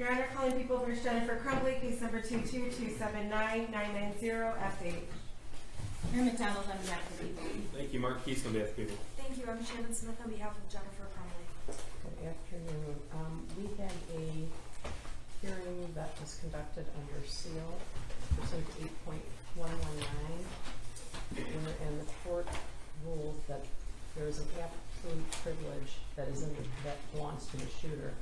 Your Honor, calling people for Jennifer Crumbley, case number 22279-990-FH. Mayor McDonald on behalf of the people. Thank you. Mark Keith on behalf of the people. Thank you. I'm Shannon Smith on behalf of Jennifer Crumbley. Good afternoon. We had a hearing that was conducted under seal pursuant to 8.119, and the court ruled that there is an absolute privilege that belongs to the shooter.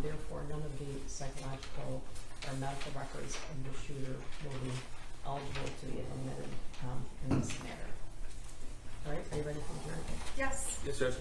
Therefore, none of the psychological or medical records of the shooter will be eligible to be admitted in this matter. All right, are you ready for the jury? Yes. Yes, Judge.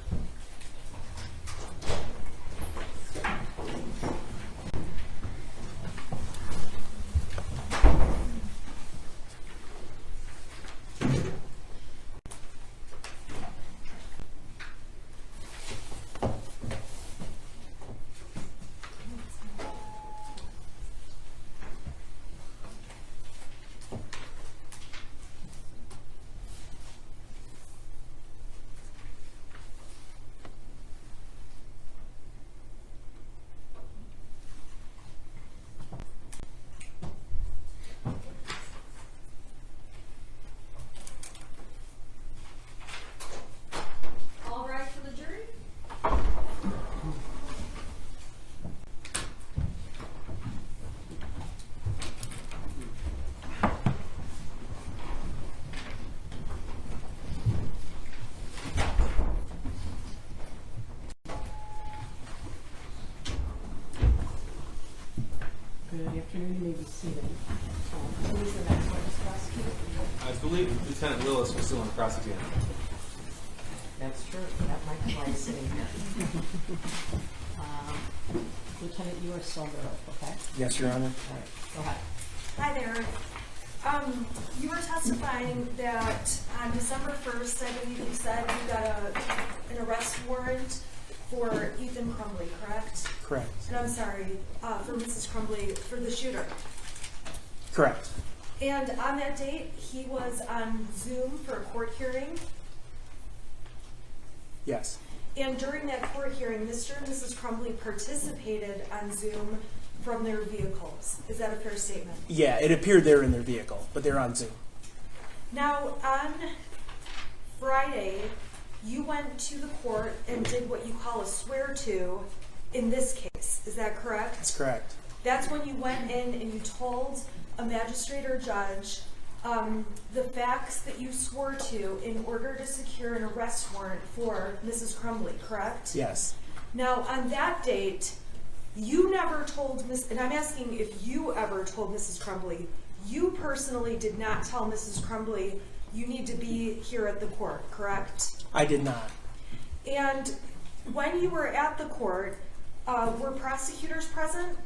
All right for the jury? Good afternoon. You may be seated. Who is the next witness prosecutor? I believe Lieutenant Willis was still on cross-exam. That's true. That might be why he's sitting here. Lieutenant, you are still there, okay? Yes, Your Honor. All right, go ahead. Hi there. You were testifying that on December 1st, I believe you said you got an arrest warrant for Ethan Crumbley, correct? Correct. And I'm sorry, for Mrs. Crumbley, for the shooter. Correct. And on that date, he was on Zoom for a court hearing. Yes. And during that court hearing, Mr. and Mrs. Crumbley participated on Zoom from their vehicles. Is that a fair statement? Yeah, it appeared they're in their vehicle, but they're on Zoom. Now, on Friday, you went to the court and did what you call a swear-to in this case. Is that correct? That's correct. That's when you went in and you told a magistrate or judge the facts that you swore to in order to secure an arrest warrant for Mrs. Crumbley, correct? Yes. Now, on that date, you never told and I'm asking if you ever told Mrs. Crumbley, you personally did not tell Mrs. Crumbley you need to be here at the court, correct? I did not. And when you were at the court, were prosecutors present?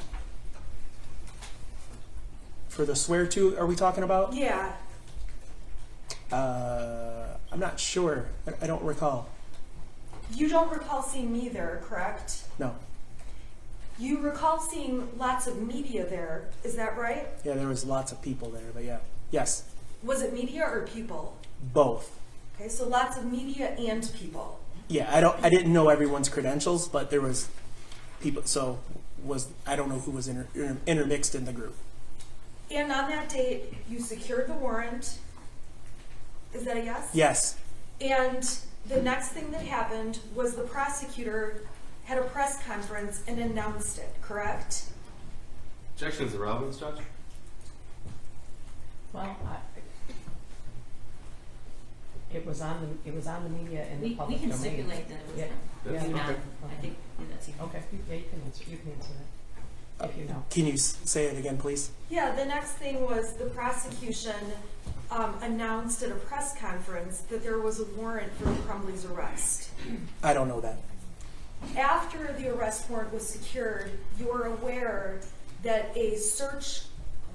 For the swear-to, are we talking about? Yeah. I'm not sure. I don't recall. You don't recall seeing me there, correct? No. You recall seeing lots of media there, is that right? Yeah, there was lots of people there, but yeah. Yes. Was it media or people? Both. Okay, so lots of media and people. Yeah, I didn't know everyone's credentials, but there was people, so I don't know who was intermixed in the group. And on that date, you secured the warrant. Is that a yes? Yes. And the next thing that happened was the prosecutor had a press conference and announced it, correct? Objections to relevance, Judge? Well, it was on the media and the public We can domain. stipulate that it was Yeah. him. Yeah. Maybe not. Okay. I think that's even. Okay, yeah, you can answer that, if you know. Can you say it again, please? Yeah, the next thing was the prosecution announced at a press conference that there was a warrant for Crumbley's arrest. I don't know that. After the arrest warrant was secured, you were aware that a search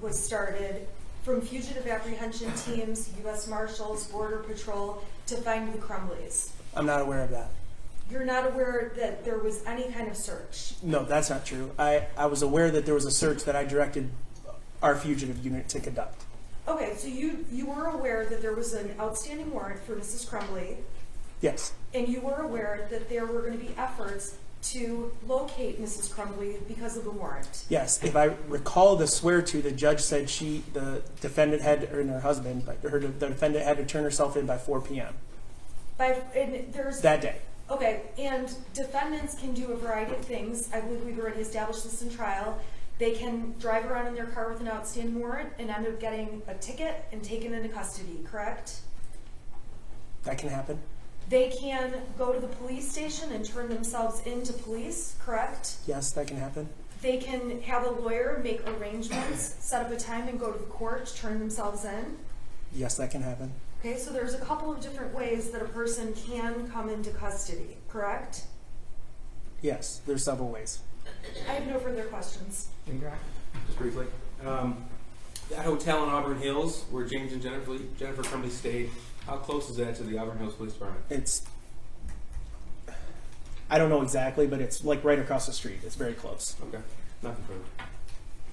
was started from fugitive apprehension teams, U.S. Marshals, Border Patrol, to find the Crumbleys. I'm not aware of that. You're not aware that there was any kind of search? No, that's not true. I was aware that there was a search that I directed our fugitive unit to conduct. Okay, so you were aware that there was an outstanding warrant for Mrs. Crumbley, Yes. and you were aware that there were going to be efforts to locate Mrs. Crumbley because of the warrant. Yes, if I recall the swear to, the judge said the defendant had, or her husband, but the defendant had to turn herself in by 4 p.m. And there's that day. Okay, and defendants can do a variety of things. I believe we've already established this in trial. They can drive around in their car with an outstanding warrant and end up getting a ticket and taken into custody, correct? That can happen. They can go to the police station and turn themselves into police, correct? Yes, that can happen. They can have a lawyer make arrangements, set up a time and go to the court to turn themselves in. Yes, that can happen. Okay, so there's a couple of different ways that a person can come into custody, correct? Yes, there's several ways. I have no further questions. Redirect. Just briefly. That hotel in Auburn Hills where James and Jennifer Crumbley stayed, how close is that to the Auburn Hills Police Department? I don't know exactly, but it's like right across the street. It's very close. Okay, nothing further.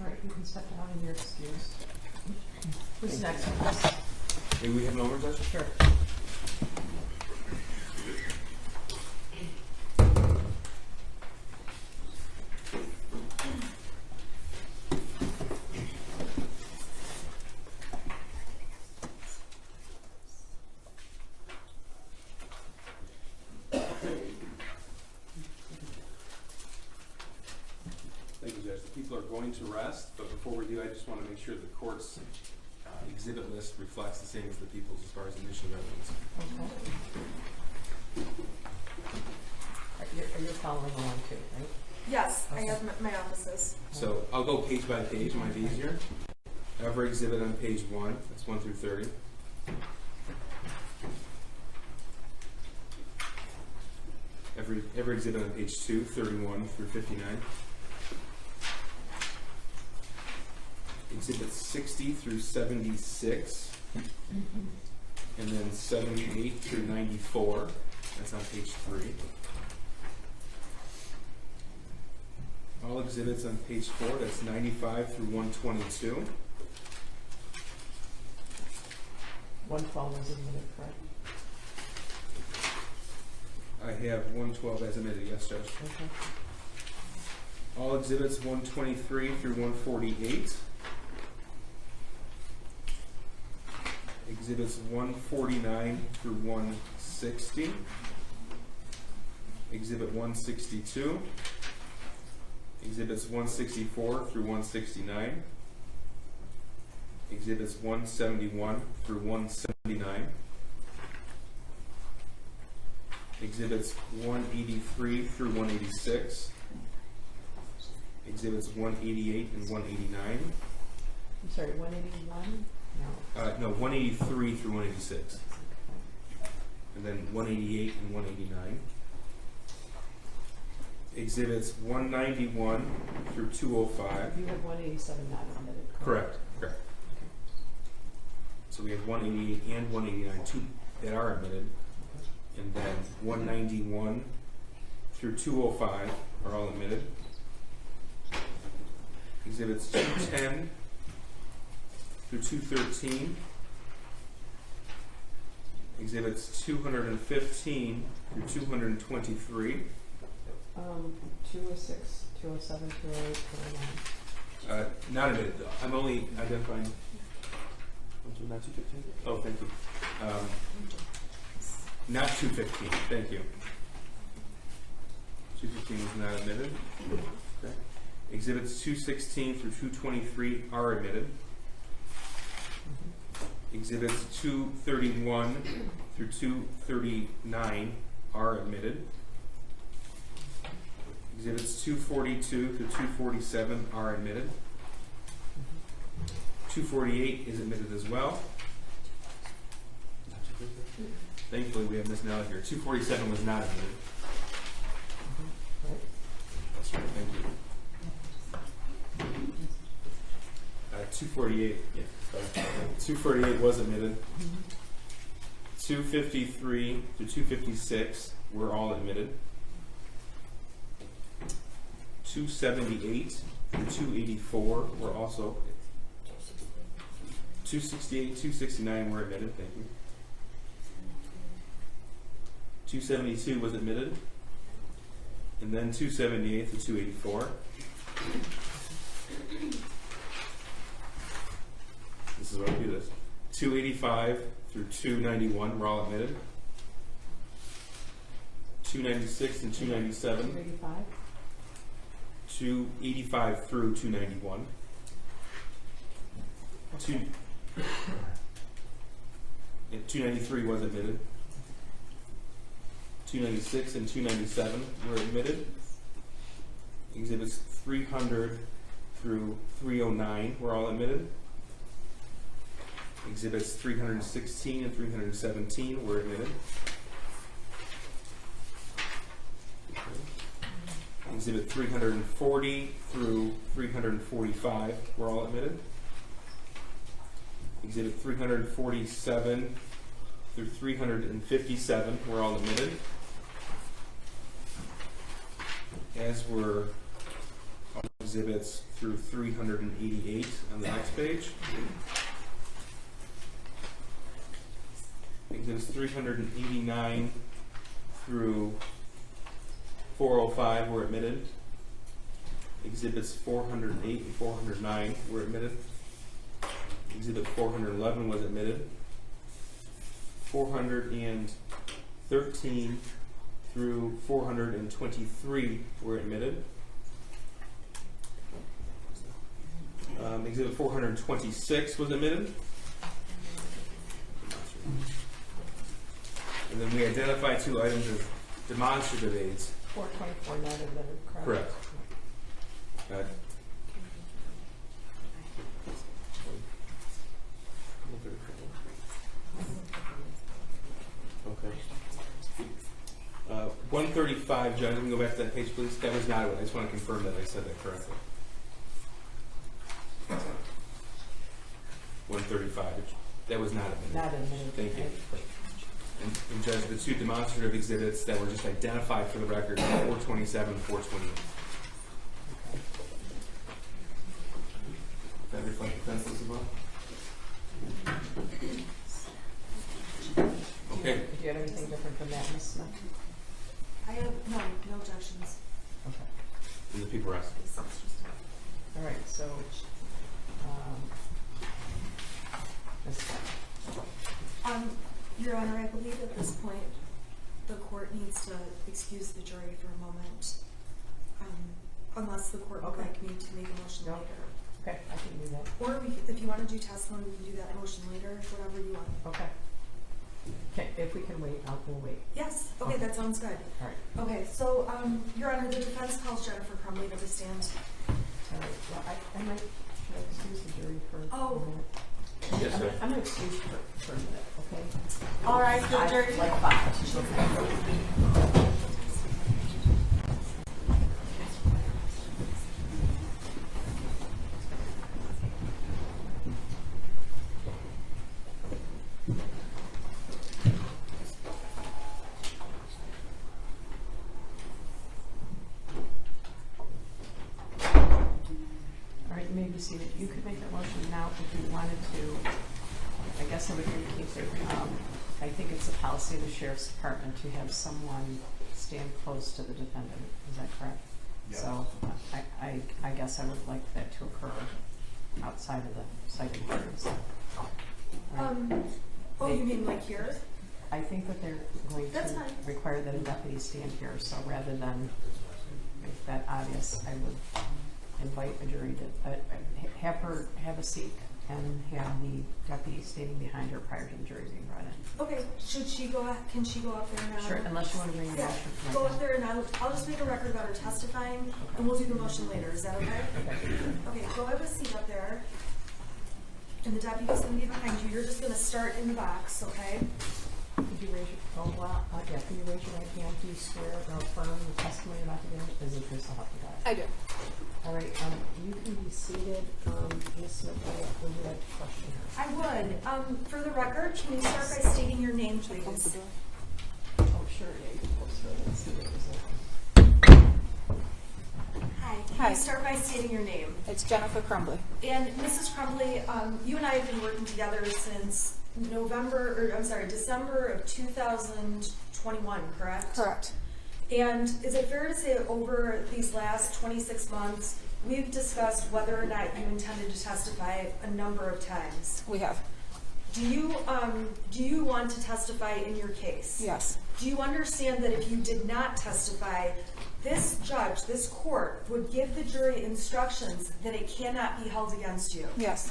All right, you can step down in your excuse. Who's Thank next? Maybe we have no more questions? Sure. Thank you, Judge. The people are going to rest, but before we do, I just want to make sure the court's exhibit list reflects the same as the people's as far as initial evidence. Okay. You're following along too, right? Yes, I Okay. have my offices. So I'll go page by page, it might be easier. Every exhibit on page 1, that's 1 through 30. Every exhibit on page 2, 31 through 59. Exhibits 60 through 76, and then 78 through 94. That's on page 3. All exhibits on page 4. That's 95 through 122. 112 is admitted, correct? I have 112 as admitted. Yes, Judge. Okay. All exhibits 123 through 148. Exhibits 149 through 160. Exhibit 162. Exhibits 164 through 169. Exhibits 171 through 179. Exhibits 183 through 186. Exhibits 188 and 189. I'm sorry, 181? No. No, 183 through 186. And then 188 and 189. Exhibits 191 through 205. You have 187 not admitted, correct? Correct. So we have 188 and 189, two that are admitted. And then 191 through 205 are all admitted. Exhibits 210 through 213. Exhibits 215 through 223. 206, 207, 208, 209. Not admitted though. I'm only identifying. Not 215? Oh, thank you. Not 215. Thank you. 215 is not admitted. Okay. Exhibits 216 through 223 are admitted. Exhibits 231 through 239 are admitted. Exhibits 242 through 247 are admitted. 248 is admitted as well. Thankfully, we have this now here. 247 was not admitted. Right. That's right. Thank you. 248. Yeah. Sorry. 248 was admitted. 253 to 256 were all admitted. 278 to 284 were also. 268, 269 were admitted. Thank you. 272 was admitted. and then 278 to 284. This is why we do this. 285 through 291 were all admitted. 296 and 297. 285. 285 through 291. And 293 was admitted. 296 and 297 were admitted. Exhibits 300 through 309 were all admitted. Exhibits 316 and 317 were admitted. Exhibit 340 through 345 were all admitted. Exhibit 347 through 357 were all admitted, as were all exhibits through 388 on the next page. Exhibits 389 through 405 were admitted. Exhibits 408 and 409 were admitted. Exhibit 411 was admitted. 413 through 423 were admitted. Exhibit 426 was admitted. And then we identify two items as demonstrative aids. 424 not admitted, correct? Correct. Got it. Okay. 135, John, can you go back to that page, please? That was not it. I just want to confirm that I said that correctly. 135. That was not admitted. Not admitted. Thank you. And Judge, the two demonstrative exhibits that were just identified for the record, 427 and 428. Does that reflect the fence list as well? Okay. Do you have anything different from that, Ms. Smith? I have no objections. Okay. And the people are asking. All right, so, Ms. Smith. Your Honor, I believe at this point the court needs to excuse the jury for a moment, unless the court would Okay. like me to make a motion No. later. Okay, I can do that. Or if you want to do testimony, we can do that motion later, whatever you want. Okay. Okay, if we can wait, we'll wait. Yes, okay, Okay. that sounds good. All right. Okay, so, Your Honor, the defense calls Jennifer Crumbley to the stand. All right. Well, I might, should I excuse the jury for a Oh. minute? Yes, sir. I'm going to excuse for a minute, okay? All right, the jury. Like 5. All right, you may be seated. You could make that motion now if you wanted to. I guess I would indicate that I think it's the policy of the Sheriff's Department to have someone stand close to the defendant. Is that correct? Yes. So I guess I would like that to occur outside of the site of hearings. You mean like here? I think that they're going That's to fine. require that a deputy stand here, so rather than make that obvious, I would invite a jury to have her have a seat and have the deputy standing behind her prior to the jury being brought in. Okay, can she go up there now? Sure, unless you want to bring a Yeah, motion. right go now. up there and I'll just make a record about her testifying and we'll do the motion later. Is that okay? Okay, go have a seat up there. And the deputy's gonna be behind you. You're just gonna start in the box, okay? Could you raise your, can you raise your right hand? Do you swear or affirm the testimony about to give is the truth so help you God? I do. All right, you can be seated. Ms. Smith, would you like to question her? I would. For the record, can you start by stating your name, please? Oh, sure, yeah, you can post her. Let's see what it is. Hi. Can Hi. you start by stating your name? It's Jennifer Crumbley. And Mrs. Crumbley, you and I have been working together since December of 2021, correct? Correct. And is it fair to say over these last 26 months, we've discussed whether or not you intended to testify a number of times? We have. Do you want to testify in your case? Yes. Do you understand that if you did not testify, this judge, this court, would give the jury instructions that it cannot be held against you? Yes.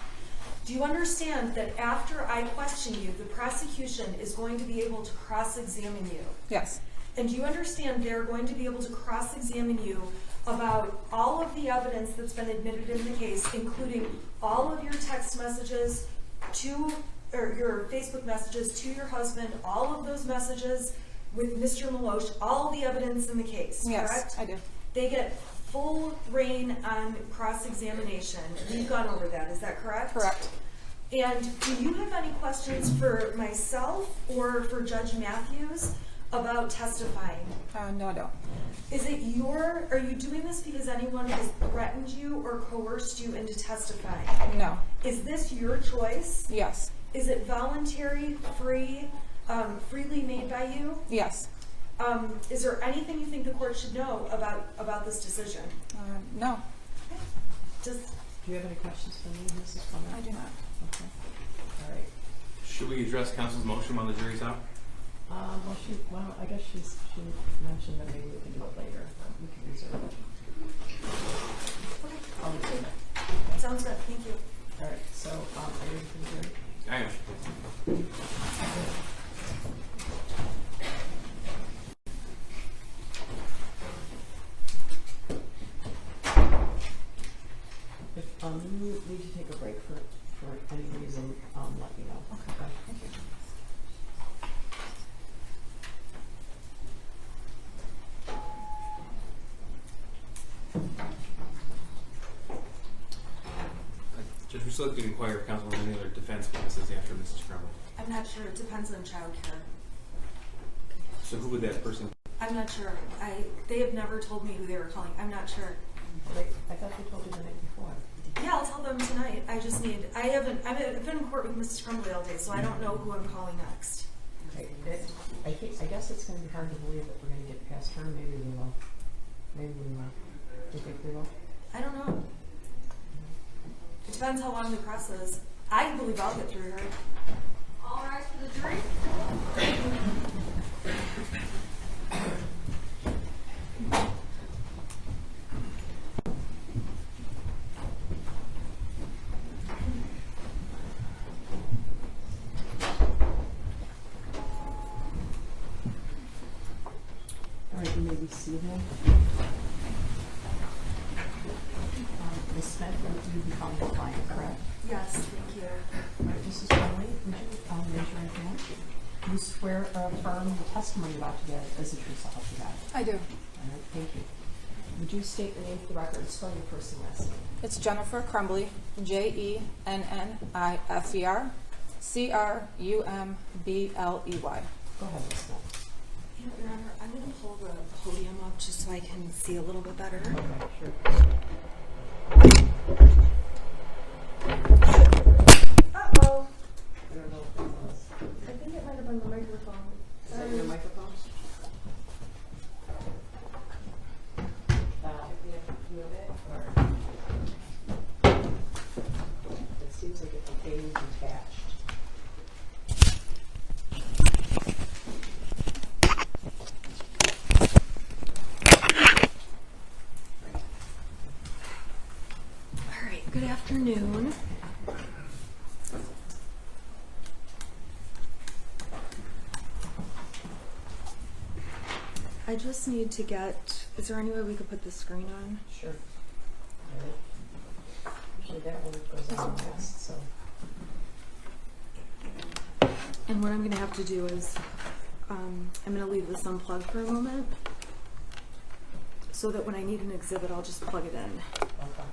Do you understand that after I question you, the prosecution is going to be able to cross-examine you? Yes. And do you understand they're going to be able to cross-examine you about all of the evidence that's been admitted in the case, including all of your text messages or your Facebook messages to your husband, all of those messages with Mr. Milosh, all the evidence in the case, Yes, correct? I do. They get full reign on cross-examination. We've gone over that, is that correct? Correct. And do you have any questions for myself or for Judge Matthews about testifying? No, I don't. Are you doing this because anyone has threatened you or coerced you into testifying? No. Is this your choice? Yes. Is it voluntary, freely made by you? Yes. Is there anything you think the court should know about this decision? No. Just Do you have any questions for me, Mrs. Crumbley? I do not. Okay. All right. Should we address counsel's motion while the jury's out? Well, I guess she mentioned that maybe we can do it later. We can reserve it. I'll reserve it. sounds good. Thank you. All right, so, are you ready for the jury? I am. If you need to take a break for any reason, let me know. Okay. Thank you. Judge, we still have to inquire if counsel has any other defense witnesses after Mrs. Crumbley. I'm not sure. It depends on childcare. So who would that person? I'm not sure. They have never told me who they were calling. I'm not sure. I thought they told you the night before. Yeah, I'll tell them tonight. I've been in court with Mrs. Crumbley all day, so I don't know who I'm calling next. I guess it's going to be hard to believe that we're going to get past her. Maybe we will. Maybe we will. Do you think we will? I don't know. It depends how long the press is. I believe I'll get through her. All rise for the jury. All right, you may be seated. Ms. Smith, you become the client, correct? Yes, thank you. All right, Mrs. Crumbley, would you raise your right hand? Do you swear or affirm the testimony you're about to give is the truth, so help you God? I do. All right, thank you. Would you state the name for the record and spell your first and last name? It's Jennifer Crumbley, Jennifer Crumbley. Go ahead, Ms. Smith. Your Honor, I'm going to hold the podium up just so I can see a little bit better. Okay, sure. Uh-oh. I don't know if that was. I think it might have been the microphone. Is that your microphone? You have it, or? It seems like it became detached. All right, good afternoon. I just need to get, is there any way we could put the screen on? Sure. Right. Usually that one goes on last, so. And what I'm going to have to do is, I'm going to leave this unplugged for a moment so that when I need an exhibit, I'll just plug it in. Okay.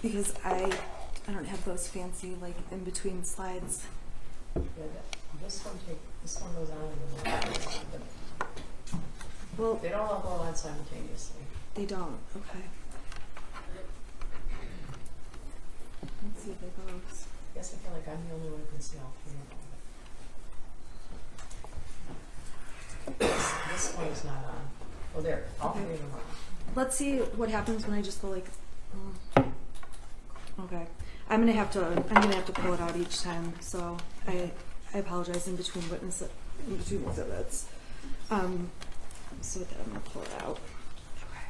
Because I don't have those fancy, like, in between slides. Yeah, this one goes on and then one goes on, but Well, they don't all go on simultaneously. they don't. Okay. Let's see if it goes. I guess I feel like I'm the only one who can see all three of them. This one is not on. Oh, there, all Okay. three of them are. Let's see what happens when I just go like. Okay, I'm gonna have to pull it out each time. So I apologize in between exhibits. So with that, I'm gonna pull it out. Okay.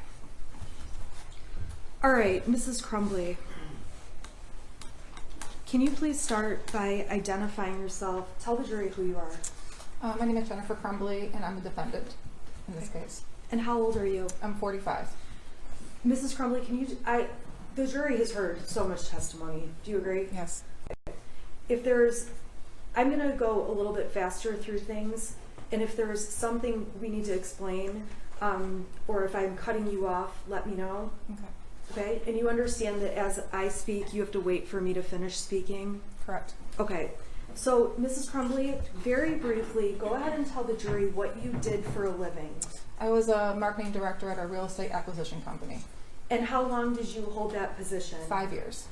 All right, Mrs. Crumbley. Can you please start by identifying yourself? Tell the jury who you are. My name is Jennifer Crumbley, and I'm a defendant in this case. And how old are you? I'm 45. Mrs. Crumbley, the jury has heard so much testimony. Do you agree? Yes. I'm going to go a little bit faster through things, and if there's something we need to explain, or if I'm cutting you off, let me know. Okay. Okay? And you understand that as I speak, you have to wait for me to finish speaking? Correct. Okay. So, Mrs. Crumbley, very briefly, go ahead and tell the jury what you did for a living. I was a marketing director at a real estate acquisition company. And how long did you hold that position? 5 years.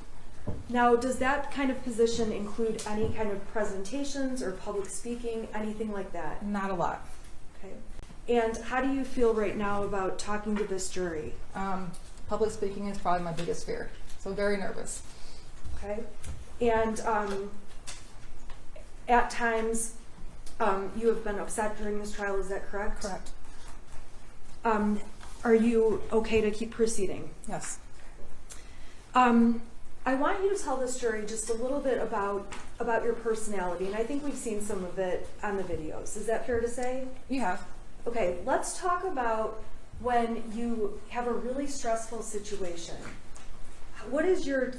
Now, does that kind of position include any kind of presentations or public speaking, anything like that? Not a lot. Okay. And how do you feel right now about talking to this jury? Public speaking is probably my biggest fear, so very nervous. Okay. And at times, you have been upset during this trial, is that correct? Correct. Are you okay to keep proceeding? Yes. I want you to tell this jury just a little bit about your personality, and I think we've seen some of it on the videos. Is that fair to say? You have. Okay, let's talk about when you have a really stressful situation. What is your,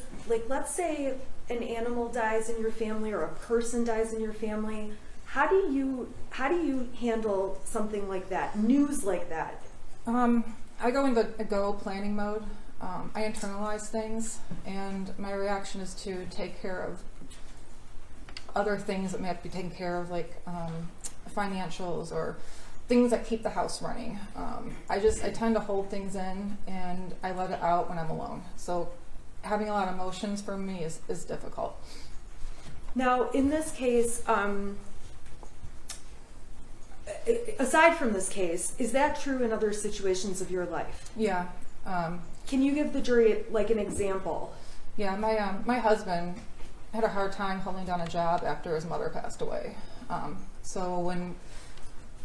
let's say an animal dies in your family or a person dies in your family. How do you handle something like that, news like that? I go into a go planning mode. I internalize things, and my reaction is to take care of other things that may have to be taken care of, like financials or things that keep the house running. I tend to hold things in, and I let it out when I'm alone. So having a lot of emotions for me is difficult. Now, in this case, aside from this case, is that true in other situations of your life? Yeah. Can you give the jury an example? Yeah, my husband had a hard time holding down a job after his mother passed away. So when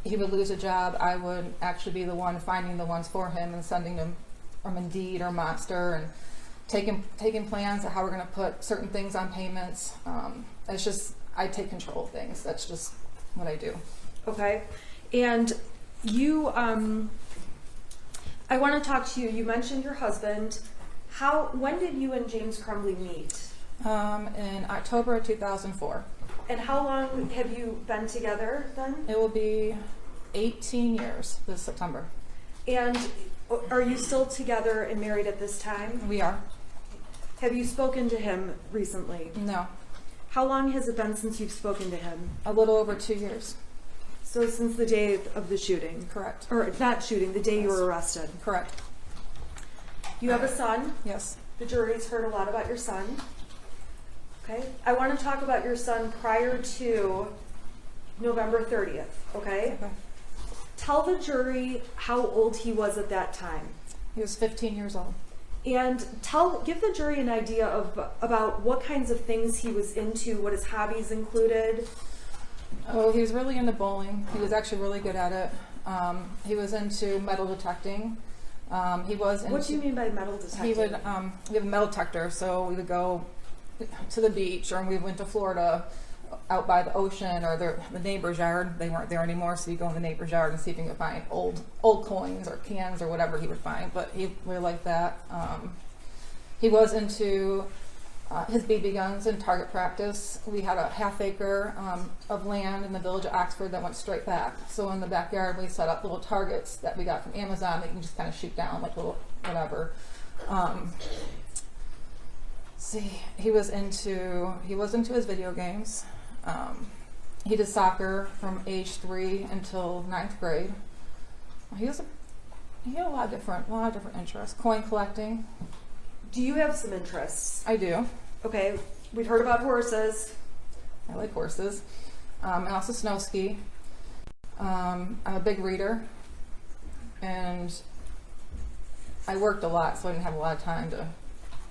he would lose a job, I would actually be the one finding the ones for him and sending them from Indeed or Monster and taking plans of how we're going to put certain things on payments. It's just, I take control of things. That's just what I do. Okay. And you, I want to talk to you. You mentioned your husband. When did you and James Crumbley meet? In October of 2004. And how long have you been together then? It will be 18 years this September. And are you still together and married at this time? We are. Have you spoken to him recently? No. How long has it been since you've spoken to him? A little over 2 years. So since the day of the shooting? Correct. Or not shooting, the day you were arrested? Correct. You have a son? Yes. The jury's heard a lot about your son. Okay. I want to talk about your son prior to November 30th, okay? Okay. Tell the jury how old he was at that time. He was 15 years old. And give the jury an idea about what kinds of things he was into, what his hobbies included. Oh, he was really into bowling. He was actually really good at it. He was into metal detecting. He was into, What do you mean by metal detecting? He would, we have a metal detector, so we would go to the beach, or we went to Florida out by the ocean or the neighbor's yard. They weren't there anymore, so you go in the neighbor's yard and see if you can find old coins or cans or whatever he would find. But he really liked that. He was into his BB guns and target practice. We had a half acre of land in the village of Oxford that went straight back. So in the backyard, we set up little targets that we got from Amazon that you can just kind of shoot down like little whatever. He was into his video games. He did soccer from age 3 until 9th grade. He had a lot of different interests. Coin collecting. Do you have some interests? I do. Okay, we've heard about horses. I like horses. I also snow ski. I'm a big reader. and I worked a lot, so I didn't have a lot of time to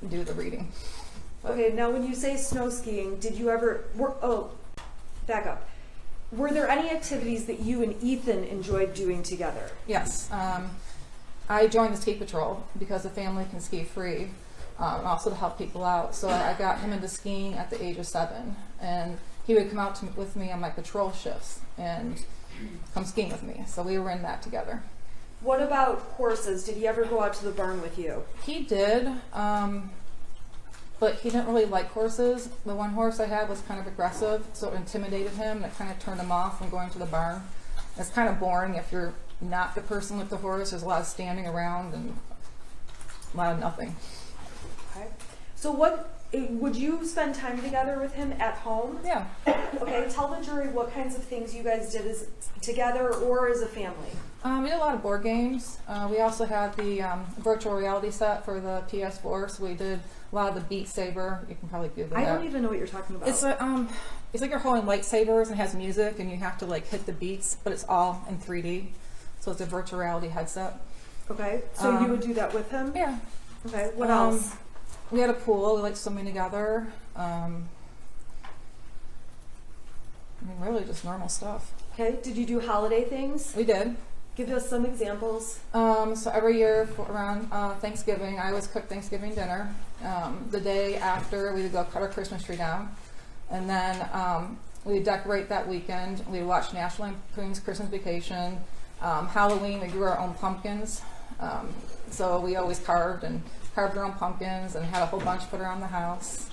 do the reading. But Okay, now when you say snow skiing, did you ever, back up. Were there any activities that you and Ethan enjoyed doing together? yes, I joined the ski patrol because the family can ski free, also to help people out. So I got him into skiing at the age of 7, and he would come out with me on my patrol shifts and come skiing with me. So we were in that together. What about horses? Did he ever go out to the barn with you? He did, but he didn't really like horses. The one horse I had was kind of aggressive, so it intimidated him, and it kind of turned him off from going to the barn. It's kind of boring if you're not the person with the horse. There's a lot of standing around and a lot of nothing. Okay. So would you spend time together with him at home? Yeah. Okay, tell the jury what kinds of things you guys did as together or as a family. We did a lot of board games. We also had the virtual reality set for the PS4, so we did a lot of the Beat Saber. You can probably Google I that. don't even know what you're talking about. It's like you're holding lightsabers and it has music, and you have to like hit the beats, but it's all in 3D. So it's a virtual reality headset. Okay, so you would do that with him? Yeah. Okay, what else? We had a pool. We liked swimming together. Really just normal stuff. Okay, did you do holiday things? We did. Give us some examples. So every year around Thanksgiving, I always cook Thanksgiving dinner. The day after, we would go cut our Christmas tree down. And then we would decorate that weekend. We would watch National Lampoon's Christmas Vacation. Halloween, we grew our own pumpkins. So we always carved our own pumpkins and had a whole bunch put around the house.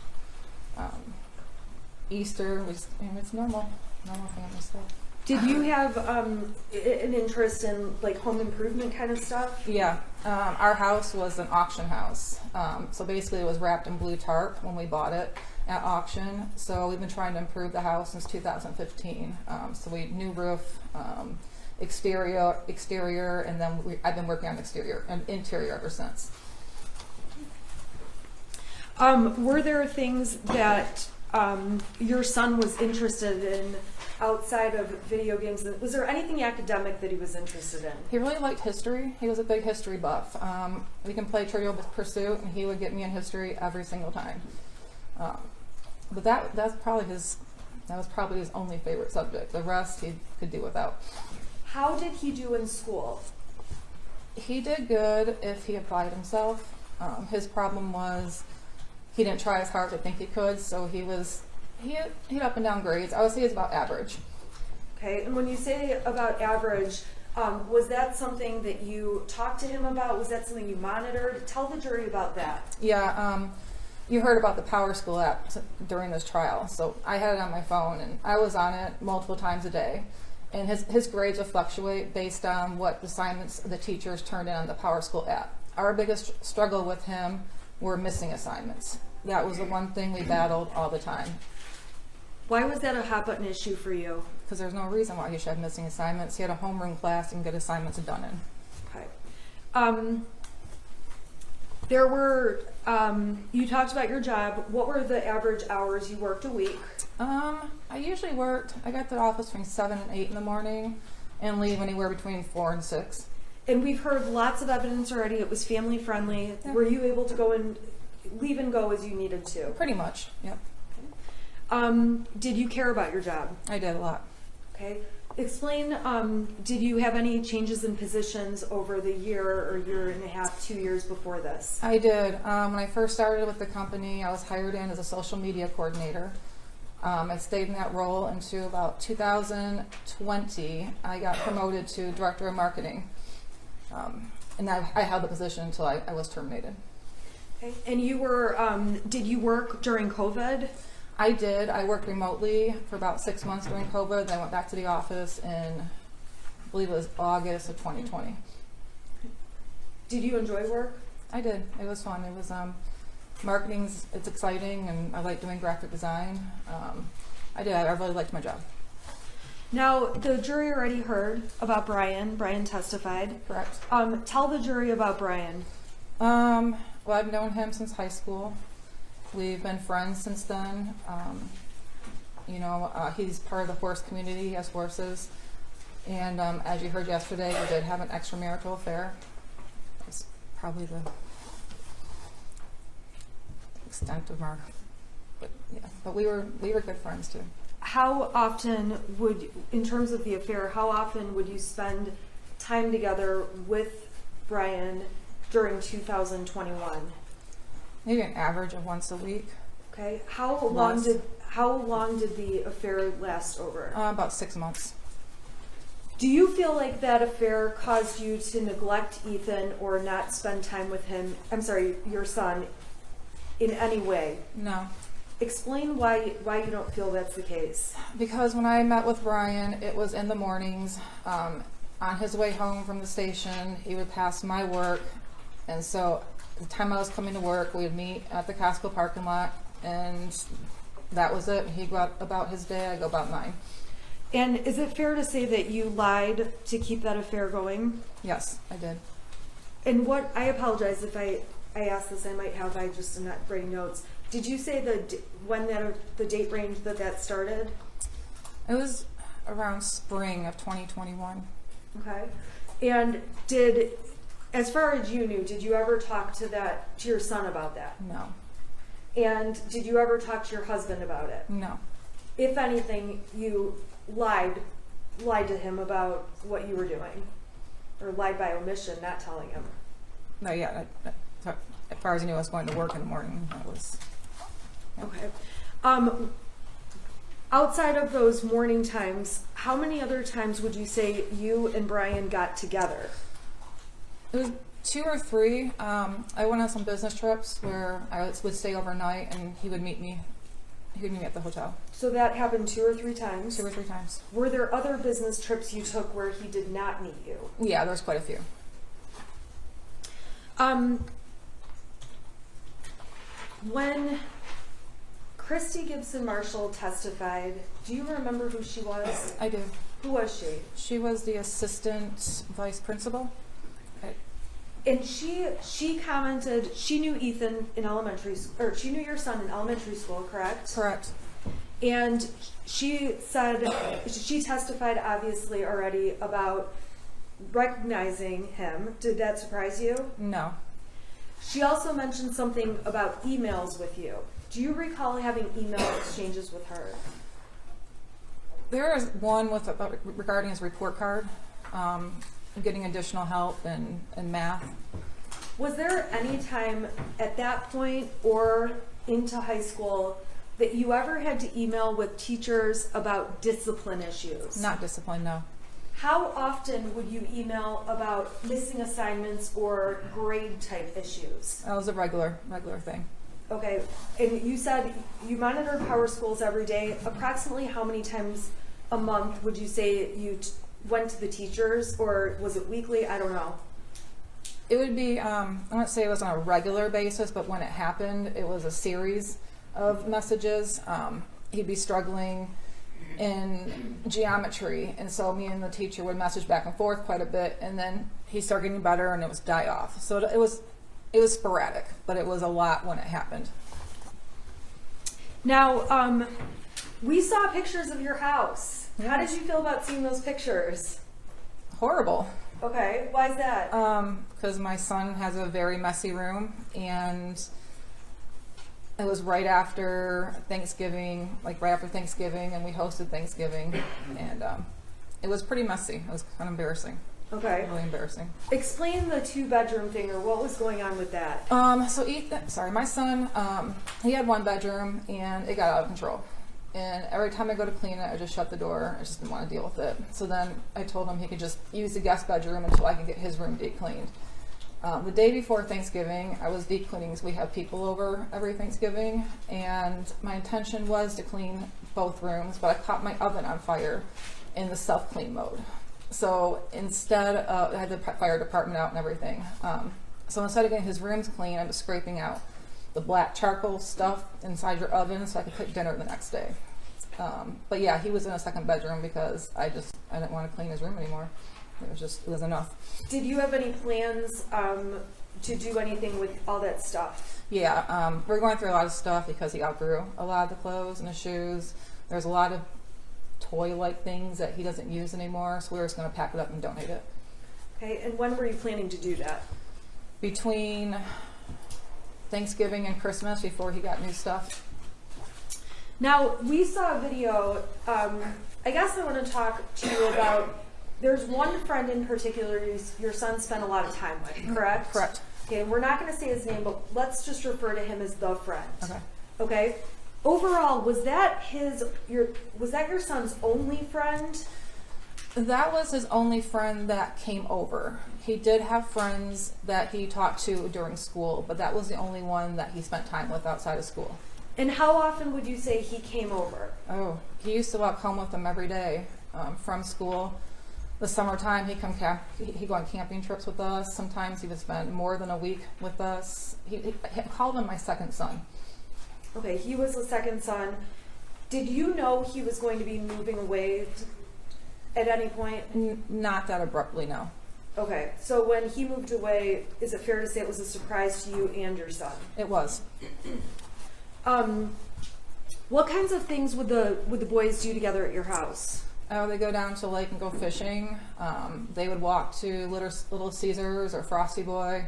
Easter, it's normal family stuff. Did you have an interest in like home improvement kind of stuff? Yeah, our house was an auction house. So basically it was wrapped in blue tarp when we bought it at auction. So we've been trying to improve the house since 2015. So we new roof, exterior, and then I've been working on exterior and interior ever since. Were there things that your son was interested in outside of video games? Was there anything academic that he was interested in? He really liked history. He was a big history buff. We can play Trivial Pursuit, and he would get me in history every single time. But that was probably his only favorite subject. The rest he could do without. How did he do in school? He did good if he applied himself. His problem was he didn't try as hard as I think he could, so he had up and down grades. I would say he was about average. Okay, and when you say about average, was that something that you talked to him about? Was that something you monitored? Tell the jury about that. Yeah, you heard about the Power School app during this trial. So I had it on my phone, and I was on it multiple times a day. And his grades would fluctuate based on what assignments the teachers turned in on the Power School app. Our biggest struggle with him were missing assignments. That was the one thing we battled all the time. Why was that a hot button issue for you? Because there's no reason why he should have missing assignments. He had a homeroom class and get assignments done in. Okay. There were, you talked about your job. What were the average hours you worked a week? I usually I got to the office between 7 and 8 in the morning and leave anywhere between 4 and 6. And we've heard lots of evidence already. It was family friendly. Yeah. Were you able to go and leave and go as you needed to? Pretty much, yep. Did you care about your job? I did a lot. Okay. Explain, did you have any changes in positions over the year or year and a half, 2 years before this? I did. When I first started with the company, I was hired in as a social media coordinator. I stayed in that role until about 2020. I got promoted to director of marketing. And I held the position until I was terminated. Okay. And you were, did you work during COVID? I did. I worked remotely for about 6 months during COVID. Then I went back to the office in, I believe it was August of 2020. Did you enjoy work? I did. It was fun. It was marketing's. It's exciting, and I like doing graphic design. I did. I really liked my job. Now, the jury already heard about Brian. Brian testified. Correct. Tell the jury about Brian. Well, I've known him since high school. We've been friends since then. He's part of the horse community. He has horses. And as you heard yesterday, we did have an extramarital affair. That's probably the extent of our, but yeah. But we were good friends too. How often would, in terms of the affair, how often would you spend time together with Brian during 2021? Maybe an average of once a week. Okay. How long Less. did the affair last over? About 6 months. Do you feel like that affair caused you to neglect Ethan or not spend time with him? I'm sorry, your son, in any way? No. Explain why you don't feel that's the case. Because when I met with Brian, it was in the mornings. On his way home from the station, he would pass my work. And so the time I was coming to work, we would meet at the Costco parking lot. And that was it. He'd go out about his day, I'd go about mine. And is it fair to say that you lied to keep that affair going? Yes, I did. And what, I apologize if I asked this, I just am not writing notes. Did you say the date range that started? It was around spring of 2021. Okay. And as far as you knew, did you ever talk to your son about that? No. And did you ever talk to your husband about it? No. If anything, you lied to him about what you were doing, or lied by omission, not telling him. No, yeah. As far as I knew, I was going to work in the morning. That was. Yeah. Okay. Outside of those morning times, how many other times would you say you and Brian got together? It was 2 or 3. I went on some business trips where I would stay overnight, and he would meet me. He would meet me at the hotel. So that happened 2 or 3 times? 2 or 3 times. Were there other business trips you took where he did not meet you? Yeah, there's quite a few. When Christy Gibson Marshall testified, do you remember who she was? I do. Who was she? She was the assistant vice principal. And she commented she knew Ethan in elementary school, or she knew your son in elementary school, correct? Correct. And she said, she testified obviously already about recognizing him. Did that surprise you? No. She also mentioned something about emails with you. Do you recall having email exchanges with her? There is one regarding his report card, getting additional help in math. Was there any time at that point or into high school that you ever had to email with teachers about discipline issues? Not discipline, no. How often would you email about missing assignments or grade type issues? That was a regular thing. Okay, and you said you monitored power schools every day. Approximately how many times a month would you say you went to the teachers, or was it weekly? I don't know. It would be, I wouldn't say it was on a regular basis, but when it happened, it was a series of messages. He'd be struggling in geometry, and so me and the teacher would message back and forth quite a bit, and then he'd start getting better and it was die off. So it was sporadic, but it was a lot when it happened. Now, we saw pictures of your house. Yes. How did you feel about seeing those pictures? Horrible. Okay, why is that? Because my son has a very messy room, and it was right after Thanksgiving, and we hosted Thanksgiving, and it was pretty messy. It was kind of embarrassing. Okay. Really embarrassing. Explain the 2-bedroom thing, or what was going on with that? So my son, he had 1 bedroom, and it got out of control. And every time I go to clean it, I just shut the door. I just didn't want to deal with it. So then I told him he could just use the guest bedroom until I could get his room deep cleaned. The day before Thanksgiving, I was deep cleaning because we have people over every Thanksgiving, and my intention was to clean both rooms, but I caught my oven on fire in the self-clean mode. So instead of, I had the fire department out and everything. So instead of getting his rooms clean, I was scraping out the black charcoal stuff inside your oven so I could cook dinner the next day. But yeah, he was in a 2nd bedroom because I didn't want to clean his room anymore. It was enough. Did you have any plans to do anything with all that stuff? Yeah, we're going through a lot of stuff because he outgrew a lot of the clothes and the shoes. There's a lot of toy-like things that he doesn't use anymore, so we were just going to pack it up and donate it. Okay, and when were you planning to do that? Between Thanksgiving and Christmas, before he got new stuff. Now, we saw a video, I guess I want to talk to you about, there's one friend in particular your son spent a lot of time with, correct? Correct. Okay, we're not going to say his name, but let's just refer to him as the friend. Okay. Okay? Overall, was that your son's only friend? That was his only friend that came over. He did have friends that he talked to during school, but that was the only one that he spent time with outside of school. And how often would you say he came over? Oh, he used to walk home with them every day from school. The summertime, he'd go on camping trips with us. Sometimes he would spend more than a week with us. He called him my second son. Okay, he was the second son. Did you know he was going to be moving away at any point? Not that abruptly, no. Okay, so when he moved away, is it fair to say it was a surprise to you and your son? It was. What kinds of things would the boys do together at your house? Oh, they go down to the lake and go fishing. They would walk to Little Caesars or Frosty Boy.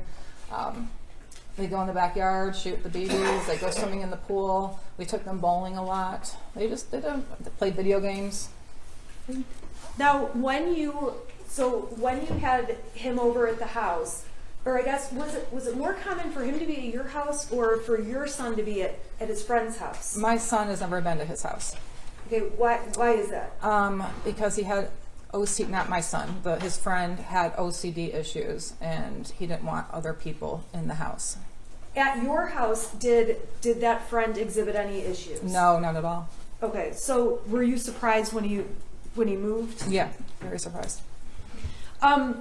They go in the backyard, shoot the BBs. They go swimming in the pool. We took them bowling a lot. They played video games. Now, when you had him over at the house, or I guess was it more common for him to be at your house or for your son to be at his friend's house? My son has never been to his house. Okay, why is that? Because he had OCD, not my son, but his friend had OCD issues, and he didn't want other people in the house. At your house, did that friend exhibit any issues? No, not at all. Okay, so were you surprised when he moved? Yeah, very surprised.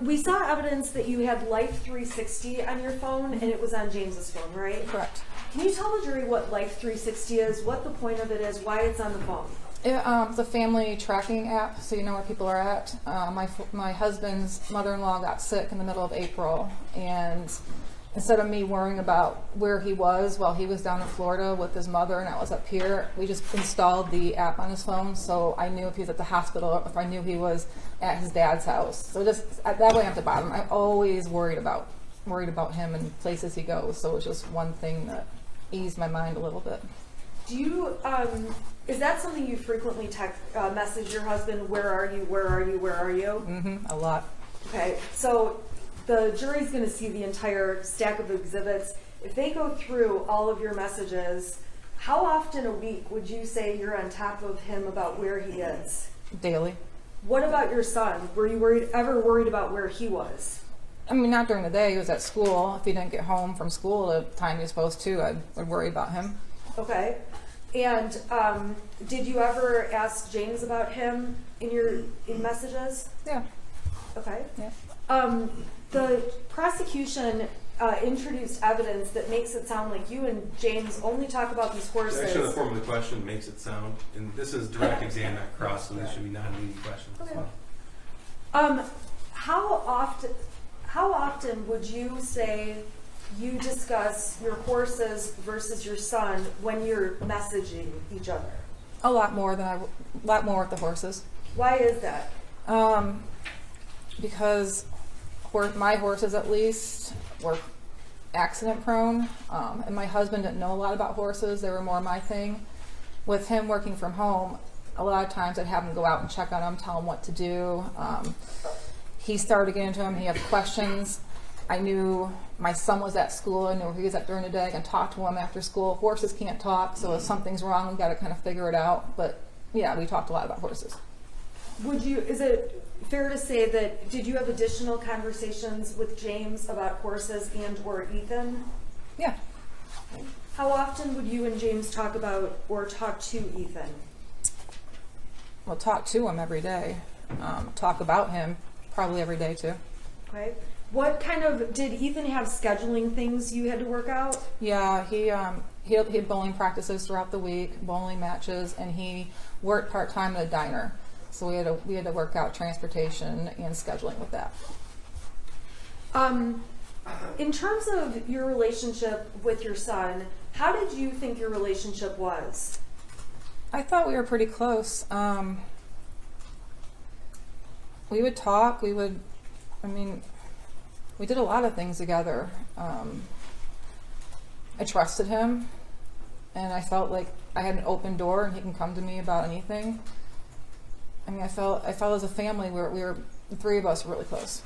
We saw evidence that you had Life 360 on your phone, and it was on James's phone, right? Correct. Can you tell the jury what Life 360 is, what the point of it is, why it's on the phone? It's a family tracking app, so you know where people are at. My husband's mother-in-law got sick in the middle of April, and instead of me worrying about where he was while he was down in Florida with his mother and I was up here, we just installed the app on his phone, so I knew if he was at the hospital or if I knew he was at his dad's house. So just that way I'm at the bottom. I'm always worried about him and places he goes, so it was just one thing that eased my mind a little bit. Do you, is that something you frequently message your husband, where are you, where are you, where are you? Mm-hmm, a lot. Okay, so the jury's going to see the entire stack of exhibits. If they go through all of your messages, how often a week would you say you're on top of him about where he is? Daily. What about your son? Were you ever worried about where he was? I mean, not during the day. He was at school. If he didn't get home from school the time he was supposed to, I would worry about him. Okay. And did you ever ask James about him in messages? Yeah. Okay. Yeah. The prosecution introduced evidence that makes it sound like you and James only talk about these horses. Actually, the form of the question makes it sound, and this is direct exam, not cross, so this should be non-leading questions. Okay. How often would you say you discuss your horses versus your son when you're messaging each other? A lot more with the horses. Why is that? Because my horses, at least, were accident prone, and my husband didn't know a lot about horses. They were more my thing. With him working from home, a lot of times I'd have him go out and check on him, tell him what to do. He started getting into him. He had questions. I knew my son was at school. I knew where he was at during the day. I can talk to him after school. Horses can't talk, so if something's wrong, we've got to kind of figure it out. But yeah, we talked a lot about horses. Is it fair to say that, did you have additional conversations with James about horses and or Ethan? Yeah. How often would you and James talk about or talk to Ethan? Well, talk to him every day. Talk about him probably every day too. Okay. What did Ethan have scheduling things you had to work out? Yeah, he had bowling practices throughout the week, bowling matches, and he worked part-time at a diner. So we had to work out transportation and scheduling with that. In terms of your relationship with your son, how did you think your relationship was? I thought we were pretty close. we would talk. We did a lot of things together. I trusted him, and I felt like I had an open door and he can come to me about anything. I mean, I felt as a family the three of us were really close.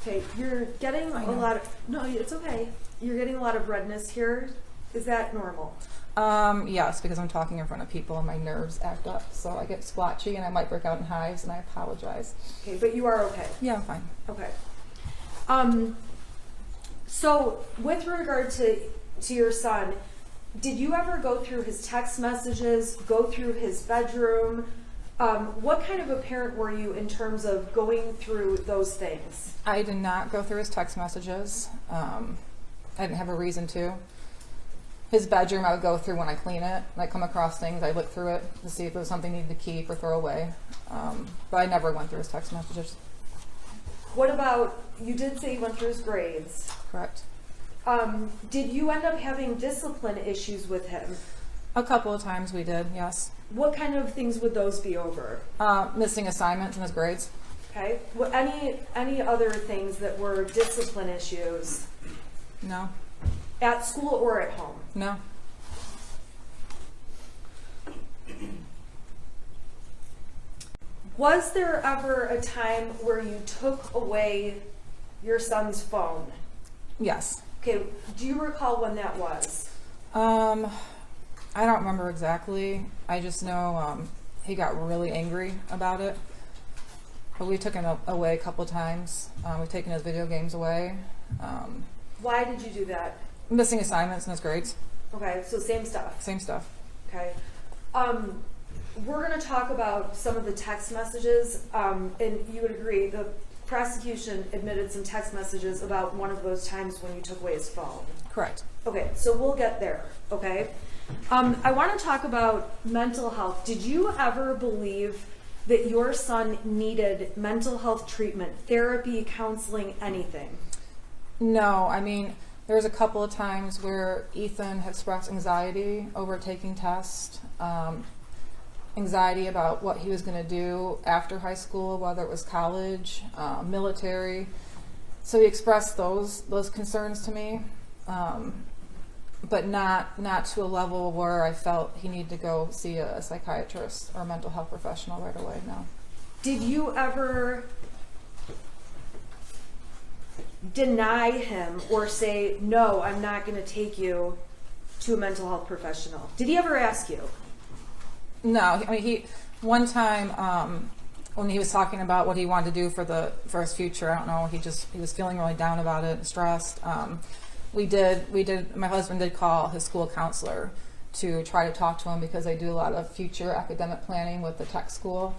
Okay, you're getting I a know. lot of, no, it's okay. You're getting a lot of redness here. Is that normal? Yes, because I'm talking in front of people and my nerves act up, so I get splotchy and I might break out in hives, and I apologize. Okay, but you are okay. Yeah, I'm fine. Okay. So with regard to your son, did you ever go through his text messages, go through his bedroom? What kind of a parent were you in terms of going through those things? I did not go through his text messages. I didn't have a reason to. His bedroom I would go through when I clean it. I come across things, I look through it to see if there was something I needed to keep or throw away. But I never went through his text messages. What about, you did say you went through his grades. Correct. Did you end up having discipline issues with him? A couple of times we did, yes. What kind of things would those be over? Missing assignments in his grades. Okay. What, any other things that were discipline issues No. at school or at home? No. Was there ever a time where you took away your son's phone? Yes. Okay, do you recall when that was? I don't remember exactly. I just know he got really angry about it. But we've taken it away a couple of times. We've taken his video games away. Why did you do that? Missing assignments in his grades. Okay, so same stuff. Same stuff. Okay. We're going to talk about some of the text messages, and you would agree the prosecution admitted some text messages about one of those times when you took away his phone. Correct. Okay, so we'll get there, okay? I want to talk about mental health. Did you ever believe that your son needed mental health treatment, therapy, counseling, anything? No, I mean, there was a couple of times where Ethan had expressed anxiety over taking tests, anxiety about what he was going to do after high school, whether it was college, military. So he expressed those concerns to me, but not to a level where I felt he needed to go see a psychiatrist or a mental health professional right away. No. Did you ever deny him or say, no, I'm not going to take you to a mental health professional? Did he ever ask you? No, I mean, one time when he was talking about what he wanted to do for his future, I don't know, he was feeling really down about it and stressed. My husband did call his school counselor to try to talk to him because they do a lot of future academic planning with the tech school.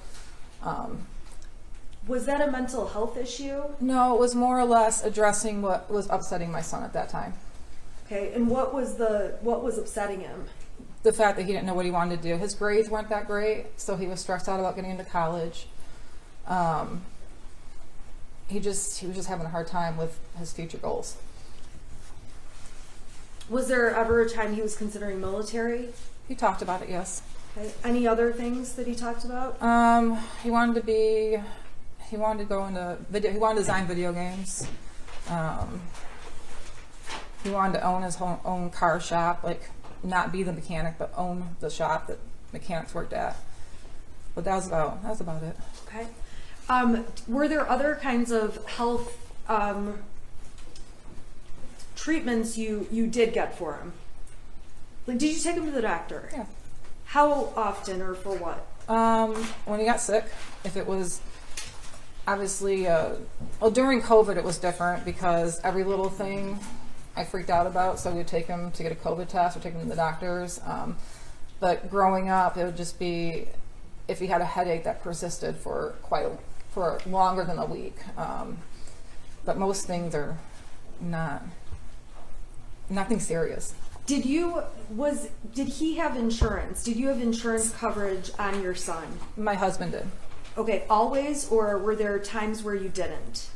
Was that a mental health issue? No, it was more or less addressing what was upsetting my son at that time. Okay, and what was upsetting him? The fact that he didn't know what he wanted to do. His grades weren't that great, so he was stressed out about getting into college. He was just having a hard time with his future goals. Was there ever a time he was considering military? He talked about it, yes. Okay. Any other things that he talked about? He wanted to go into video. He wanted to design video games. He wanted to own his own car shop, like not be the mechanic, but own the shop that mechanics worked at. But that was about it. Okay. Were there other kinds of health treatments you did get for him? Like, did you take him to the doctor? Yeah. How often or for what? When he got sick, if it was obviously, during COVID it was different because every little thing I freaked out about, so we'd take him to get a COVID test or take him to the doctors. But growing up, it would just be if he had a headache that persisted for longer than a week. But most things are nothing serious. Did he have insurance? Did you have insurance coverage on your son? My husband did. Okay, always, or were there times where you didn't?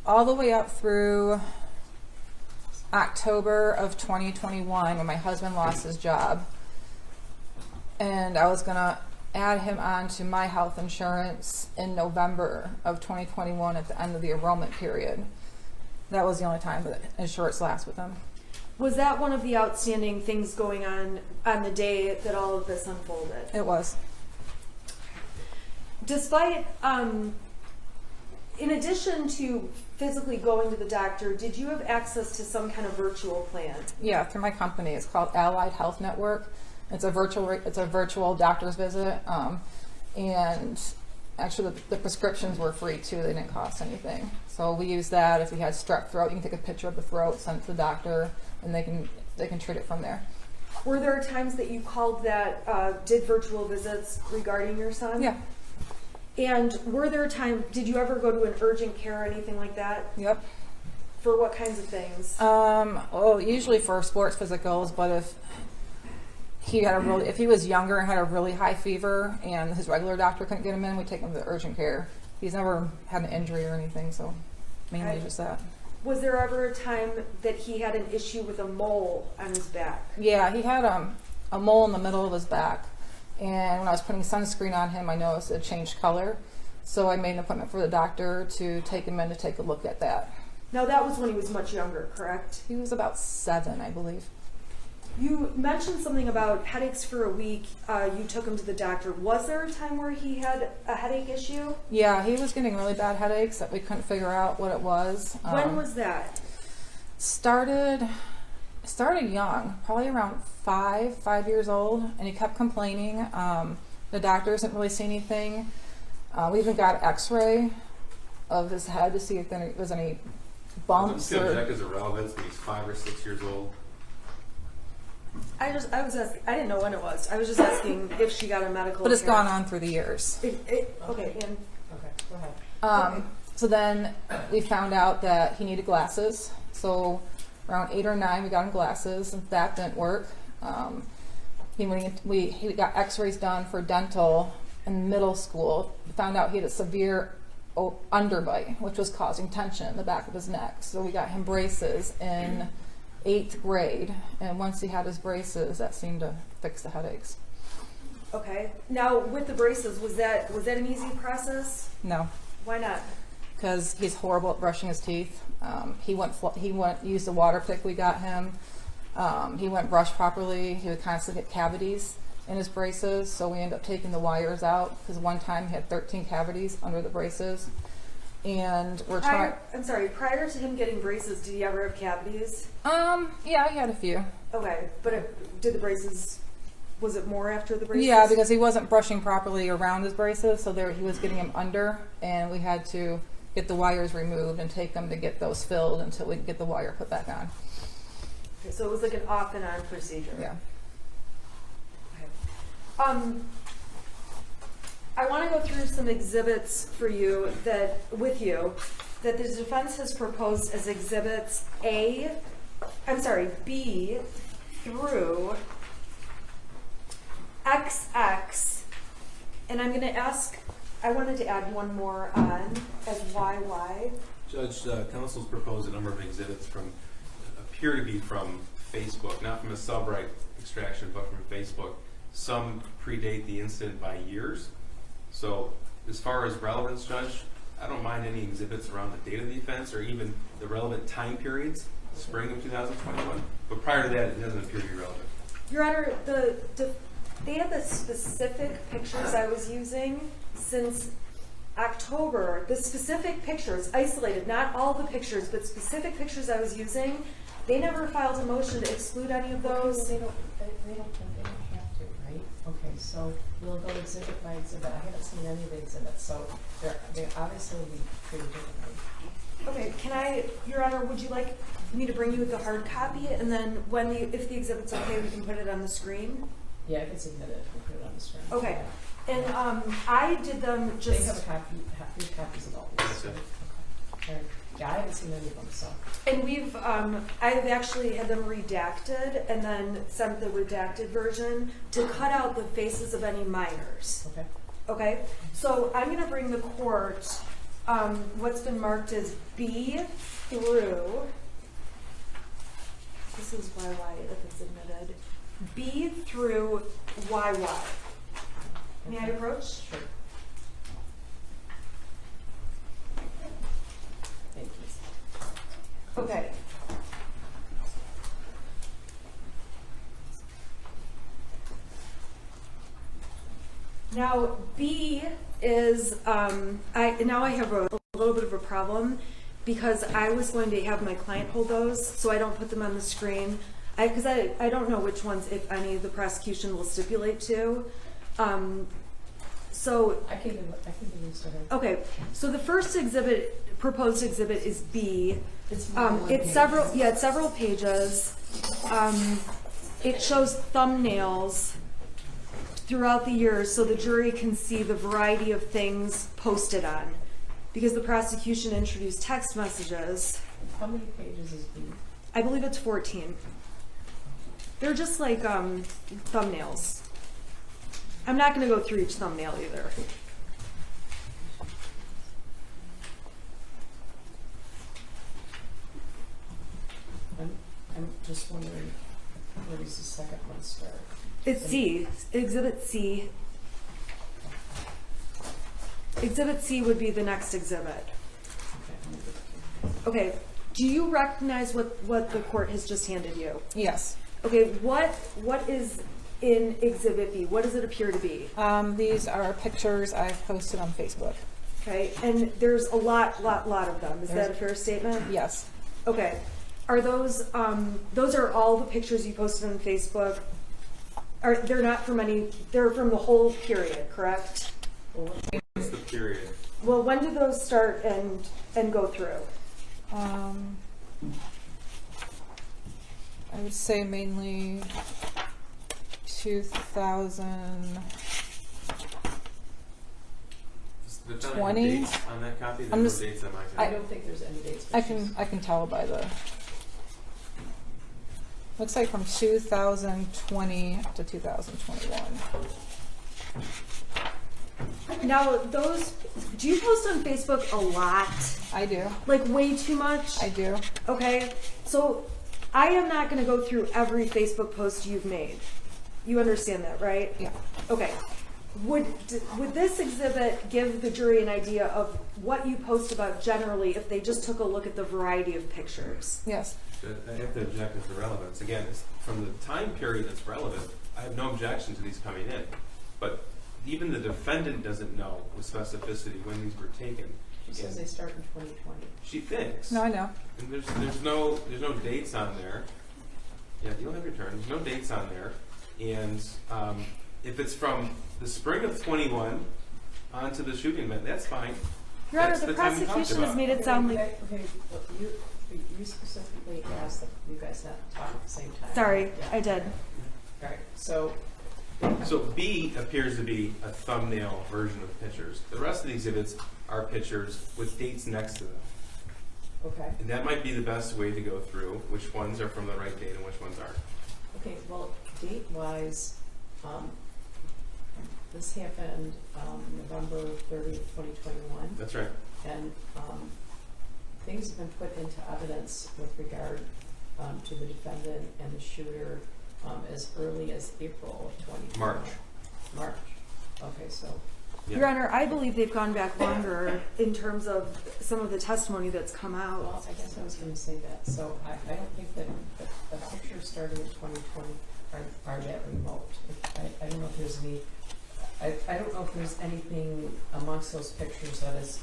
All the way up through October of 2021 when my husband lost his job. And I was gonna add him on to my health insurance in November of 2021 at the end of the enrollment period. That was the only time that insurance lasts with him. Was that one of the outstanding things going on the day that all of this unfolded? It was. Despite, in addition to physically going to the doctor, did you have access to some kind of virtual plan? Yeah, through my company. It's called Allied Health Network. It's a virtual doctor's visit, and actually the prescriptions were free too. They didn't cost anything. So we use that. If you had strep throat, you can take a picture of the throat, send it to the doctor, and they can treat it from there. Were there times that you called that did virtual visits regarding your son? Yeah. And were there times, did you ever go to an urgent care or anything like that? Yep. For what kinds of things? Well, usually for sports physicals, but if he was younger and had a really high fever and his regular doctor couldn't get him in, we'd take him to urgent care. He's never had an injury or anything, so mainly Okay. just that. Was there ever a time that he had an issue with a mole on his back? Yeah, he had a mole in the middle of his back, and when I was putting sunscreen on him, I noticed it changed color. So I made an appointment for the doctor to take him in to take a look at that. Now that was when he was much younger, correct? He was about 7, I believe. You mentioned something about headaches for a week. You took him to the doctor. Was there a time where he had a headache issue? Yeah, he was getting really bad headaches that we couldn't figure out what it was. When was that? Started young, probably around 5 years old, and he kept complaining. The doctors didn't really see anything. We even got an X-ray of his head to see if there was any bumps. I'm just gonna check as a relevance when he's 5 or 6 years old. I was asking, I didn't know when it was. I was just asking if she got a medical. But it's care. gone on through the years. Okay, and Okay, go ahead. So then we found out that he needed glasses. So around 8 or 9, we got him glasses, and that didn't work. He got X-rays done for dental in middle school. We found out he had a severe underbite, which was causing tension in the back of his neck. So we got him braces in 8th grade, and once he had his braces, that seemed to fix the headaches. okay. Now with the braces, was that an easy process? No, Why not? because he's horrible at brushing his teeth. He went used the water pick we got him. He wouldn't brush properly. He would constantly get cavities in his braces, so we ended up taking the wires out because one time he had 13 cavities under the braces. And we're trying. Prior to him getting braces, did he ever have cavities? Yeah, he had a few. Okay, but did the braces, was it more after the braces? Yeah, because he wasn't brushing properly around his braces, so he was getting them under, and we had to get the wires removed and take them to get those filled until we could get the wire put back on. Okay, so it was like an off and on procedure. Yeah. Okay. I want to go through some exhibits for you that the defense has proposed as exhibits B through XX, and I'm going to ask, I wanted to add one more on as YY. Judge, counsel's proposed a number of exhibits appear to be from Facebook, not from a subright extraction, but from Facebook. Some predate the incident by years. So as far as relevance, Judge, I don't mind any exhibits around the date of the offense or even the relevant time periods, spring of 2021. But prior to that, it doesn't appear to be relevant. Your Honor, they have the specific pictures I was using since October. The specific pictures, isolated, not all the pictures, but specific pictures I was using. They never filed a motion to exclude any of those. They don't have to, right? Okay, so we'll go exhibit by exhibit. I haven't seen any of the exhibits, so they obviously will be treated differently. Okay, Your Honor, would you like me to bring you the hard copy, and then if the exhibit's okay, we can put it on the screen? Yeah, if it's admitted, we'll put it on the screen. Okay, and I did them just. They have three copies of all these. That's it. Okay. All right. Yeah, I haven't seen any of them, so. And I've actually had them redacted and then sent the redacted version to cut out the faces of any minors. Okay. Okay, so I'm going to bring the court what's been marked as B through, this is YY if it's admitted, B through YY. May I approach? Sure. Thank you. Okay. Now B is I have a little bit of a problem because I was going to have my client hold those, so I don't put them on the screen. Because I don't know which ones, if any, the prosecution will stipulate to. So I can give this to her. okay, so the first exhibit, proposed exhibit, is B. It's more than one It's page. several pages. It shows thumbnails throughout the years so the jury can see the variety of things posted on. Because the prosecution introduced text messages. How many pages is B? I believe it's 14. They're just like thumbnails. I'm not going to go through each thumbnail either. I'm just wondering, where does the second one start? It's C, Exhibit C. Exhibit C would be the next exhibit. Okay, I'm gonna go- Okay, do you recognize what the court has just handed you? Yes. Okay, what is in Exhibit B? What does it appear to be? These are pictures I've posted on Facebook. Okay, and there's a lot of them. Is that a fair statement? Yes. Okay. Are those are all the pictures you posted on Facebook? They're not from they're from the whole period, correct? Well, what- What's the period? Well, when do those start and go through? I would say mainly 2000. There's not 20? any dates on that copy? There's I'm no just- dates on my I copy. don't think there's any dates. I can tell by the. Looks like from 2020 to 2021. Now, do you post on Facebook a lot? I do. Like way too much? I do. Okay, so I am not going to go through every Facebook post you've made. You understand that, right? Yeah. Okay. Would this exhibit give the jury an idea of what you post about generally if they just took a look at the variety of pictures? Yes. I have to object as to relevance. Again, from the time period that's relevant, I have no objection to these coming in. But even the defendant doesn't know with specificity when these were taken. She says they start in 2020. She thinks. No, I know. And there's no dates on there. Yeah, you'll have your turn. There's no dates on there. And if it's from the spring of 21 onto the shooting event, that's fine. Your Honor, That's the the time we talked prosecution has about. made it sound like. Okay, look, you specifically asked that you guys not talk at the same time. Sorry, Yeah. I did. All right, so. So B appears to be a thumbnail version of pictures. The rest of the exhibits are pictures with dates next to them. Okay. And that might be the best way to go through which ones are from the right date and which ones aren't. Okay, well, date-wise, this happened November 30th, 2021. That's right. And things have been put into evidence with regard to the defendant and the shooter as early as April of 2021. March. Okay, so. Yeah. Your Honor, I believe they've gone back longer in terms of some of the testimony that's come out. Well, I guess I was going to say that. So I don't think that the pictures starting in 2020 are that remote. I don't know if there's any. I don't know if there's anything amongst those pictures that is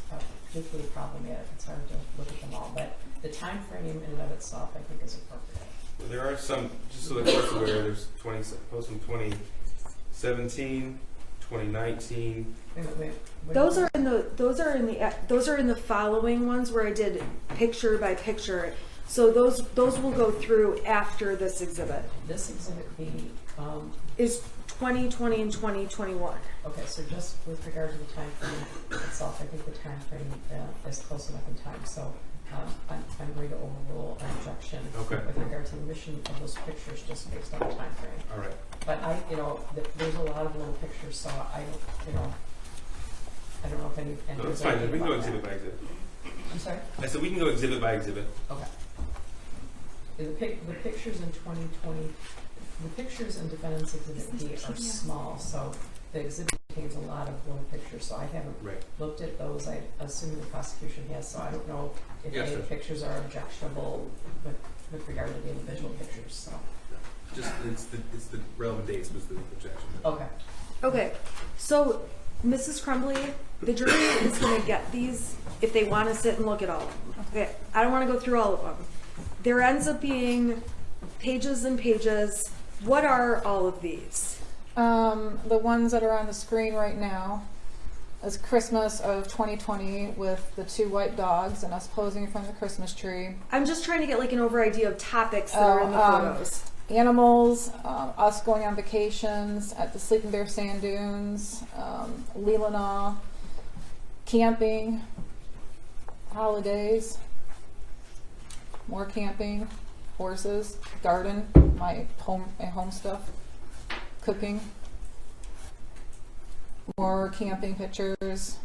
particularly problematic. It's hard to look at them all, but the time frame in and of itself, I think, is appropriate. Well, there are some, just so the court's aware, there's posts from 2017, 2019. Wait. Those are in the following ones where I did picture by picture. So those will go through after this exhibit. This exhibit B. Is 2020 and 2021. Okay, so just with regard to the time frame itself, I think the time frame is close enough in time. So I'm going to overrule an objection Okay. with regard to the mission of those pictures just based on the time frame. All right. But there's a lot of little pictures, so I don't know if any. No, that's fine. We can go exhibit by exhibit. I'm sorry. I said we can go exhibit by exhibit. Okay. The pictures in 2020, the pictures in defendant's exhibit B are small, so the exhibit contains a lot of little pictures, so I haven't Right. looked at those. I assume the prosecution has, so I don't know if Yes, any sir. pictures are objectionable with regard to the individual pictures, so. Just, it's the relevant dates was the objection. Okay. Okay, so Mrs. Crumbley, the jury is going to get these if they want to sit and look at all of them. Okay, I don't want to go through all of them. There ends up being pages and pages. What are all of these? The ones that are on the screen right now is Christmas of 2020 with the 2 white dogs and us posing in front of the Christmas tree. I'm just trying to get like an over idea of topics that are in the photos. Animals, us going on vacations at the Sleeping Bear Sand Dunes, Leelanau, camping, holidays, more camping, horses, garden, my home stuff, cooking, more camping pictures.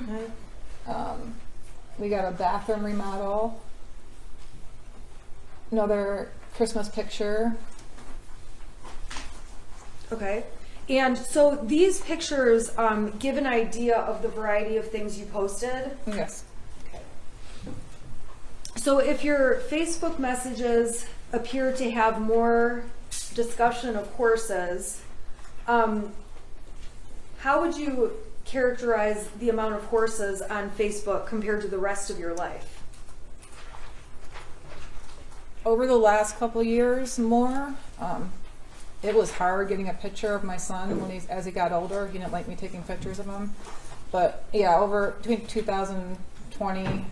Okay. We got a bathroom remodel, another Christmas picture. Okay. And so these pictures give an idea of the variety of things you posted. Yes. So if your Facebook messages appear to have more discussion of horses, how would you characterize the amount of horses on Facebook compared to the rest of your life? Over the last couple of years, more. It was hard getting a picture of my son when as he got older. He didn't like me taking pictures of him. But yeah, between 2020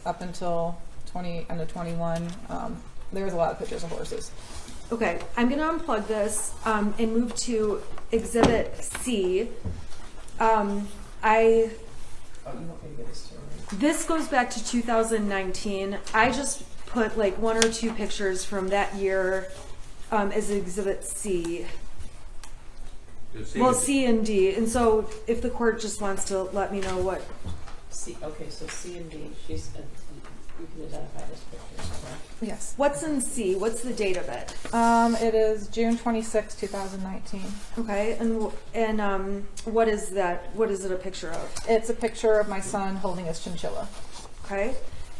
up until end of 21, there was a lot of pictures of horses. Okay, I'm going to unplug this and move to Exhibit C. Oh, you want me to get this to her? This goes back to 2019. I just put like 1 or 2 pictures from that year as Exhibit C. Well, C and D. And so if the court just wants to let me know what. C, okay, so C and D, you can identify this picture, correct? Yes. What's in C? What's the date of it? It is June 26, 2019. Okay, and what is that? What is it a picture of? It's a picture of my son holding his chinchilla. Okay,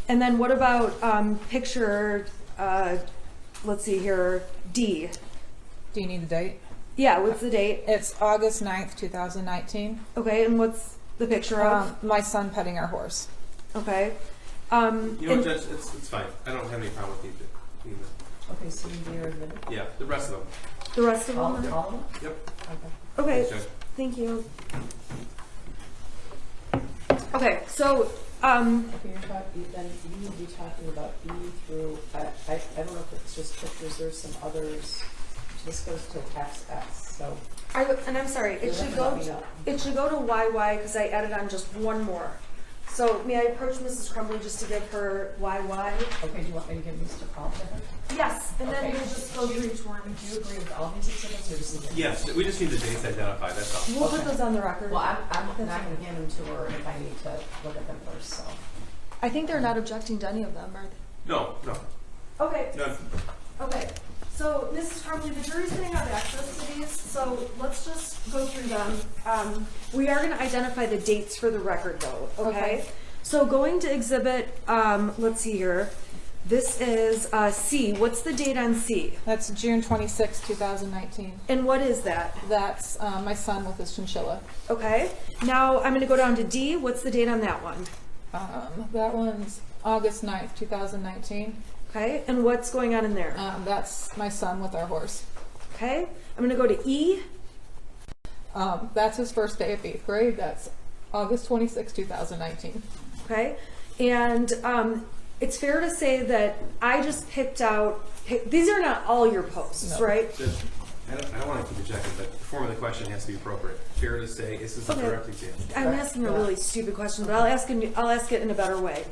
and then what about picture? Let's see here, D. Do you need the date? Yeah, what's the date? It's August 9th, 2019. Okay, and what's the picture of? My son petting our horse. Okay. You know what, Judge, it's fine. I don't have any problem with either. Okay, C and D are admitted? Yeah, the rest of them. The rest of All them? of them? Yep. Okay, Thanks, Judge. thank you. Okay, so, Okay, then you would be talking about E through, I don't know if it's just pictures, there's some others. This goes to XX, so. and I'm sorry, it you'll should have to go, let me know. it should go to YY because I added on just one more. So may I approach Mrs. Crumbley just to give her YY? Okay, do you want me to give these to all of them? Yes, and then Okay. we'll just go through each one. Do you agree with all these exhibits or just the? Yes, we just need the dates identified, that's all. We'll put Okay. those on the record. Well, I'm not going to hand them to her if I need to look at them first, so. I think they're not objecting to any of them, are they? No. Okay, No. okay. So, Mrs. Crumbley, the jury's going to have access to these, so let's just go through them. We are going to identify the dates for the record, though, okay? Okay. So, going to exhibit, let's see here. This is C. What's the date on C? That's June 26, 2019. And what is that? That's my son with his chinchilla. Okay. Now, I'm going to go down to D. What's the date on that one? That one's August 9th, 2019. Okay. And what's going on in there? That's my son with our horse. Okay. I'm going to go to E. That's his first day of 8th grade. That's August 26, 2019. Okay. And it's fair to say that I just picked out, these are not all your posts, No. right? Judge, I don't want to keep rejecting, but the form of the question has to be appropriate. Fair to say, this is a Okay. direct example. I'm asking a really stupid question, but I'll ask it in a better way.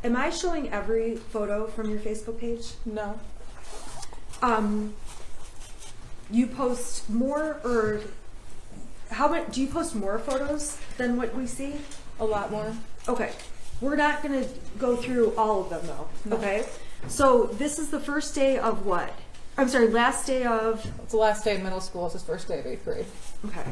Am I showing every photo from your Facebook page? No. You post more, or how many, do you post more photos than what we see? A lot more. Okay, we're not gonna go through all of them though, No. okay? So this is the first day of what? I'm sorry, last day of, It's the last day of middle school. It's his first day of 8th grade. okay.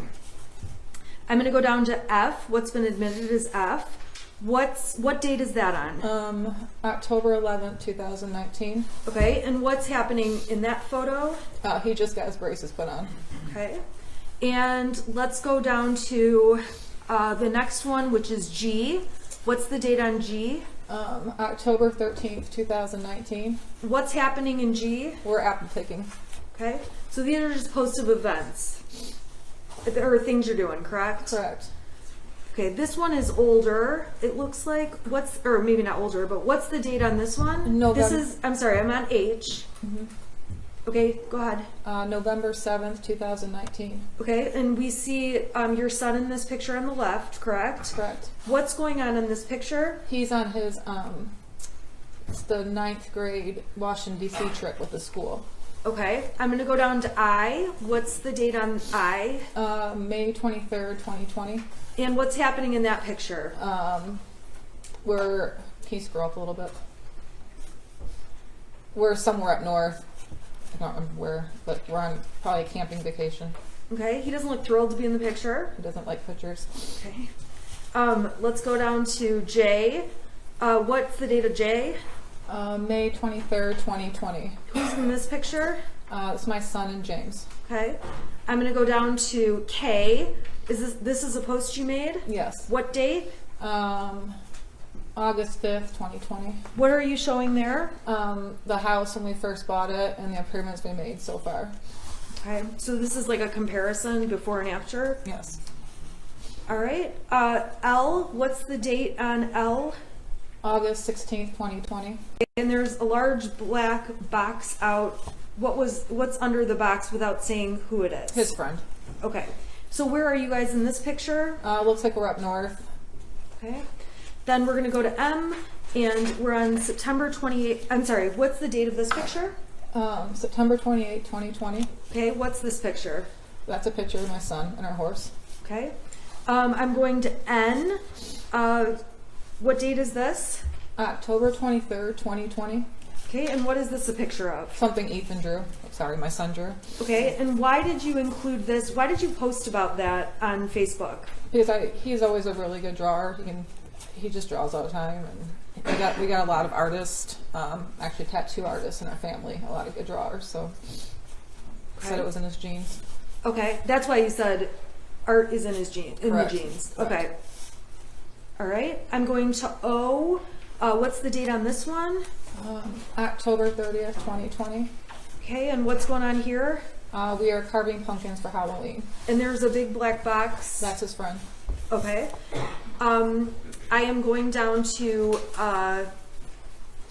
I'm gonna go down to F. What's been admitted is F. What date is that on? October 11th, 2019. Okay, and what's happening in that photo? He just got his braces put on. Okay. And let's go down to the next one, which is G. What's the date on G? October 13th, 2019. What's happening in G? We're apple picking. Okay. So these are just posts of events. Or things you're doing, correct? Correct. Okay, this one is older. It looks like, or maybe not older, but what's the date on this one? November. This is, I'm sorry, I'm on H. Mhm. Okay, go ahead. November 7th, 2019. Okay, and we see your son in this picture on the left, correct? Correct. What's going on in this picture? He's on his, it's the 9th grade Washington, D.C. trip with the school. Okay, I'm gonna go down to I. What's the date on I? May 23rd, 2020. And what's happening in that picture? Can you scroll up a little bit? We're somewhere up north. I don't remember where, but we're on probably a camping vacation. Okay, he doesn't look thrilled to be in the picture. He doesn't like pictures. Okay. Let's go down to J. What's the date of J? May 23rd, 2020. Who's in this picture? It's my son and James. Okay. I'm gonna go down to K. This is a post you made? Yes. What date? August 5th, 2020. What are you showing there? The house when we first bought it and the improvements we made so far. Okay. So this is like a comparison before and after. Yes. All right. L. What's the date on L? August 16th, 2020. And there's a large black box out. What's under the box without saying who it is? His friend. Okay. So where are you guys in this picture? Looks like we're up north. Okay. Then we're going to go to M, and we're on September 28th. I'm sorry, what's the date of this picture? September 28th, 2020. Okay, what's this picture? That's a picture of my son and our horse. Okay. I'm going to N. What date is this? October 23rd, 2020. Okay, and what is this a picture of? Something Ethan drew. Sorry, my son drew. Okay, and why did you include this? Why did you post about that on Facebook? Because he's always a really good drawer. He just draws all the time, and we got a lot of artists, actually tattoo artists in our family, a lot of good drawers. So he said it was in his genes. Okay, that's why you said art is in his the Correct. genes. Correct. Okay. All right, I'm going to O. What's the date on this one? October 30th, 2020. Okay, and what's going on here? We are carving pumpkins for Halloween. And there's a big black box. That's his friend. Okay. I am going down to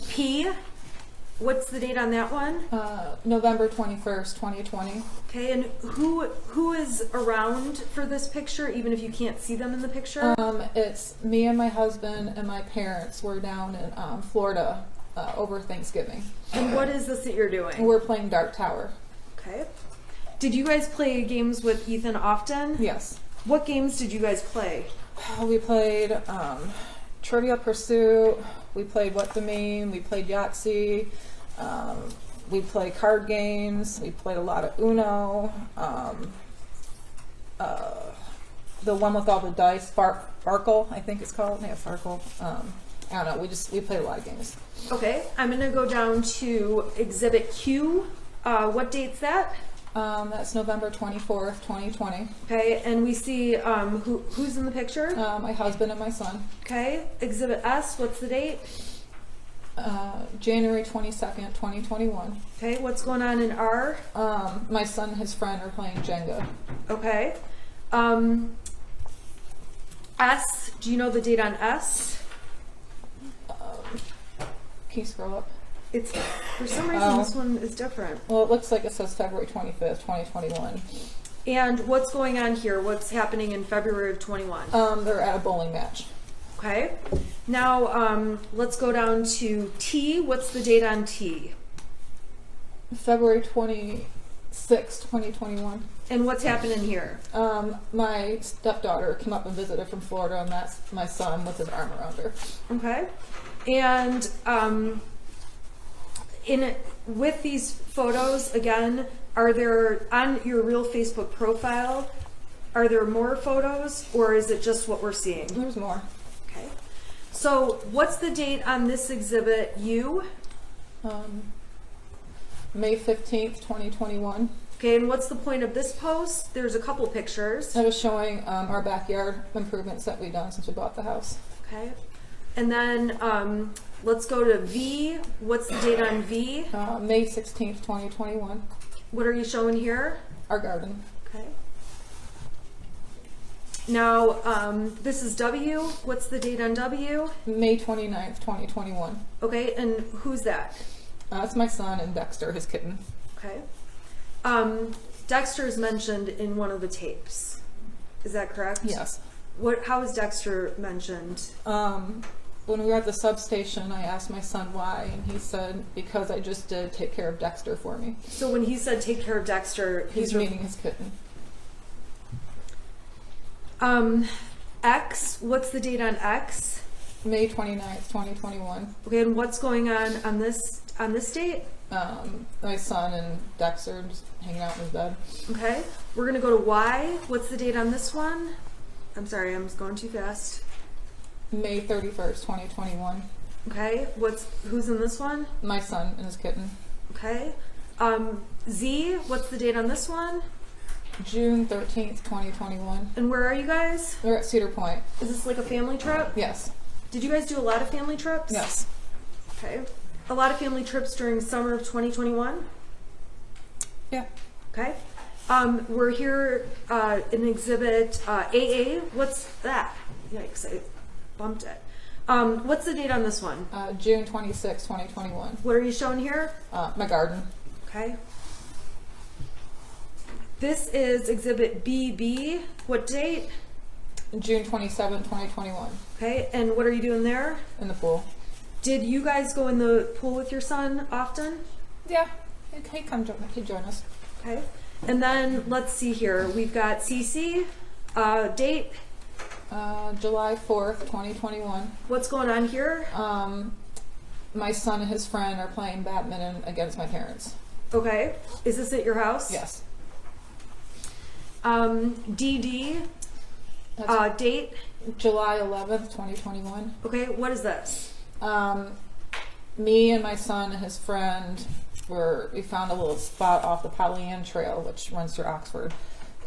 P. What's the date on that one? November 21st, 2020. Okay, and who is around for this picture, even if you can't see them in the picture? It's me and my husband and my parents. We're down in Florida over Thanksgiving. And what is this that you're doing? We're playing Dark Tower. Okay. Did you guys play games with Ethan often? Yes. What games did you guys play? We played Trivial Pursuit. We played What the Meme. We played Yahtzee. We play card games. We played a lot of Uno. The one with all the dice, Farkle, I think it's called. Yeah, Farkle. I don't know. We played a lot of games. Okay, I'm gonna go down to Exhibit Q. What date's that? That's November 24th, 2020. Okay, and we see who's in the picture? My husband and my son. Okay, Exhibit S. What's the date? January 22nd, 2021. Okay, what's going on in R? My son and his friend are playing Jenga. Okay. S. Do you know the date on S? Can you scroll up? It's for some reason this one is different. Well, it looks like it says February 25th, 2021. And what's going on here? What's happening in February of 21? They're at a bowling match. Okay. Now let's go down to T. What's the date on T? February 26th, 2021. And what's happening here? My stepdaughter came up and visited from Florida, and that's my son with his arm around her. Okay. And with these photos, again, are there, on your real Facebook profile, are there more photos, or is it just what we're seeing? There's more. Okay. So what's the date on this exhibit U? May 15th, 2021. Okay, and what's the point of this post? There's a couple pictures. I was showing our backyard improvements that we've done since we bought the house. Okay. And then let's go to V. What's the date on V? May 16th, 2021. What are you showing here? Our garden. Okay. Now, this is W. What's the date on W? May 29th, 2021. Okay, and who's that? That's my son and Dexter, his kitten. Okay. Dexter is mentioned in one of the tapes. Is that correct? Yes. How is Dexter mentioned? When we were at the substation, I asked my son why, and he said, because I just did take care of Dexter for me. So when he said take care of Dexter, He's meaning his kitten. X, what's the date on X? May 29th, 2021. Okay, and what's going on this date? My son and Dexter just hanging out in his bed. Okay, we're gonna go to Y. What's the date on this one? I'm sorry, I'm just going too fast. May 31st, 2021. Okay, who's in this one? My son and his kitten. Okay. Z, what's the date on this one? June 13th, 2021. And where are you guys? We're at Cedar Point. Is this like a family trip? Yes. Did you guys do a lot of family trips? Yes. Okay. A lot of family trips during summer of 2021? Yeah. Okay. We're here in exhibit AA. What's that? Yikes, I bumped it. What's the date on this one? June 26th, 2021. What are you showing here? My garden. Okay. This is exhibit BB. What date? June 27th, 2021. Okay, and what are you doing there? In the pool. Did you guys go in the pool with your son often? Yeah. He'd join us. Okay. And then let's see here. We've got CC. Date. July 4th, 2021. What's going on here? My son and his friend are playing badminton against my parents. Okay. Is this at your house? Yes. DD. That's Date. July 11th, 2021. Okay. What is this? Me and my son and his friend we found a little spot off the Pollyann Trail, which runs through Oxford,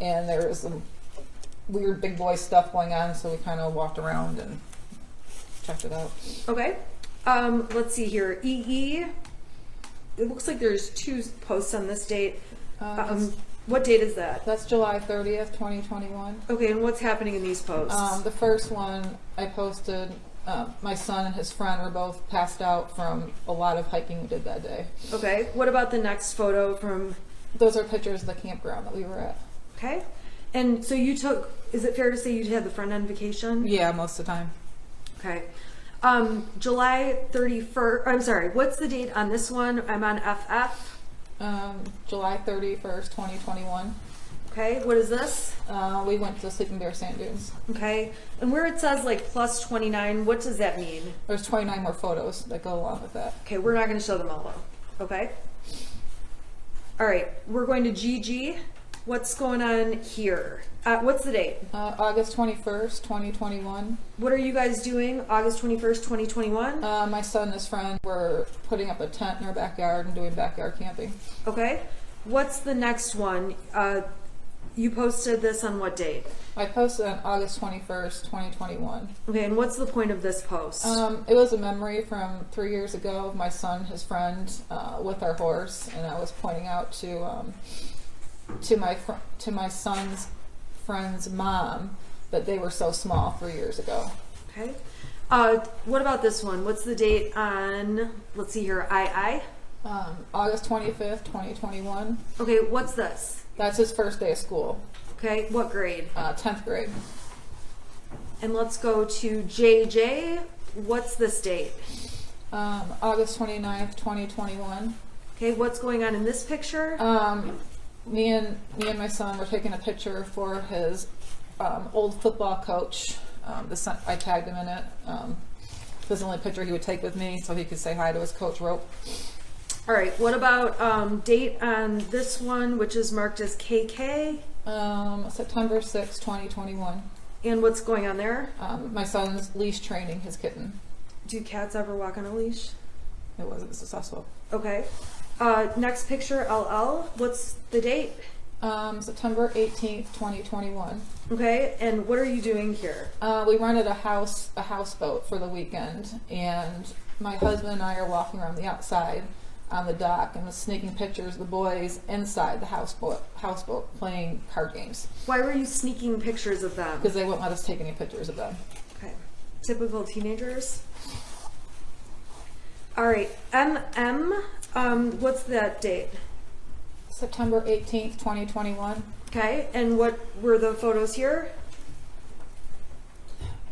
and there was some weird big boy stuff going on, so we kind of walked around and checked it out. Okay. Let's see here. EE. It looks like there's 2 posts on this date. What date is that? That's July 30th, 2021. Okay, and what's happening in these posts? The first one I posted, my son and his friend were both passed out from a lot of hiking we did that day. Okay. What about the next photo from? Those are pictures of the campground that we were at. Okay. And so you took, is it fair to say you had the friend on vacation? Yeah, most of the time. Okay. July 31st, I'm sorry, what's the date on this one? I'm on FF. July 31st, 2021. Okay, what is this? We went to the Sleeping Bear Sand Dunes. Okay, and where it says like plus 29, what does that mean? There's 29 more photos that go along with that. Okay, we're not going to show them all though. Okay. All right, we're going to GG. What's going on here? What's the date? August 21st, 2021. What are you guys doing August 21st, 2021? My son and his friend were putting up a tent in our backyard and doing backyard camping. Okay. What's the next one? You posted this on what date? I posted on August 21st, 2021. Okay, and what's the point of this post? It was a memory from 3 years ago of my son and his friend with our horse, and I was pointing out to my son's friend's mom that they were so small 3 years ago. Okay. What about this one? What's the date on, let's see here, II? August 25th, 2021. Okay, what's this? That's his first day of school. Okay, what grade? 10th grade. And let's go to JJ. What's this date? August 29th, 2021. Okay, what's going on in this picture? Me and my son were taking a picture for his old football coach. I tagged him in it. It was the only picture he would take with me so he could say hi to his coach, Rope. All right, what about date on this one, which is marked as KK? September 6, 2021. And what's going on there? My son's leash training his kitten. Do cats ever walk on a leash? It wasn't successful. Okay. Next picture, LL. What's the date? September 18th, 2021. Okay, and what are you doing here? We rented a houseboat for the weekend, and my husband and I are walking around the outside on the dock and was sneaking pictures of the boys inside the houseboat playing card games Why were you sneaking pictures of them? because they wouldn't let us take any pictures of them. Okay. Typical teenagers. All right, MM. What's that date? September 18th, 2021. Okay, and what were the photos here?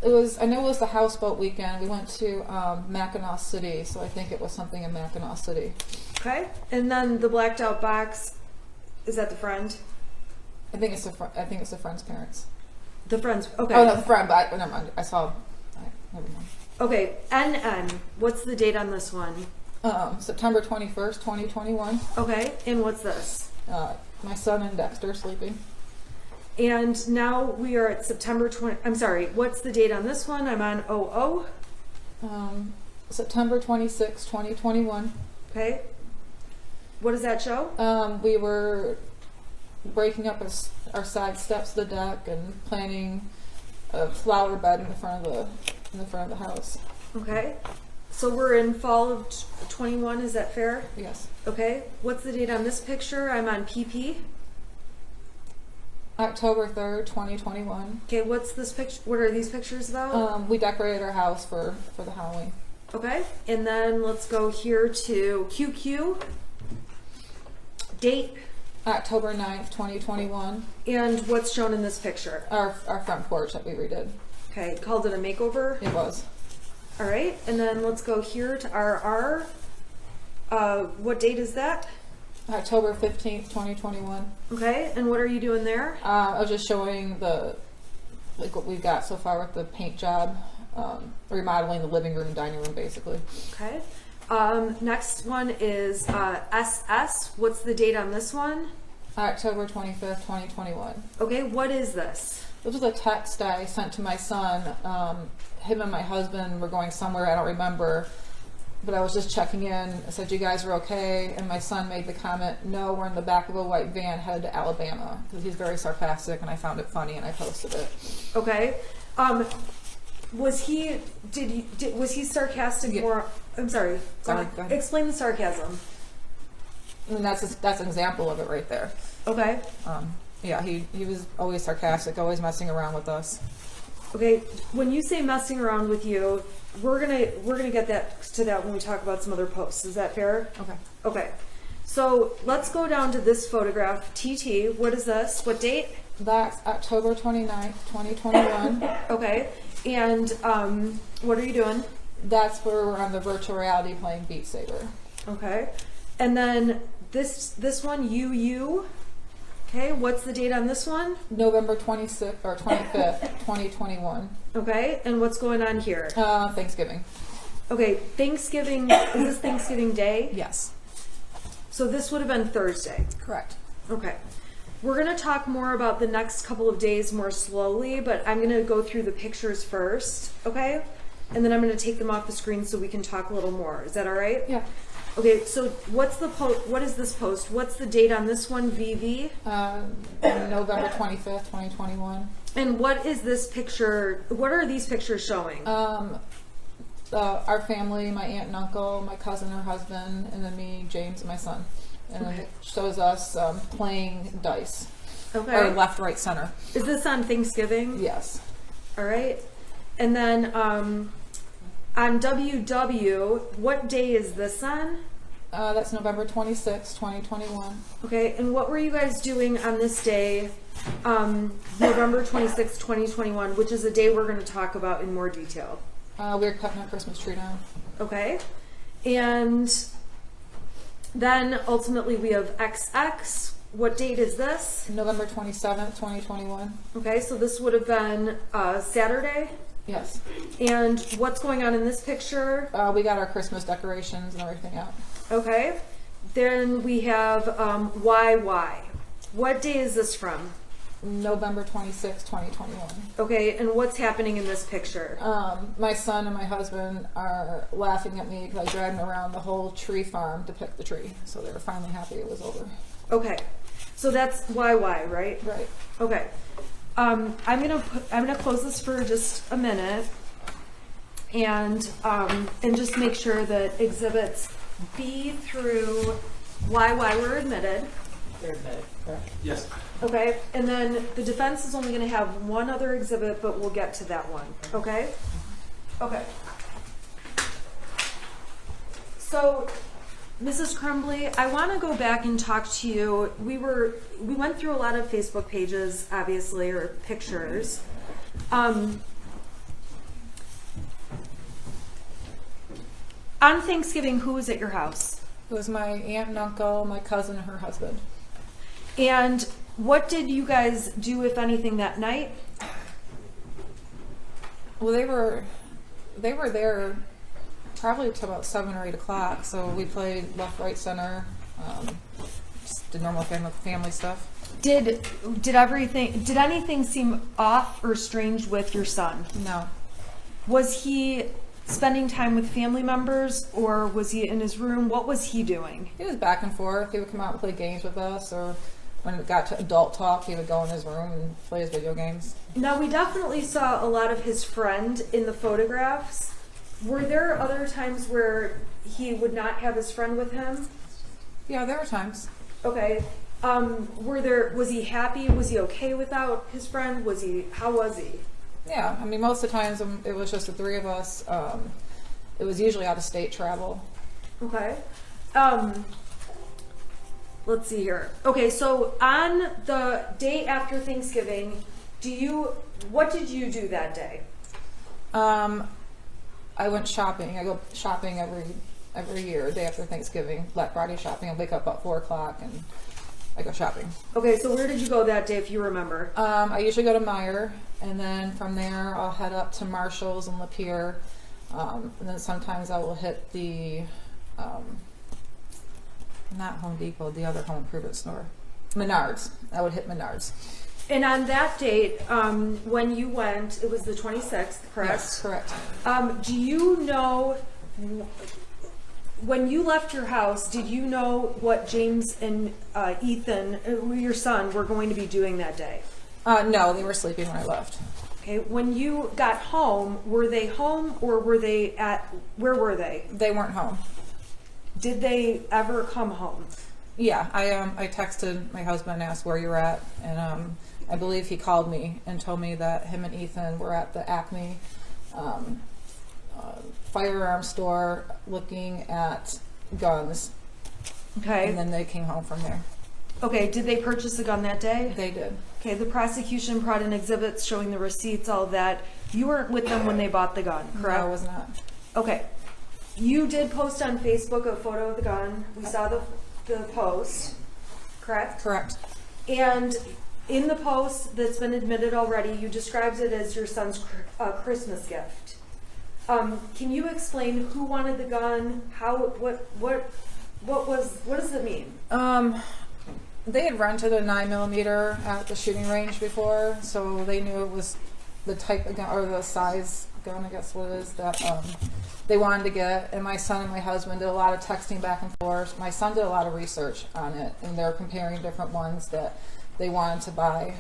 I know it was the houseboat weekend. We went to Mackinac City, so I think it was something in Mackinac City. Okay, and then the blacked out box, is that the friend? I think it's the friend's parents. The friend's, okay. Oh, no, the friend, but never mind. Never mind. Okay, NN, what's the date on this one? September 21st, 2021. Okay, and what's this? My son and Dexter sleeping. And now we are at September 20, I'm sorry, what's the date on this one? I'm on 00. September 26th, 2021. Okay. What does that show? We were breaking up our side steps of the deck and planting a flower bed in the front of the house. Okay. So we're in fall of 21, is that fair? Yes. Okay. What's the date on this picture? I'm on PP. October 3rd, 2021. Okay, what's this picture? What are these pictures about? We decorated our house for the Halloween. Okay, and then let's go here to QQ. Date. October 9th, 2021. And what's shown in this picture? Our front porch that we redid. Okay, called it a makeover. It was. All right, and then let's go here to RR. What date is that? October 15th, 2021. Okay, and what are you doing there? I was just showing what we've got so far with the paint job, remodeling the living room and dining room basically. Okay. Next one is SS. What's the date on this one? October 25th, 2021. Okay, what is this? This was a text I sent to my son. Him and my husband were going somewhere, I don't remember, but I was just checking in. I said, you guys are okay? And my son made the comment, no, we're in the back of a white van headed to Alabama, because he's very sarcastic and I found it funny and I posted it. Okay. Was he sarcastic Yeah. more? I'm sorry. Sorry, go ahead. Explain the sarcasm. I mean, that's an example of it right there. Okay. Yeah, he was always sarcastic, always messing around with us. Okay. When you say messing around with you, we're gonna get to that when we talk about some other posts. Is that fair? Okay. Okay. So let's go down to this photograph. TT. What is this? What date? That's October 29th, 2021. Okay. And what are you doing? That's where we're on the virtual reality playing Beat Saber. Okay. And then this one, UU. Okay. What's the date on this one? November 26th or 25th, 2021. Okay. And what's going on here? Thanksgiving. Okay. Thanksgiving. Is this Thanksgiving Day? Yes. So this would have been Thursday. Correct. Okay. We're going to talk more about the next couple of days more slowly, but I'm going to go through the pictures first, okay? And then I'm going to take them off the screen so we can talk a little more. Is that all right? Yeah. Okay, so what is this post? What's the date on this one, VV? November 25th, 2021. And what is this picture? What are these pictures showing? Our family, my aunt and uncle, my cousin, her husband, and then me, James, and my son. And then it shows us playing dice. Okay. Or left, right, center. Is this on Thanksgiving? Yes. All right. And then on WW, what day is this on? That's November 26th, 2021. Okay, and what were you guys doing on this day, November 26th, 2021, which is a day we're going to talk about in more detail? We were cutting our Christmas tree down. Okay, and then ultimately we have XX. What date is this? November 27th, 2021. Okay, so this would have been Saturday. Yes. And what's going on in this picture? We got our Christmas decorations and everything out. Okay, Then we have YY. What day is this from? November 26, 2021. Okay, and what's happening in this picture? My son and my husband are laughing at me because I dragged them around the whole tree farm to pick the tree. So they were finally happy it was over. Okay, so that's YY, right? Right. Okay. I'm gonna close this for just a minute, and just make sure that exhibits B through YY were admitted. They're admitted, correct? Yes. Okay, and then the defense is only going to have one other exhibit, but we'll get to that one. Okay? Okay. So, Mrs. Crumbley, I want to go back and talk to you. We went through a lot of Facebook pages, obviously, or pictures. On Thanksgiving, who was at your house? It was my aunt and uncle, my cousin, and her husband. And what did you guys do, if anything, that night? Well, they were there probably till about 7 or 8 o'clock. So we played left, right, center, just the normal family stuff. Did anything seem off or strange with your son? No, Was he spending time with family members, or was he in his room? What was he doing? he was back and forth. He would come out and play games with us, or when it got to adult talk, he would go in his room and play his video games. Now, we definitely saw a lot of his friend in the photographs. Were there other times where he would not have his friend with him? Yeah, there were times. Okay. Was he happy? Was he okay without his friend? How was he? Yeah, I mean, most of the times it was just the three of us. It was usually out of state travel. Okay. Let's see here. Okay, so on the day after Thanksgiving, what did you do that day? I went shopping. I go shopping every year, day after Thanksgiving, Black Friday shopping. I wake up at 4 o'clock and I go shopping. Okay, so where did you go that day, if you remember? I usually go to Meijer, and then from there I'll head up to Marshall's and Lapeer, and then sometimes I will hit the not Home Depot, the other home improvement store, Menards. I would hit Menards. And on that date, when you went, it was the 26th, correct? Yes, correct. Do you know, when you left your house, did you know what James and Ethan, your son, were going to be doing that day? No, they were sleeping when I left. Okay, when you got home, were they home, or where were they? They weren't home. Did they ever come home? Yeah, I texted my husband and asked where you're at, and I believe he called me and told me that him and Ethan were at the Acme firearm store looking at guns. Okay. And then they came home from there. Okay, did they purchase a gun that day? They did. Okay, the prosecution brought in exhibits showing the receipts, all of that. You weren't with them when they bought the gun, correct? No, I was not. Okay. You did post on Facebook a photo of the gun. We saw the post, correct? Correct. And in the post that's been admitted already, you described it as your son's Christmas gift. Can you explain who wanted the gun? What does it mean? They had rented a 9mm at the shooting range before, so they knew it was the type of gun, or the size gun, I guess what it is, that they wanted to get. And my son and my husband did a lot of texting back and forth. My son did a lot of research on it, and they're comparing different ones that they wanted to buy.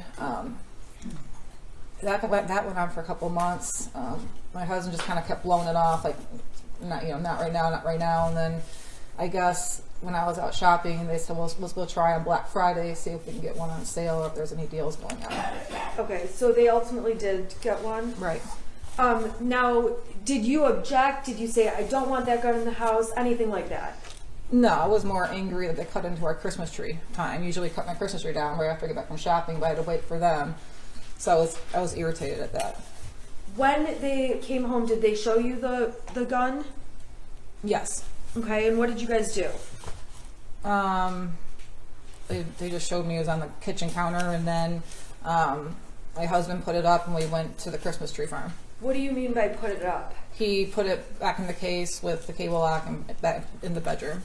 That went on for a couple of months. My husband just kind of kept blowing it off, like, not right now. And then I guess when I was out shopping, they said, well, let's go try on Black Friday, see if we can get one on sale, or if there's any deals going on. Okay, so they ultimately did get one? Right. Now, did you object? Did you say, I don't want that gun in the house? Anything like that? No, I was more angry that they cut into our Christmas tree time. Usually cut my Christmas tree down right after I get back from shopping, but I had to wait for them. So I was irritated at that. When they came home, did they show you the gun? Yes. Okay, and what did you guys do? They just showed me it was on the kitchen counter, and then my husband put it up, and we went to the Christmas tree farm. What do you mean by put it up? He put it back in the case with the cable lock and back in the bedroom.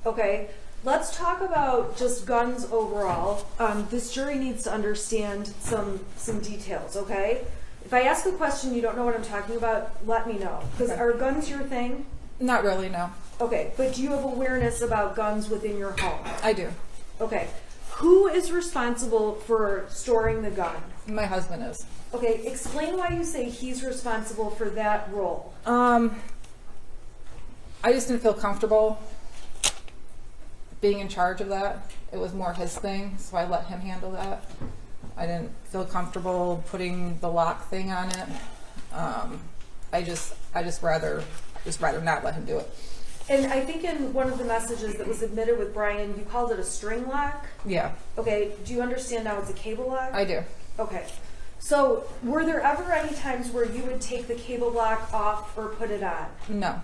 Okay, let's talk about just guns overall. This jury needs to understand some details, okay? If I ask a question you don't know what I'm talking about, let me know. Because Okay. are guns your thing? Not really, no. Okay, but do you have awareness about guns within your home? I do. Okay. Who is responsible for storing the gun? My husband is. Okay, explain why you say he's responsible for that role. I just didn't feel comfortable being in charge of that. It was more his thing, so I let him handle that. I didn't feel comfortable putting the lock thing on it. I just rather not let him do it. And I think in one of the messages that was admitted with Brian, you called it a string lock. Yeah, Okay, do you understand now it's a cable lock? I do. Okay. So, were there ever any times where you would take the cable lock off or put it on? No,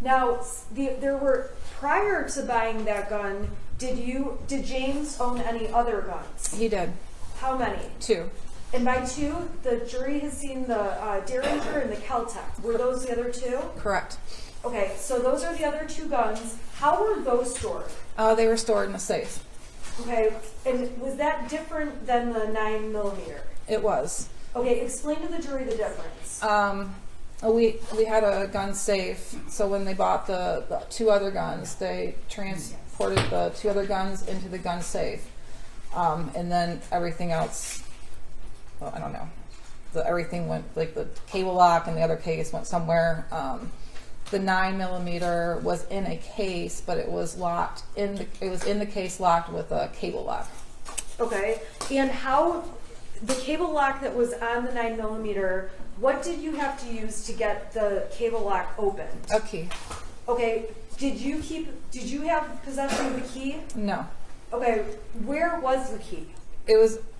Now, there were, prior to buying that gun, did James own any other guns? he did. How many? 2. And by 2, the jury has seen the Derringer and the Kel-Tec. Were those the other 2? Correct. Okay, so those are the other 2 guns. How were those stored? They were stored in a safe. Okay, and was that different than the 9mm? It was. Okay, explain to the jury the difference. We had a gun safe, so when they bought the 2 other guns, they transported the 2 other guns into the gun safe, and then everything else. Well, I don't know. Everything went, like the cable lock and the other case went somewhere. The 9mm was in a case, but it was locked it was in the case locked with a cable lock. Okay, and how the cable lock that was on the 9mm, what did you have to use to get the cable lock opened? A key. Okay, did you have possession of the key? No. Okay, where was the key?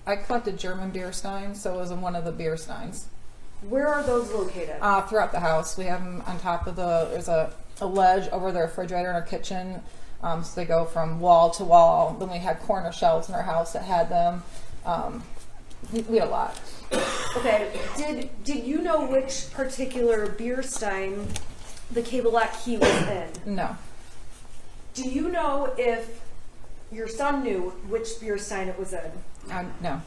I collected German beer steins, so it was in one of the beer steins. Where are those located? Throughout the house. We have them on top of there's a ledge over the refrigerator in our kitchen. So they go from wall to wall. Then we had corner shelves in our house that had them. We had a lot. Okay, did you know which particular beer stein the cable lock key was in? No. Do you know if your son knew which beer stein it was in? No.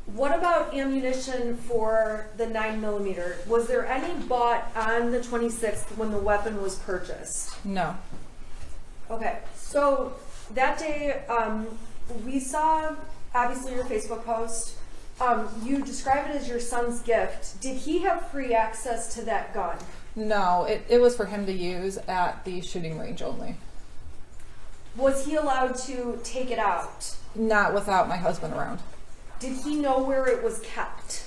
What about ammunition for the 9mm? Was there any bought on the 26th when the weapon was purchased? No. Okay, so that day we saw, obviously, your Facebook post. You describe it as your son's gift. Did he have free access to that gun? No, it was for him to use at the shooting range only. Was he allowed to take it out? Not without my husband around. Did he know where it was kept?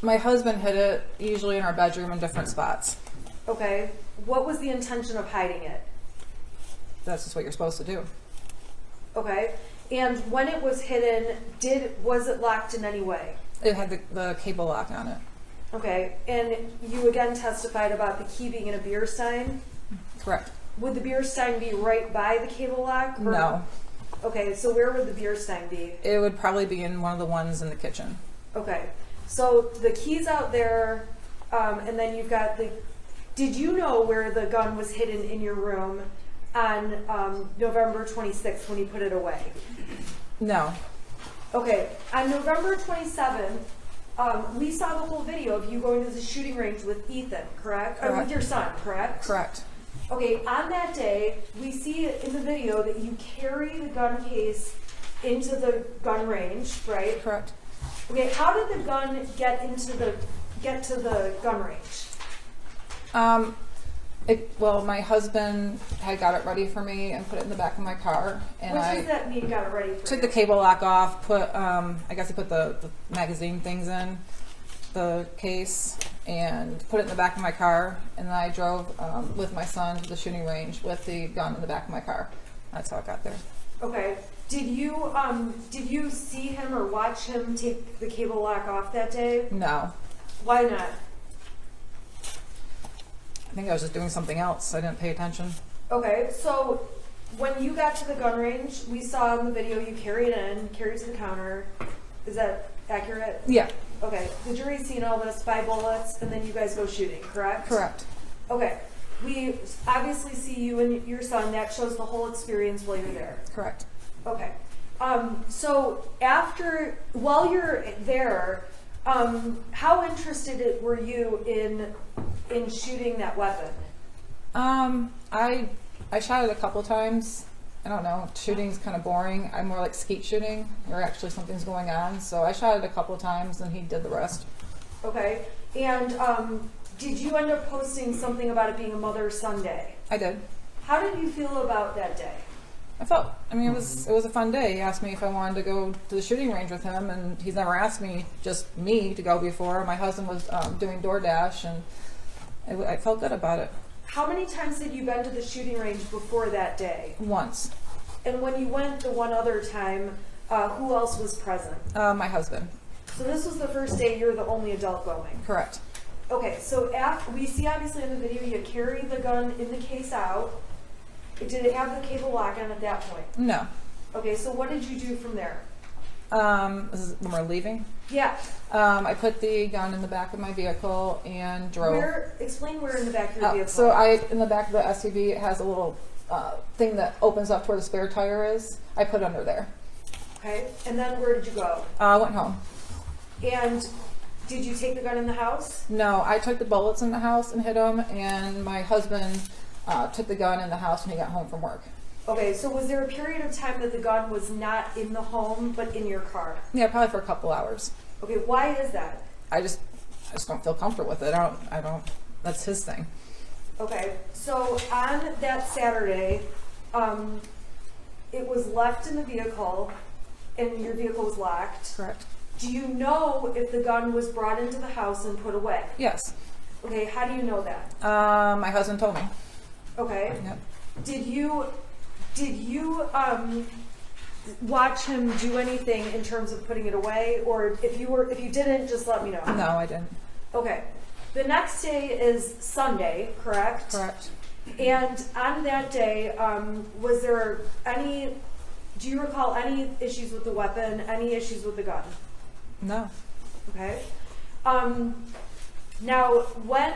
My husband hid it usually in our bedroom in different spots. Okay, what was the intention of hiding it? That's just what you're supposed to do. Okay, and when it was hidden, was it locked in any way? It had the cable lock on it. Okay, and you again testified about the key being in a beer stein? Correct. Would the beer stein be right by the cable lock? Or- No. Okay, so where would the beer stein be? It would probably be in one of the ones in the kitchen. Okay, so the key's out there, and then you've got the. Did you know where the gun was hidden in your room on November 26th when you put it away? No. Okay, on November 27th, we saw the whole video of you going to the shooting range with Ethan, correct? Or with Correct. your son, correct? Correct. Okay, on that day, we see in the video that you carry the gun case into the gun range, right? Correct. Okay, how did the gun get to the gun range? Well, my husband had got it ready for me and put it in the back of my car, and What I does that mean, got it ready for took you? the cable lock off. Put I guess I put the magazine things in the case and put it in the back of my car, and then I drove with my son to the shooting range with the gun in the back of my car. That's how it got there. Okay, did you see him or watch him take the cable lock off that day? No. Why not? I think I was just doing something else. I didn't pay attention. Okay, so when you got to the gun range, we saw in the video you carry it to the counter. Is that accurate? Yeah. Okay, the jury's seen all this, 5 bullets, and then you guys go shooting, correct? Correct. Okay, we obviously see you and your son. That shows the whole experience while you're there. Correct. Okay. So while you're there, how interested were you in shooting that weapon? I shot it a couple times. I don't know, shooting's kind of boring. I'm more like skeet shooting, where actually something's going on. So I shot it a couple times, and he did the rest. Okay. And did you end up posting something about it being a Mother's Sunday? I did. How did you feel about that day? It was a fun day. He asked me if I wanted to go to the shooting range with him, and he's never asked me, just me, to go before. My husband was doing DoorDash, and I felt good about it. How many times had you been to the shooting range before that day? Once. And when you went the one other time, who else was present? My husband. So this was the first day you're the only adult going? Correct. Okay, so we see obviously in the video you carried the gun in the case out. Did it have the cable lock on at that point? No. Okay, so what did you do from there? This is when we're leaving. Yeah. I put the gun in the back of my vehicle and drove. Explain where in the back of your vehicle. So in the back of the SUV, it has a little thing that opens up to where the spare tire is. I put it under there. Okay, and then where did you go? I went home. And did you take the gun in the house? No, I took the bullets in the house and hid them, and my husband took the gun in the house when he got home from work. Okay, so was there a period of time that the gun was not in the home but in your car? Yeah, probably for a couple hours. Okay, why is that? I just don't feel comfortable with it. I don't. That's his thing. Okay, so on that Saturday, it was left in the vehicle, and your vehicle was locked. Correct. Do you know if the gun was brought into the house and put away? Yes. Okay, how do you know that? My husband told me. Okay. Yep. Did you watch him do anything in terms of putting it away, or if you didn't, just let me know. No, I didn't. Okay. The next day is Sunday, correct? Correct. And on that day, was there any? Do you recall any issues with the weapon? Any issues with the gun? No. Okay. Now, when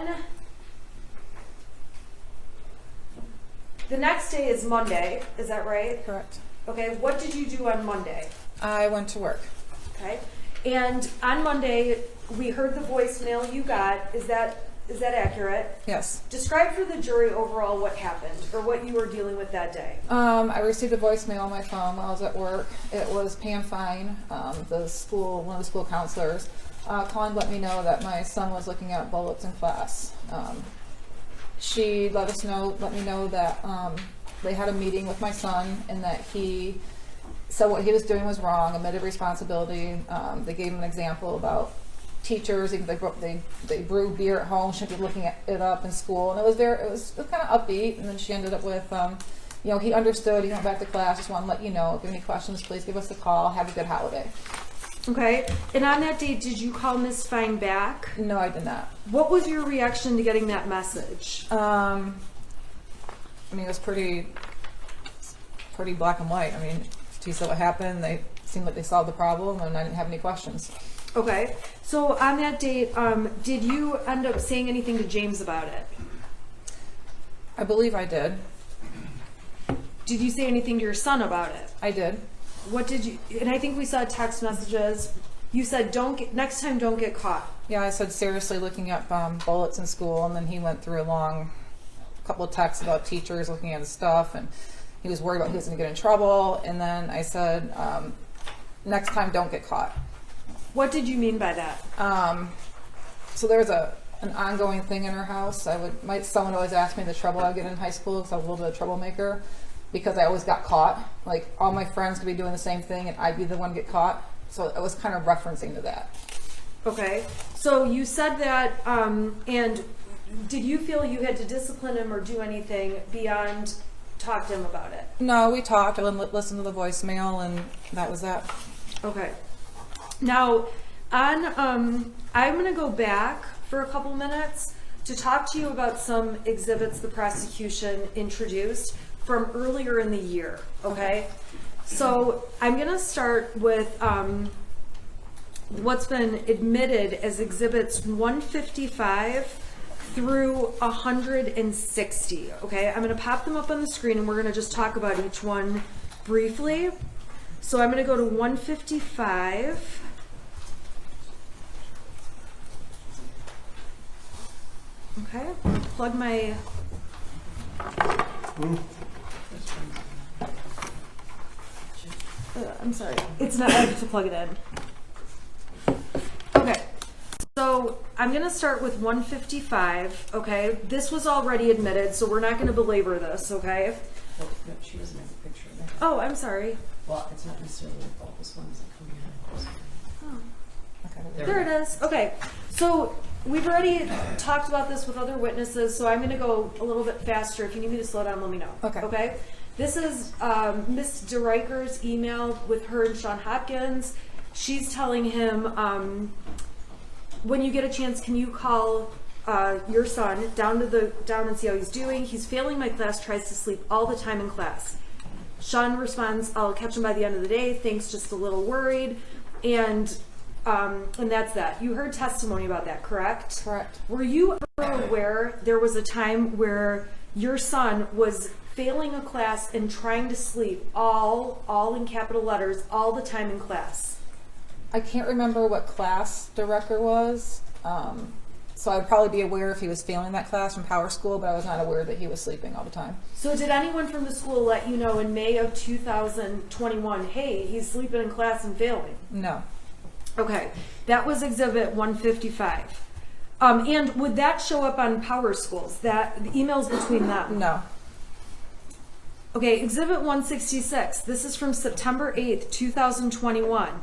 the next day is Monday, is that right? Correct. Okay. What did you do on Monday? I went to work. Okay. And on Monday, we heard the voicemail you got. Is that accurate? Yes. Describe for the jury overall what happened or what you were dealing with that day. I received a voicemail on my phone while I was at work. It was Pam Fine, one of the school counselors, calling to let me know that my son was looking at bullets in class. She let me know that they had a meeting with my son and that he said what he was doing was wrong, admitted responsibility. They gave him an example about teachers, they brew beer at home, should be looking it up in school, and it was kind of upbeat. And then she ended up with, he understood, he went back to class, just want to let you know, if you have any questions, please give us a call, have a good holiday. Okay. And on that day, did you call Miss Fine back? No, I did not. What was your reaction to getting that message? It was pretty black and white. She said what happened, they seemed like they solved the problem, and I didn't have any questions. Okay. So on that date, did you end up saying anything to James about it? I believe I did. Did you say anything to your son about it? I did. What did you? And I think we saw text messages. You said, next time, don't get caught. Yeah, I said seriously looking at bullets in school, and then he went through a long couple of texts about teachers looking at his stuff, and he was worried about he was going to get in trouble. And then I said, next time, don't get caught. What did you mean by that? So there's an ongoing thing in our house. Someone always asked me the trouble I get in high school because I was a little bit of a troublemaker, because I always got caught. Like, all my friends could be doing the same thing and I'd be the one to get caught. So it was kind of referencing to that. Okay. So you said that, and did you feel you had to discipline him or do anything beyond talk to him about it? No, we talked. I listened to the voicemail, and that was that. Okay. Now, I'm going to go back for a couple minutes to talk to you about some exhibits the prosecution introduced from earlier in the year, okay? So I'm going to start with what's been admitted as exhibits 155 through 160, okay? I'm gonna pop them up on the screen and we're gonna just talk about each one briefly. So I'm gonna go to 155. Okay, plug my... I'm sorry, it's not ready to plug it in. Okay, so I'm gonna start with 155, okay? This was already admitted, so we're not gonna belabor this, okay? Oh, no, she doesn't have a picture of that. Oh, I'm sorry. Well, it's not necessarily your fault. This one isn't coming out. Okay. There it is. Okay, so we've already talked about this with other witnesses, so I'm going to go a little bit faster. If you need me to slow down, let me know. Okay. Okay. This is Miss DeRiker's email with her and Sean Hopkins. She's telling him, when you get a chance, can you call your son down and see how he's doing? He's failing my class, tries to sleep all the time in class. Sean responds, I'll catch him by the end of the day. Thanks, just a little worried. And that's that. You heard testimony about that, correct? Correct. Were you ever aware there was a time where your son was failing a class and trying to sleep all in capital letters, all the time in class? I can't remember what class the record was. So I'd probably be aware if he was failing that class from Power School, but I was not aware that he was sleeping all the time. So did anyone from the school let you know in May of 2021, hey, he's sleeping in class and failing? No. Okay, that was Exhibit 155. And would that show up on Power Schools, that the emails between them? No. Okay, Exhibit 166. This is from September 8th, 2021.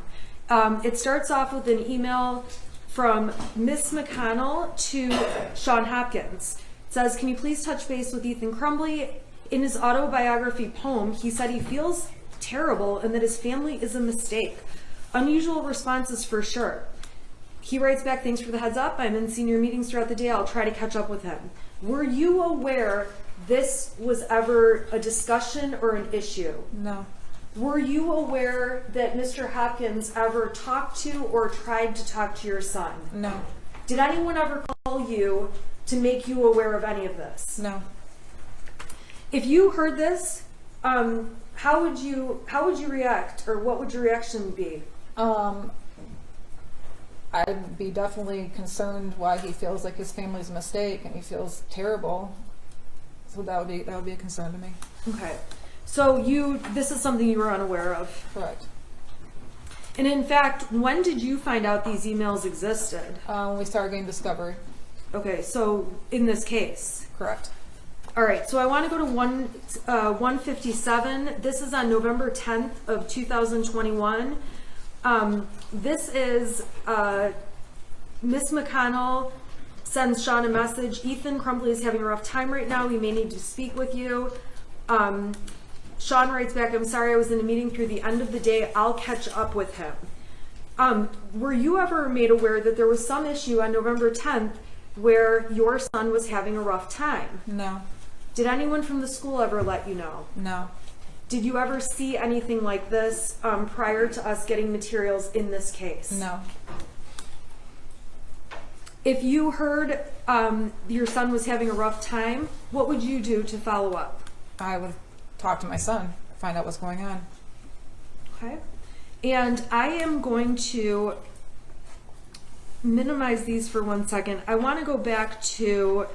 It starts off with an email from Miss McConnell to Sean Hopkins. It says, can you please touch base with Ethan Crumbley? In his autobiography poem, he said he feels terrible and that his family is a mistake. Unusual responses for sure. He writes back, thanks for the heads up. I'm in senior meetings throughout the day. I'll try to catch up with him. Were you aware this was ever a discussion or an issue? No. Were you aware that Mr. Hopkins ever talked to or tried to talk to your son? No. Did anyone ever call you to make you aware of any of this? No. If you heard this, how would you react, or what would your reaction be? I'd be definitely concerned why he feels like his family's a mistake and he feels terrible. So that would be a concern to me. Okay. So this is something you were unaware of. Correct. And in fact, when did you find out these emails existed? When we started getting discovery. Okay, so in this case. Correct. All right, so I want to go to 157. This is on November 10th of 2021. This is Miss McConnell sends Sean a message. Ethan Crumbley is having a rough time right now. We may need to speak with you. Sean writes back, I'm sorry I was in a meeting through the end of the day. I'll catch up with him. Were you ever made aware that there was some issue on November 10th where your son was having a rough time? No. Did anyone from the school ever let you know? No. Did you ever see anything like this prior to us getting materials in this case? No. If you heard your son was having a rough time, what would you do to follow up? I would talk to my son, find out what's going on. Okay. And I am going to minimize these for 1 second. I want to go back to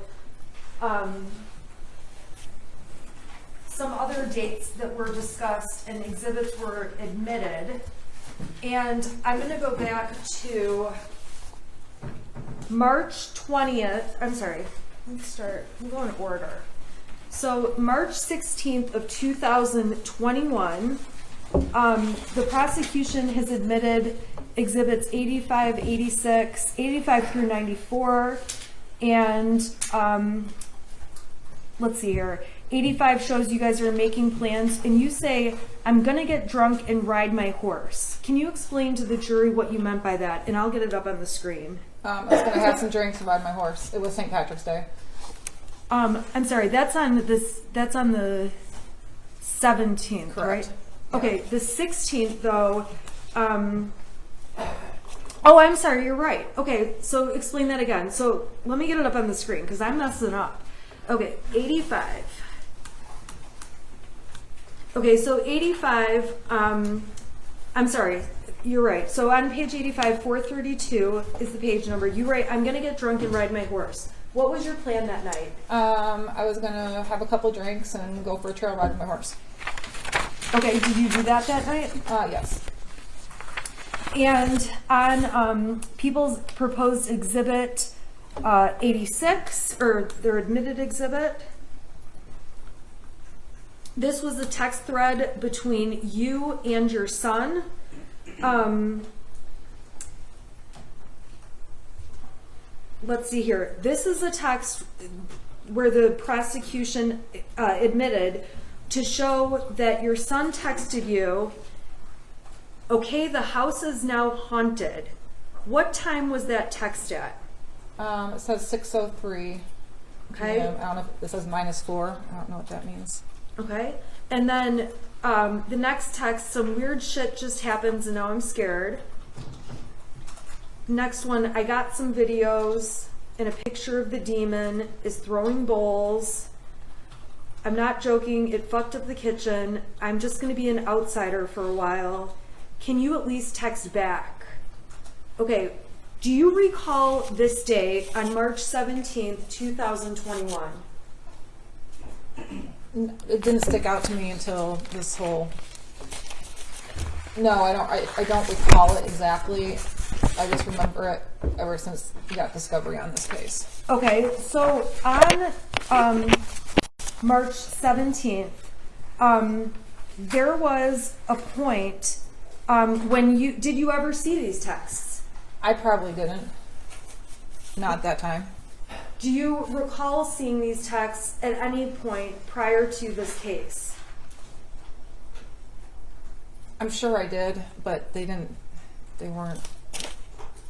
some other dates that were discussed and exhibits were admitted. And I'm going to go back to March 20th. I'm sorry. Let's go in order. So March 16th of 2021, the prosecution has admitted exhibits 85, 86, 85 through 94, and let's see here. 85 shows you guys are making plans, and you say, I'm gonna get drunk and ride my horse. Can you explain to the jury what you meant by that? And I'll get it up on the screen. I was going to have some drinks and ride my horse. It was St. Patrick's Day. I'm sorry, that's on the 17th, Correct. right? Okay, the 16th though, Oh, I'm sorry, you're right. Okay, so explain that again. So let me get it up on the screen because I'm messing up. Okay, 85. Okay, so 85, I'm sorry, you're right. So on page 85, 432 is the page number. You write, I'm going to get drunk and ride my horse. What was your plan that night? I was gonna have a couple drinks and go for a trail ride with my horse. Okay, did you do that night? Yes. And on people's proposed exhibit 86, or their admitted exhibit, this was a text thread between you and your son. Let's see here. This is a text where the prosecution admitted to show that your son texted you, okay, the house is now haunted. What time was that text at? It says 6:03. Okay. I don't know if it says -4. I don't know what that means. Okay. And then the next text, some weird shit just happens and now I'm scared. Next one, I got some videos and a picture of the demon is throwing bowls. I'm not joking, it fucked up the kitchen. I'm just gonna be an outsider for a while. Can you at least text back? Okay, do you recall this day on March 17th, 2021? It didn't stick out to me until this whole. No, I don't recall it exactly. I just remember it ever since we got discovery on this case. Okay, so on March 17th, there was a point when did you ever see these texts? I probably didn't. Not that time. Do you recall seeing these texts at any point prior to this case? I'm sure I did, but they weren't.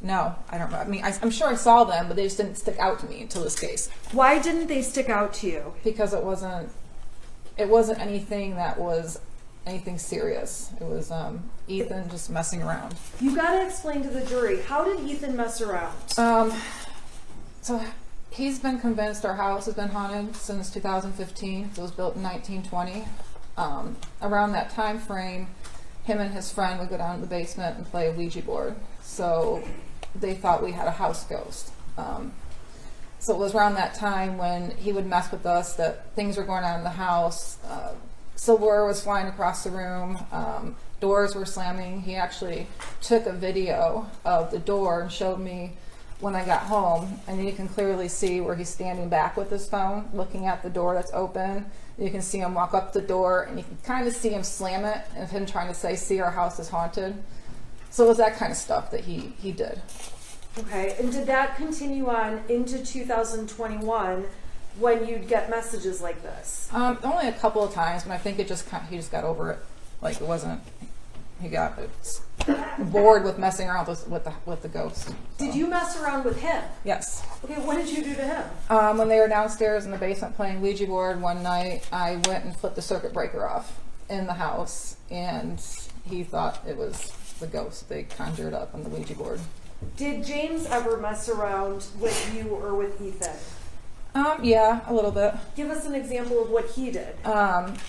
No, I don't know. I mean, I'm sure I saw them, but they just didn't stick out to me until this case. Why didn't they stick out to you? Because it wasn't anything that was anything serious. It was Ethan just messing around. You gotta explain to the jury, how did Ethan mess around? So he's been convinced our house has been haunted since 2015. It was built in 1920. Around that time frame, him and his friend would go down to the basement and play a Ouija board. So they thought we had a house ghost. So it was around that time when he would mess with us that things were going on in the house. Silverware was flying across the room. Doors were slamming. He actually took a video of the door and showed me when I got home, and you can clearly see where he's standing back with his phone, looking at the door that's open. You can see him walk up the door, and you can kind of see him slam it, and him trying to say, "See, our house is haunted." So it was that kind of stuff that he did. Okay, and did that continue on into 2021 when you'd get messages like this? Only a couple of times, but I think he just got over it. Like it wasn't. He got bored with messing around with the ghost. So. Did you mess around with him? Yes. Okay, what did you do to him? When they were downstairs in the basement playing Ouija board one night, I went and flipped the circuit breaker off in the house, and he thought it was the ghost they conjured up on the Ouija board. Did James ever mess around with you or with Ethan? Yeah, a little bit. Give us an example of what he did.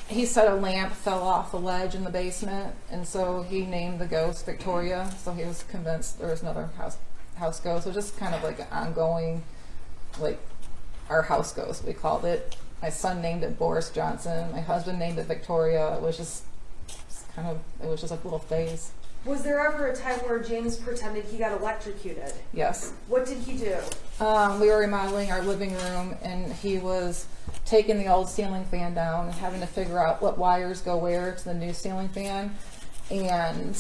He said a lamp fell off a ledge in the basement, and so he named the ghost Victoria. So he was convinced there was another house ghost. So just kind of like an ongoing, like our house ghost, we called it. My son named it Boris Johnson. My husband named it Victoria. It was just a little phase. Was there ever a time where James pretended he got electrocuted? Yes. What did he do? We were remodeling our living room, and he was taking the old ceiling fan down and having to figure out what wires go where to the new ceiling fan. And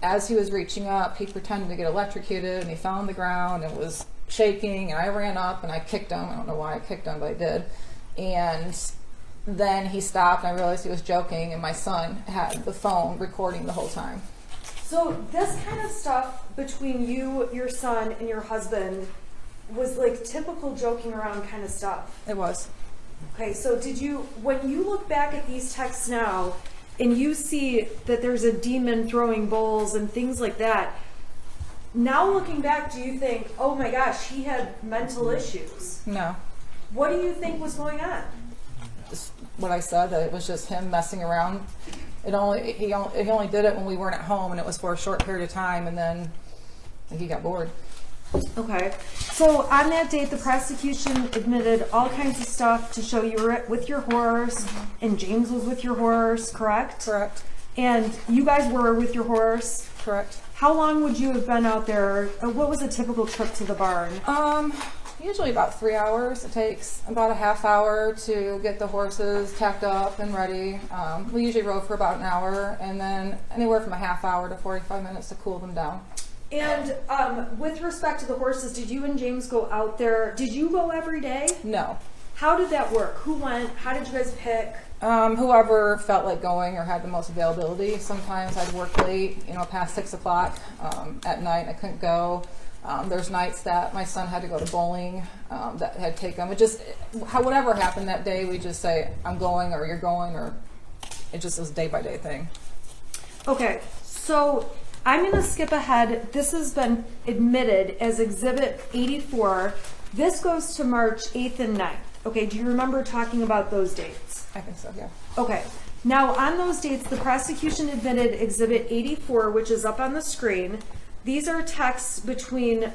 as he was reaching up, he pretended to get electrocuted, and he fell on the ground and was shaking, and I ran up and I kicked him. I don't know why I kicked him, but I did. And then he stopped, and I realized he was joking, and my son had the phone recording the whole time. So this kind of stuff between you, your son, and your husband was like typical joking around kind of stuff. It was. Okay, so when you look back at these texts now and you see that there's a demon throwing bowls and things like that, Now looking back, do you think, oh my gosh, he had mental issues? No. What do you think was going on? Just what I said, that it was just him messing around. He only did it when we weren't at home, and it was for a short period of time, and then he got bored. Okay. So on that date, the prosecution admitted all kinds of stuff to show you were with your horse, and James was with your horse, correct? Correct. And you guys were with your horse. Correct. How long would you have been out there? What was a typical trip to the barn? Usually about 3 hours. It takes about a half hour to get the horses tacked up and ready. We usually rode for about an hour, and then anywhere from a half hour to 45 minutes to cool them down. And with respect to the horses, did you and James go out there? Did you go every day? No. How did that work? Who went? How did you guys pick? Whoever felt like going or had the most availability. Sometimes I'd work late, past 6 o'clock at night. I couldn't go. There's nights that my son had to go to bowling that had taken. Whatever happened that day, we just say, I'm going, or you're going, or it just was a day-by-day thing. Okay, so I'm going to skip ahead. This has been admitted as Exhibit 84. This goes to March 8th and 9th. Okay, do you remember talking about those dates? I think so, yeah. Okay, now on those dates, the prosecution admitted Exhibit 84, which is up on the screen. These are texts between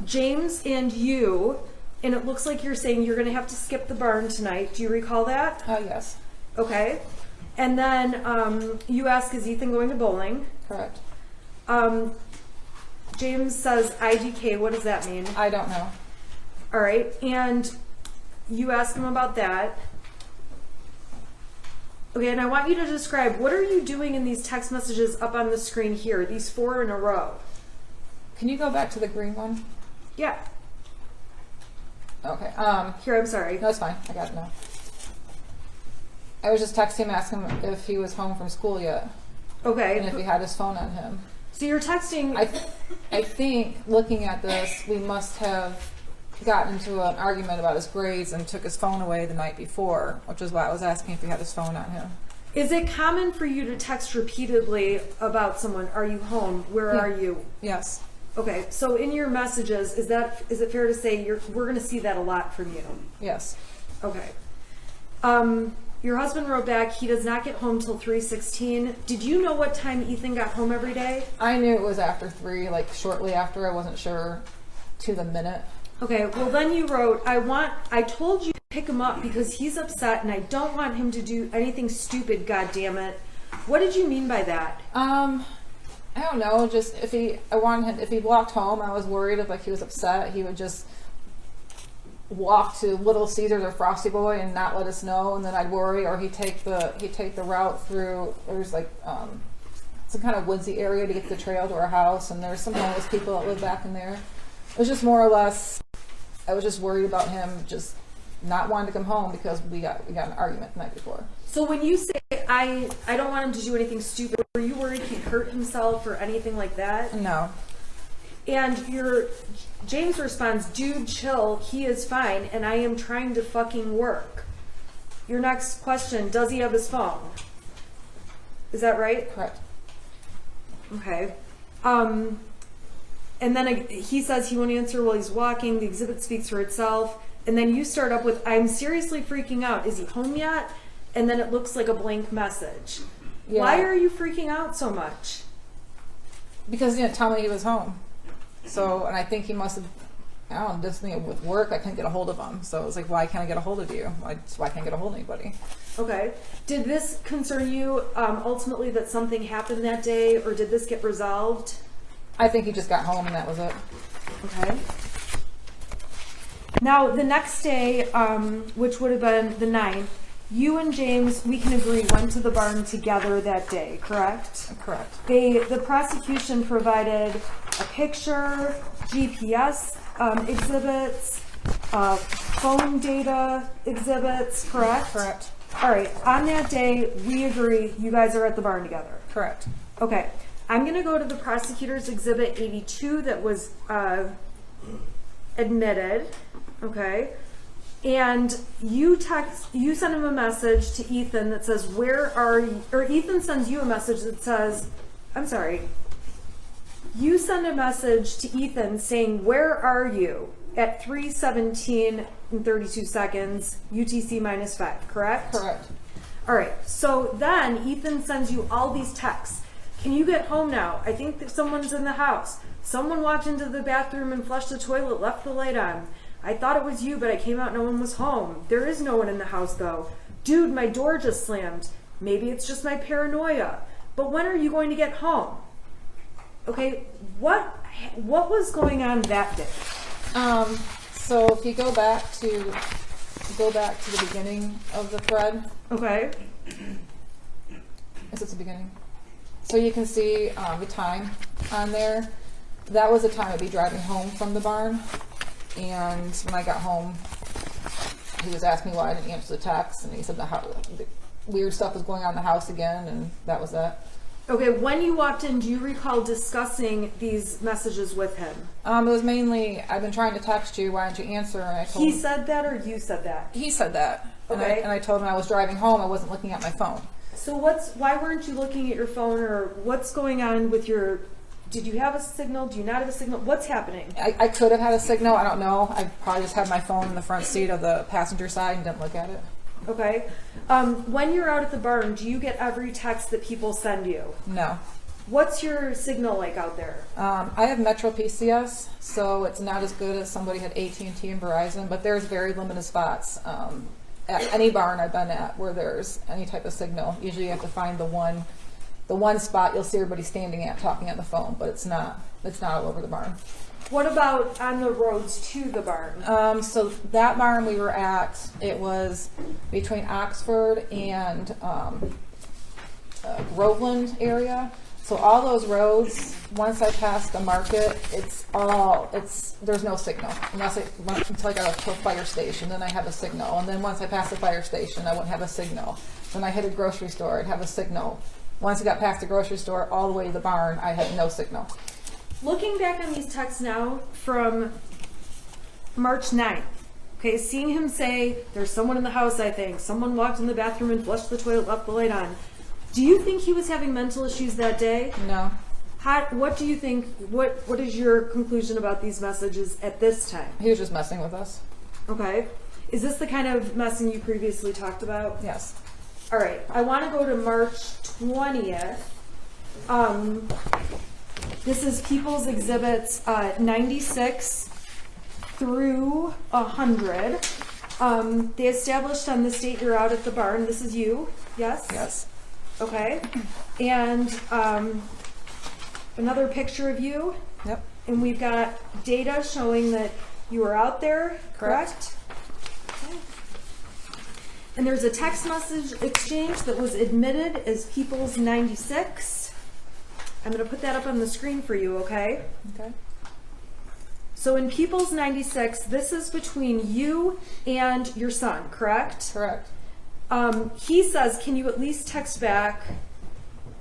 James and you, and it looks like you're saying you're going to have to skip the barn tonight. Do you recall that? Yes. Okay. And then you ask, is Ethan going to bowling? Correct. James says IDK. What does that mean? I don't know. All right. And you ask him about that. Okay, and I want you to describe, what are you doing in these text messages up on the screen here, these 4 in a row? Can you go back to the green one? Yeah. Okay. Here, I'm sorry. No, it's fine. I got it now. I was just texting him, asking him if he was home from school yet, Okay. and if he had his phone on him. So you're texting. I think, looking at this, we must have gotten into an argument about his grades and took his phone away the night before, which is why I was asking if he had his phone on him. Is it common for you to text repeatedly about someone? Are you home? Where Yeah. are you? Yes. Okay, so in your messages, is it fair to say we're going to see that a lot from you? Yes. Okay. Your husband wrote back, he does not get home till 3:16. Did you know what time Ethan got home every day? I knew it was after 3, like shortly after. I wasn't sure to the minute. Okay, well then you wrote, I told you to pick him up because he's upset and I don't want him to do anything stupid, God damn it. What did you mean by that? I don't know, just if he walked home, I was worried if he was upset, he would just walk to Little Caesars or Frosty Boy and not let us know, and then I'd worry, or he'd take the route through, there's like some kind of woodsy area to get to the trail to our house, and there's some homeless people that live back in there. It was just more or less, I was just worried about him just not wanting to come home because we got in an argument the night before. So when you say, I don't want him to do anything stupid, were you worried he'd hurt himself or anything like that? No. And James responds, dude, chill, he is fine, and I am trying to fucking work. Your next question, does he have his phone? Is that right? Correct. Okay. And then he says he won't answer while he's walking. The exhibit speaks for itself. And then you start up with, I'm seriously freaking out. Is he home yet? And then it looks like a blank message. Yeah. Why are you freaking out so much? Because he didn't tell me he was home. So, and I think he must have, I don't know, just with work, I couldn't get a hold of him. So it was like, why can't I get a hold of you? Why can't I get a hold of anybody? Okay. Did this concern you ultimately that something happened that day, or did this get resolved? I think he just got home and that was it. Okay. Now, the next day, which would have been the 9th, you and James, we can agree, went to the barn together that day, correct? Correct. The prosecution provided a picture, GPS exhibits, phone data exhibits, correct? Correct. All right. On that day, we agree you guys are at the barn together. Correct. Okay. I'm going to go to the prosecutor's exhibit 82 that was admitted. Okay. And you send him a message to Ethan that says, where are you? Or Ethan sends you a message that says, I'm sorry. You send a message to Ethan saying, "Where are you?" at 3:17 and 32 seconds, UTC -5, correct? Correct. All right, so then Ethan sends you all these texts. Can you get home now? I think that someone's in the house. Someone walked into the bathroom and flushed the toilet, left the light on. I thought it was you, but I came out, no one was home. There is no one in the house though. Dude, my door just slammed. Maybe it's just my paranoia. But when are you going to get home? Okay, what was going on that day? So if you go back to the beginning of the thread, Okay. is it the beginning? So you can see the time on there. That was the time I'd be driving home from the barn. And when I got home, he was asking me why I didn't answer the text, and he said the weird stuff was going on in the house again, and that was that. Okay, when you walked in, do you recall discussing these messages with him? It was mainly, I've been trying to text you, why don't you answer? And I told He him, said that or you said that? he said that. Okay. And I told him I was driving home, I wasn't looking at my phone. So why weren't you looking at your phone, or what's going on with your, did you have a signal? Do you not have a signal? What's happening? I could have had a signal, I don't know. I probably just had my phone in the front seat of the passenger side and didn't look at it. Okay. When you're out at the barn, do you get every text that people send you? No. What's your signal like out there? I have Metro PCS, so it's not as good as somebody had AT&T and Verizon, but there's very limited spots at any barn I've been at where there's any type of signal. Usually you have to find the one spot you'll see everybody standing at talking on the phone, but it's not all over the barn. What about on the roads to the barn? So that barn we were at, it was between Oxford and Groveland area. So all those roads, once I passed the market, there's no signal until I got to a fire station. Then I have a signal, and then once I pass the fire station, I wouldn't have a signal. When I hit a grocery store, I'd have a signal. Once I got past the grocery store, all the way to the barn, I had no signal. Looking back on these texts now from March 9th, okay, seeing him say, "There's someone in the house, I think. Someone walked in the bathroom and flushed the toilet, left the light on." Do you think he was having mental issues that day? No. What do you think, what is your conclusion about these messages at this time? He was just messing with us. Okay. Is this the kind of messing you previously talked about? Yes. All right. I want to go to March 20th. This is People's Exhibits 96 through 100. They established on this date you're out at the barn. This is you, yes? Yes. Okay. And another picture of you. Yep. And we've got data showing that you were out there, correct? Okay. And there's a text message exchange that was admitted as People's 96. I'm going to put that up on the screen for you, okay? Okay. So in People's 96, this is between you and your son, correct? Correct. He says, "Can you at least text back?"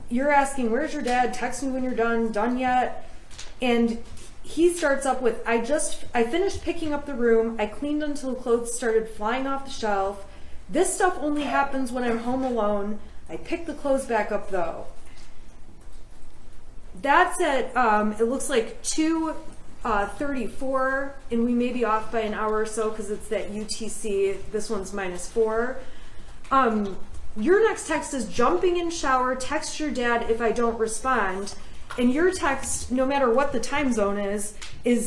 You're asking, "Where's your dad? Text me when you're done yet?" And he starts up with, I finished picking up the room. I cleaned until clothes started flying off the shelf. This stuff only happens when I'm home alone. I picked the clothes back up though." That's at, it looks like 2:34, and we may be off by an hour or so because it's that UTC. This one's -4. Your next text is, "Jumping in shower, text your dad if I don't respond." And your text, no matter what the time zone is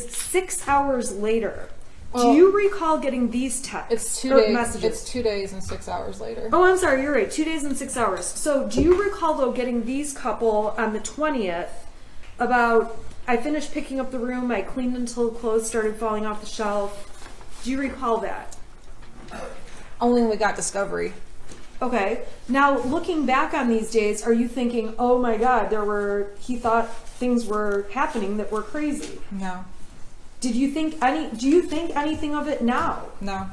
6 hours later. Do you recall getting these texts? It's 2 or days. messages? It's 2 days and 6 hours later. Oh, I'm sorry, you're right. 2 days and 6 hours. So do you recall, though, getting these couple on the 20th about, "I finished picking up the room, I cleaned until clothes started falling off the shelf"? Do you recall that? Only when we got discovery. Okay. Now, looking back on these days, are you thinking, "Oh my God, he thought things were happening that were crazy"? No. Do you think anything of it now? No.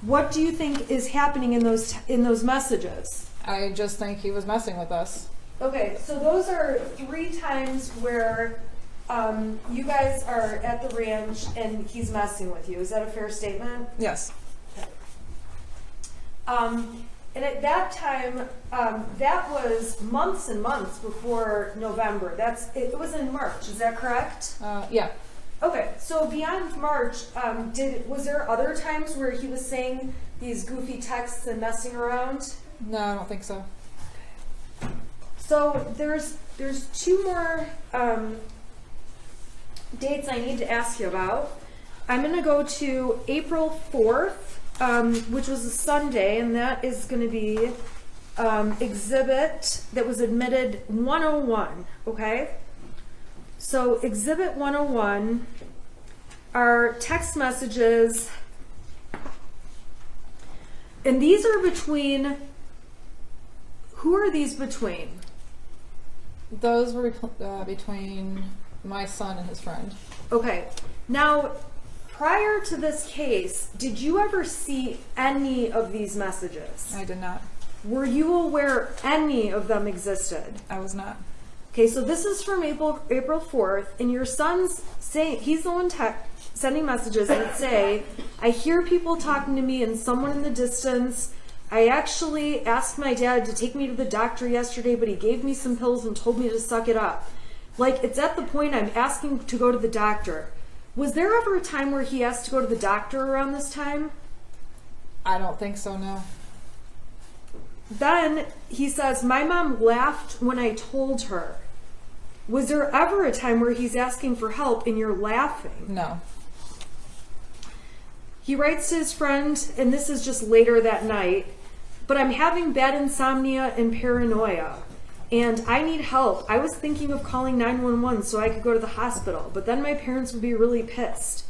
What do you think is happening in those messages? I just think he was messing with us. Okay, so those are 3 times where you guys are at the ranch and he's messing with you. Is that a fair statement? Yes. And at that time, that was months and months before November. It was in March, is that correct? Yeah. Okay, so beyond March, was there other times where he was saying these goofy texts and messing around? No, I don't think so. So there's two more dates I need to ask you about. I'm going to go to April 4th, which was a Sunday, and that is going to be exhibit that was admitted 101, okay? So exhibit 101 are text messages, and these are between, who are these between? Those were between my son and his friend. Okay, now prior to this case, did you ever see any of these messages? I did not. Were you aware any of them existed? I was not. Okay, so this is from April 4th, and your son's saying, he's the one sending messages that say, I hear people talking to me and someone in the distance. I actually asked my dad to take me to the doctor yesterday, but he gave me some pills and told me to suck it up. Like, it's at the point I'm asking to go to the doctor. Was there ever a time where he asked to go to the doctor around this time? I don't think so, no. Then he says, my mom laughed when I told her. Was there ever a time where he's asking for help and you're laughing? No. He writes to his friend, and this is just later that night, but I'm having bad insomnia and paranoia, and I need help. I was thinking of calling 911 so I could go to the hospital, but then my parents would be really pissed.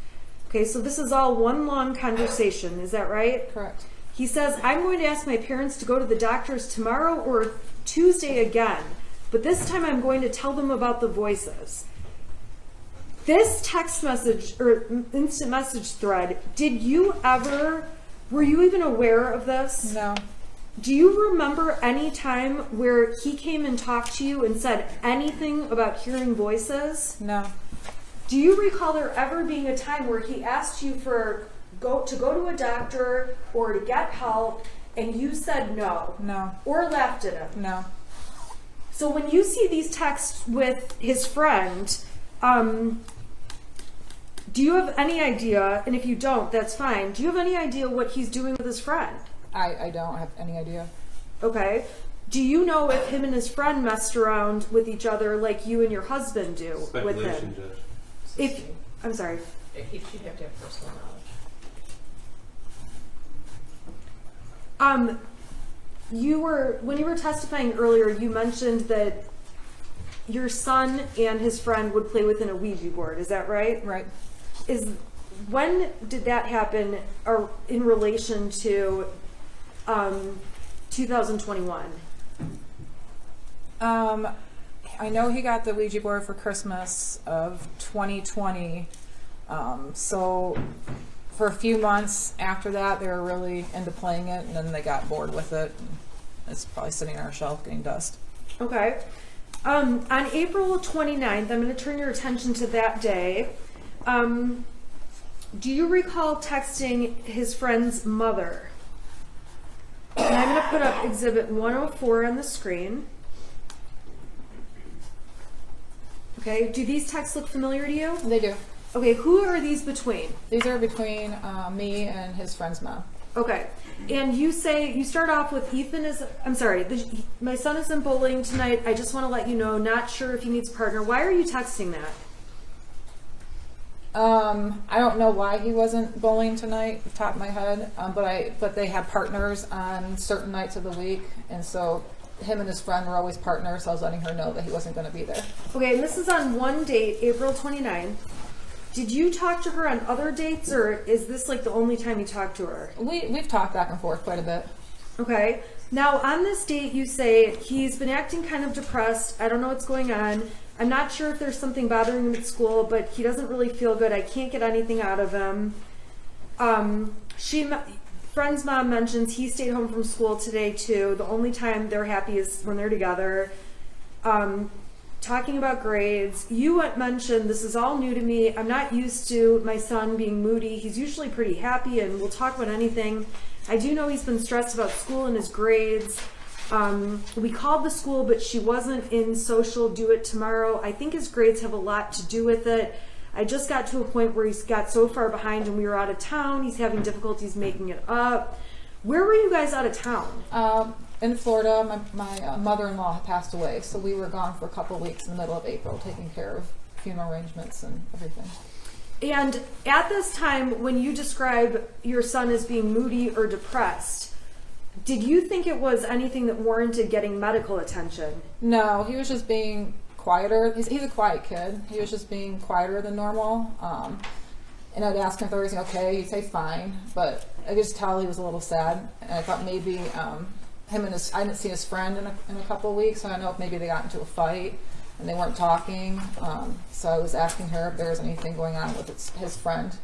Okay, so this is all one long conversation, is that right? Correct. He says, I'm going to ask my parents to go to the doctors tomorrow or Tuesday again, but this time I'm going to tell them about the voices. This text message or instant message thread, were you even aware of this? No. Do you remember any time where he came and talked to you and said anything about hearing voices? No. Do you recall there ever being a time where he asked you to go to a doctor or to get help and you said no? No. Or laughed at him? No. So when you see these texts with his friend, do you have any idea, and if you don't, that's fine, do you have any idea what he's doing with his friend? I don't have any idea. Okay. Do you know if him and his friend messed around with each other like you and your husband do with Speculation, him? Judge. I'm sorry. She'd have to have personal knowledge. When you were testifying earlier, you mentioned that your son and his friend would play within a Ouija board. Is that right? Right. When did that happen, or in relation to 2021? I know he got the Ouija board for Christmas of 2020. So for a few months after that, they were really into playing it, and then they got bored with it. It's probably sitting on our shelf getting dust. Okay. On April 29th, I'm going to turn your attention to that day. Do you recall texting his friend's mother? And I'm going to put up exhibit 104 on the screen. Okay, do these texts look familiar to you? They do. Okay, who are these between? These are between me and his friend's mom. Okay, and you start off with my son is in bowling tonight. I just want to let you know, not sure if he needs a partner. Why are you texting that? I don't know why he wasn't bowling tonight, off the top of my head, but they have partners on certain nights of the week, and so him and his friend were always partners, so I was letting her know that he wasn't going to be there. Okay, and this is on one date, April 29th. Did you talk to her on other dates, or is this like the only time you talked to her? We've talked back and forth quite a bit. Okay. Now, on this date, you say he's been acting kind of depressed. I don't know what's going on. I'm not sure if there's something bothering him at school, but he doesn't really feel good. I can't get anything out of him. Friend's mom mentions he stayed home from school today, too. The only time they're happy is when they're together. talking about grades. You had mentioned, this is all new to me. I'm not used to my son being moody. He's usually pretty happy and will talk about anything. I do know he's been stressed about school and his grades. We called the school, but she wasn't in social do it tomorrow. I think his grades have a lot to do with it. I just got to a point where he's got so far behind and we were out of town. He's having difficulties making it up. Where were you guys out of town? In Florida, my mother-in-law had passed away, so we were gone for a couple of weeks in the middle of April, taking care of funeral arrangements and everything. And at this time, when you describe your son as being moody or depressed, did you think it was anything that warranted getting medical attention? No, he was just being quieter. He's a quiet kid. He was just being quieter than normal. And I'd ask him if everything okay. He'd say fine, but I could just tell he was a little sad. And I thought maybe I didn't see his friend in a couple of weeks, so I don't know if maybe they got into a fight and they weren't talking. So I was asking her if there was anything going on with his friend,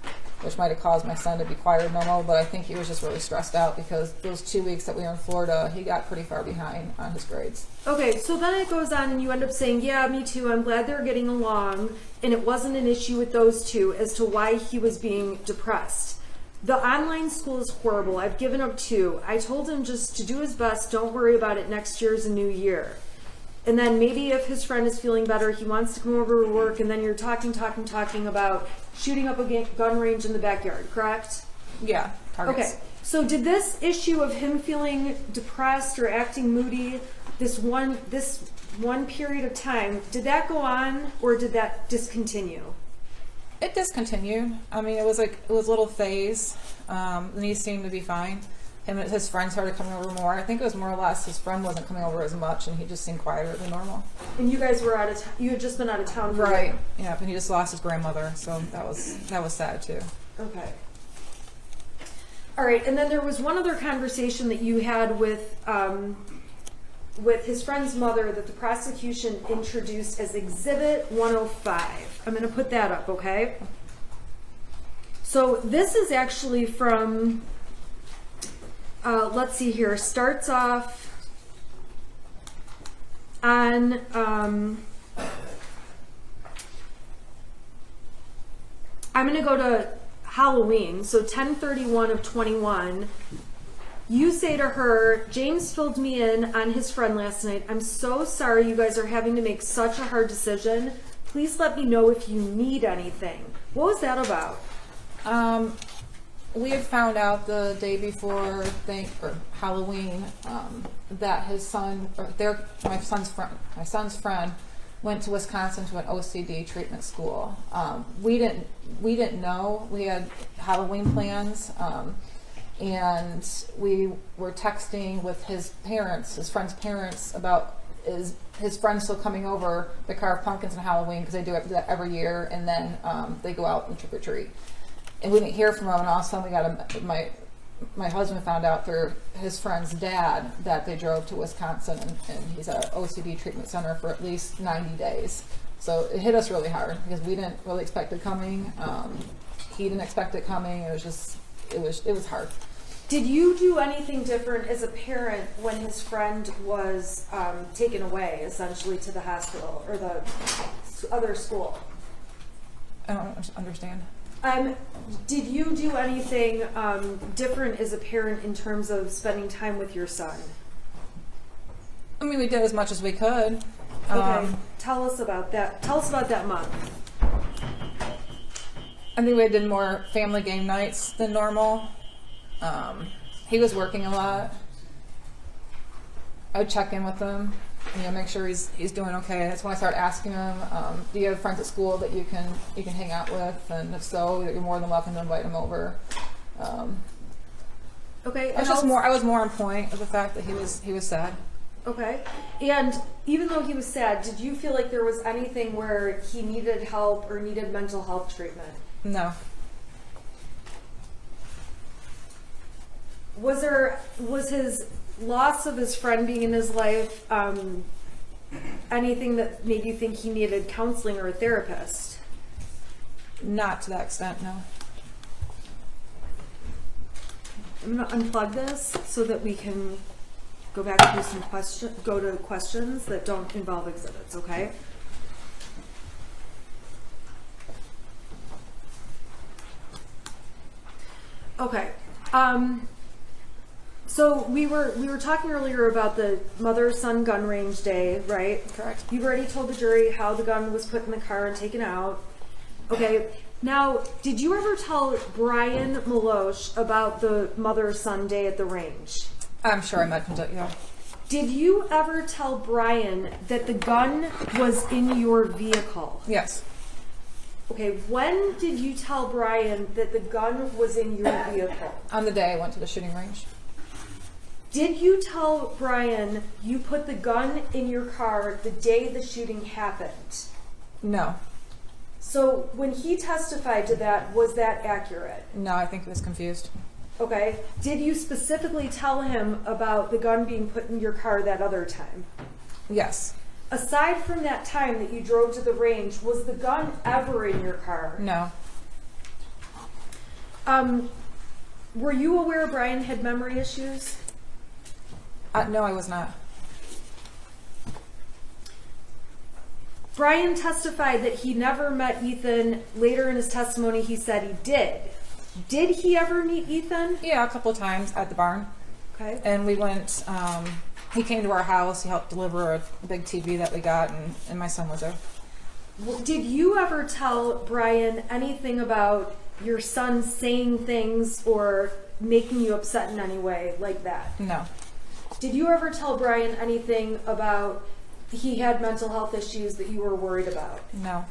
which might have caused my son to be quieter than normal, but I think he was just really stressed out because those 2 weeks that we were in Florida, he got pretty far behind on his grades. Okay, so then it goes on and you end up saying, yeah, me too, I'm glad they're getting along, and it wasn't an issue with those two as to why he was being depressed. The online school is horrible. I've given up too. I told him just to do his best, don't worry about it, next year's a new year. And then maybe if his friend is feeling better, he wants to come over to work, and then you're talking about shooting up a gun range in the backyard, correct? Yeah, targets. Okay, so did this issue of him feeling depressed or acting moody, this one period of time, did that go on or did that discontinue? It discontinued. I mean, it was a little phase. And he seemed to be fine. Him and his friends started coming over more. I think it was more or less his friend wasn't coming over as much, and he just seemed quieter than normal. And you guys were you had just been out of town for Right. Yeah, and he just lost his grandmother, so that was sad too. Okay. All right, and then there was one other conversation that you had with his friend's mother that the prosecution introduced as Exhibit 105. I'm going to put that up, okay? So this is actually from, let's see here, starts off on, I'm going to go to Halloween, so 10/31 of 21. You say to her, James filled me in on his friend last night. I'm so sorry you guys are having to make such a hard decision. Please let me know if you need anything. What was that about? We had found out the day before Halloween that his son, my son's friend, went to Wisconsin to an OCD treatment school. We didn't know. We had Halloween plans, and we were texting with his friend's parents about his friends still coming over to carve pumpkins on Halloween because they do that every year, and then they go out and trick or treat. And we didn't hear from him, and all of a sudden my husband found out through his friend's dad that they drove to Wisconsin, and he's at an OCD treatment center for at least 90 days. So it hit us really hard because we didn't really expect it coming. He didn't expect it coming. It was hard. Did you do anything different as a parent when his friend was taken away, essentially, to the hospital or the other school? I don't understand. Did you do anything different as a parent in terms of spending time with your son? I mean, we did as much as we could. Okay, tell us about that. Tell us about that month. I think we did more family game nights than normal. He was working a lot. I would check in with him, make sure he's doing okay. That's when I started asking him, do you have friends at school that you can hang out with? And if so, you're more than welcome to invite him over. Okay. I was more on point of the fact that he was sad. Okay. And even though he was sad, did you feel like there was anything where he needed help or needed mental health treatment? No. Was his loss of his friend being in his life anything that made you think he needed counseling or a therapist? Not to that extent, no. I'm going to unplug this so that we can go back to questions that don't involve exhibits, okay? Okay. So we were talking earlier about the mother-son gun range day, right? Correct. You've already told the jury how the gun was put in the car and taken out. Okay. Now, did you ever tell Brian Maloche about the mother-son day at the range? I'm sure I mentioned it, yeah. Did you ever tell Brian that the gun was in your vehicle? Yes. Okay, when did you tell Brian that the gun was in your vehicle? On the day I went to the shooting range. Did you tell Brian you put the gun in your car the day the shooting happened? No. So when he testified to that, was that accurate? No, I think he was confused. Okay. Did you specifically tell him about the gun being put in your car that other time? Yes. Aside from that time that you drove to the range, was the gun ever in your car? No. Were you aware Brian had memory issues? No, I was not. Brian testified that he never met Ethan. Later in his testimony, he said he did. Did he ever meet Ethan? Yeah, a couple of times at the barn. Okay. And we went, he came to our house, he helped deliver a big TV that we got, and my son was there. Did you ever tell Brian anything about your son saying things or making you upset in any way like that? No. Did you ever tell Brian anything about he had mental health issues that you were worried about? No.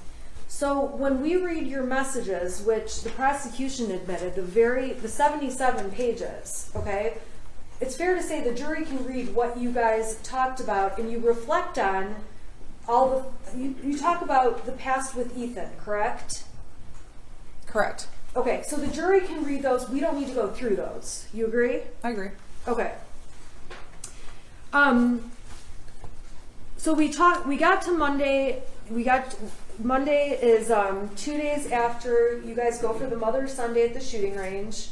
So when we read your messages, which the prosecution admitted, the 77 pages, okay, it's fair to say the jury can read what you guys talked about and you reflect on all the, you talk about the past with Ethan, correct? Correct. Okay, so the jury can read those. We don't need to go through those. You agree? I agree. Okay. So we got to Monday. Monday is 2 days after you guys go for the Mother's Sunday at the shooting range.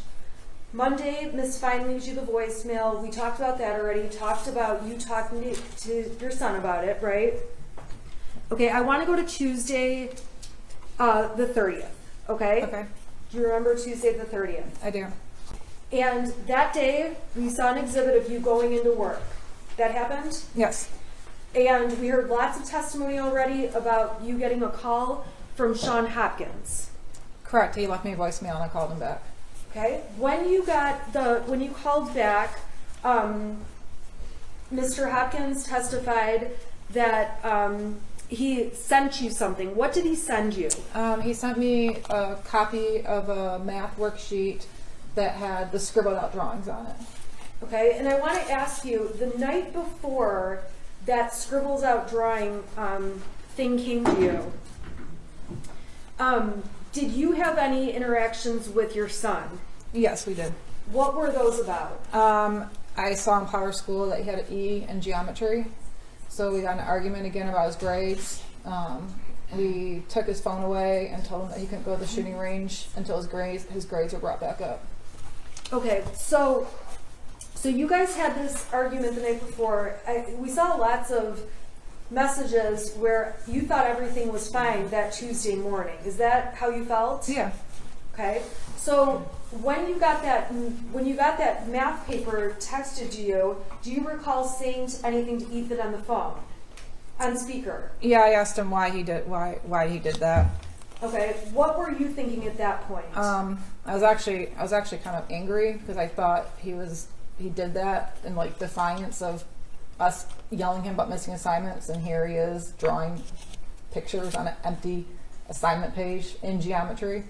Monday, Miss Fine leaves you the voicemail. We talked about that already. Talked about you talking to your son about it, right? Okay, I want to go to Tuesday, the 30th. Okay? Okay. Do you remember Tuesday the 30th? I do. And that day, we saw an exhibit of you going into work. That happened? Yes. And we heard lots of testimony already about you getting a call from Sean Hopkins. Correct. He left me a voicemail and I called him back. Okay. When you called back, Mr. Hopkins testified that he sent you something. What did he send you? He sent me a copy of a math worksheet that had the scribbled out drawings on it. Okay. And I want to ask you, the night before that scribbles out drawing thing came to you, did you have any interactions with your son? Yes, we did. What were those about? I saw in Power School that he had an E in geometry, so we got in an argument again about his grades. We took his phone away and told him that he couldn't go to the shooting range until his grades were brought back up. Okay, so you guys had this argument the night before. We saw lots of messages where you thought everything was fine that Tuesday morning. Is that how you felt? Yeah. Okay. So when you got that math paper texted to you, do you recall saying anything to Ethan on the phone, on speaker? Yeah, I asked him why he did that. Okay. What were you thinking at that point? I was actually kind of angry because I thought he did that in like defiance of us yelling him about missing assignments, and here he is drawing pictures on an empty assignment page in geometry.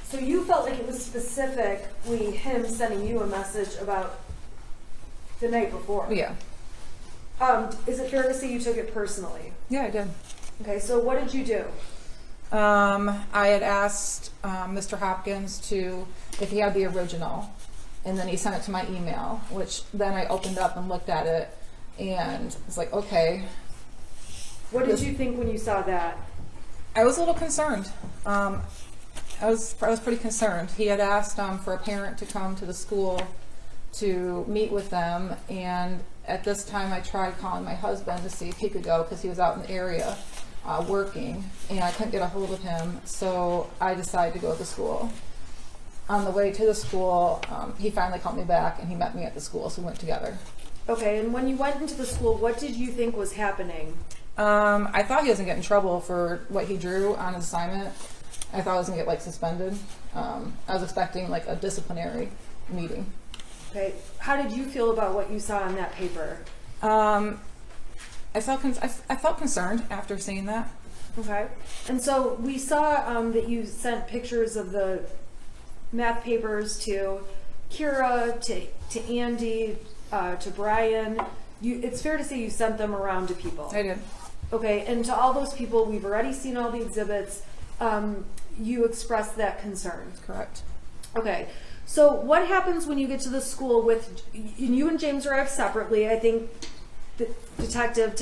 So you felt like it was specifically him sending you a message about the night before? Yeah. Is it fair to say you took it personally? Yeah, I did. Okay, so what did you do? I had asked Mr. Hopkins if he had the original, and then he sent it to my email, which then I opened up and looked at it, and it's like, okay. What did you think when you saw that? I was a little concerned. I was pretty concerned. He had asked for a parent to come to the school to meet with them, and at this time I tried calling my husband to see if he could go because he was out in the area working, and I couldn't get a hold of him, so I decided to go to the school. on the way to the school, he finally called me back and he met me at the school, so we went together. Okay, and when you went into the school, what did you think was happening? I thought he was gonna get in trouble for what he drew on his assignment. I thought I was gonna get like suspended. I was expecting like a disciplinary meeting. Okay, how did you feel about what you saw on that paper? I felt concerned after seeing that. Okay, and so we saw that you sent pictures of the math papers to Kira, to Andy, to Brian. It's fair to say you sent them around to people. I did. Okay, and to all those people, we've already seen all the exhibits. You expressed that concern. Correct. Okay, so what happens when you get to the school with you and James arrived separately? I think the detective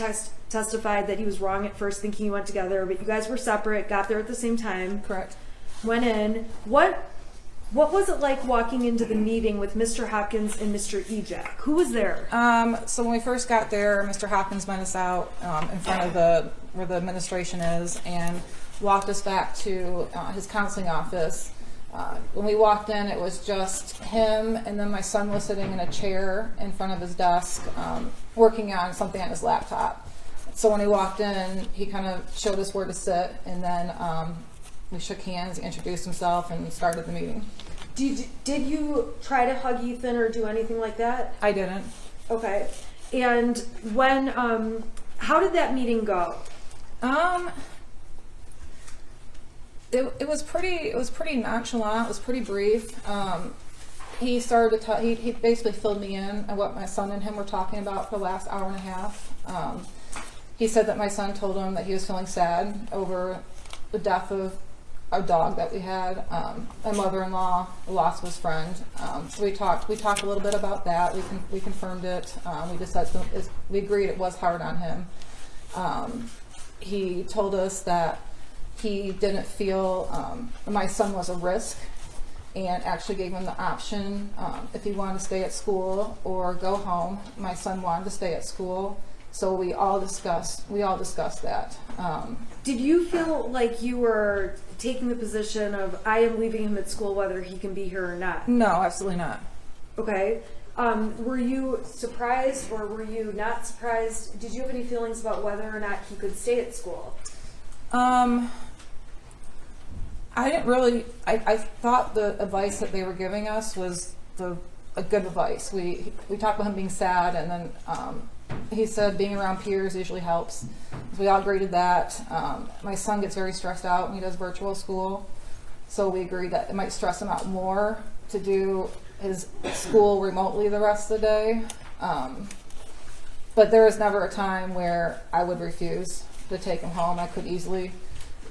testified that he was wrong at first, thinking you went together, but you guys were separate. Got there at the same time. Correct. Went in. What was it like walking into the meeting with Mr. Hopkins and Mr. Ejak? Who was there? So when we first got there, Mr. Hopkins met us out in front of where the administration is and walked us back to his counseling office. When we walked in, it was just him, and then my son was sitting in a chair in front of his desk working on something on his laptop. So when he walked in, he kind of showed us where to sit, and then we shook hands, he introduced himself, and started the meeting. Did you try to hug Ethan or do anything like that? I didn't. Okay. And when, how did that meeting go? It was pretty nonchalant. It was pretty brief. He started to he basically filled me in on what my son and him were talking about for the last hour and a half. He said that my son told him that he was feeling sad over the death of a dog that we had. My mother-in-law lost his friend. So we talked a little bit about that. We confirmed it. We just said we agreed it was hard on him. He told us that he didn't feel my son was a risk, and actually gave him the option if he wanted to stay at school or go home. My son wanted to stay at school, so we all discussed that. Did you feel like you were taking the position of I am leaving him at school whether he can be here or not? No, absolutely not. Okay. Were you surprised or were you not surprised? Did you have any feelings about whether or not he could stay at school? I didn't really. I thought the advice that they were giving us was a good advice. We talked about him being sad, and then he said being around peers usually helps. We all agreed to that. My son gets very stressed out when he does virtual school, so we agreed that it might stress him out more to do his school remotely the rest of the day. But there was never a time where I would refuse to take him home. I could easily,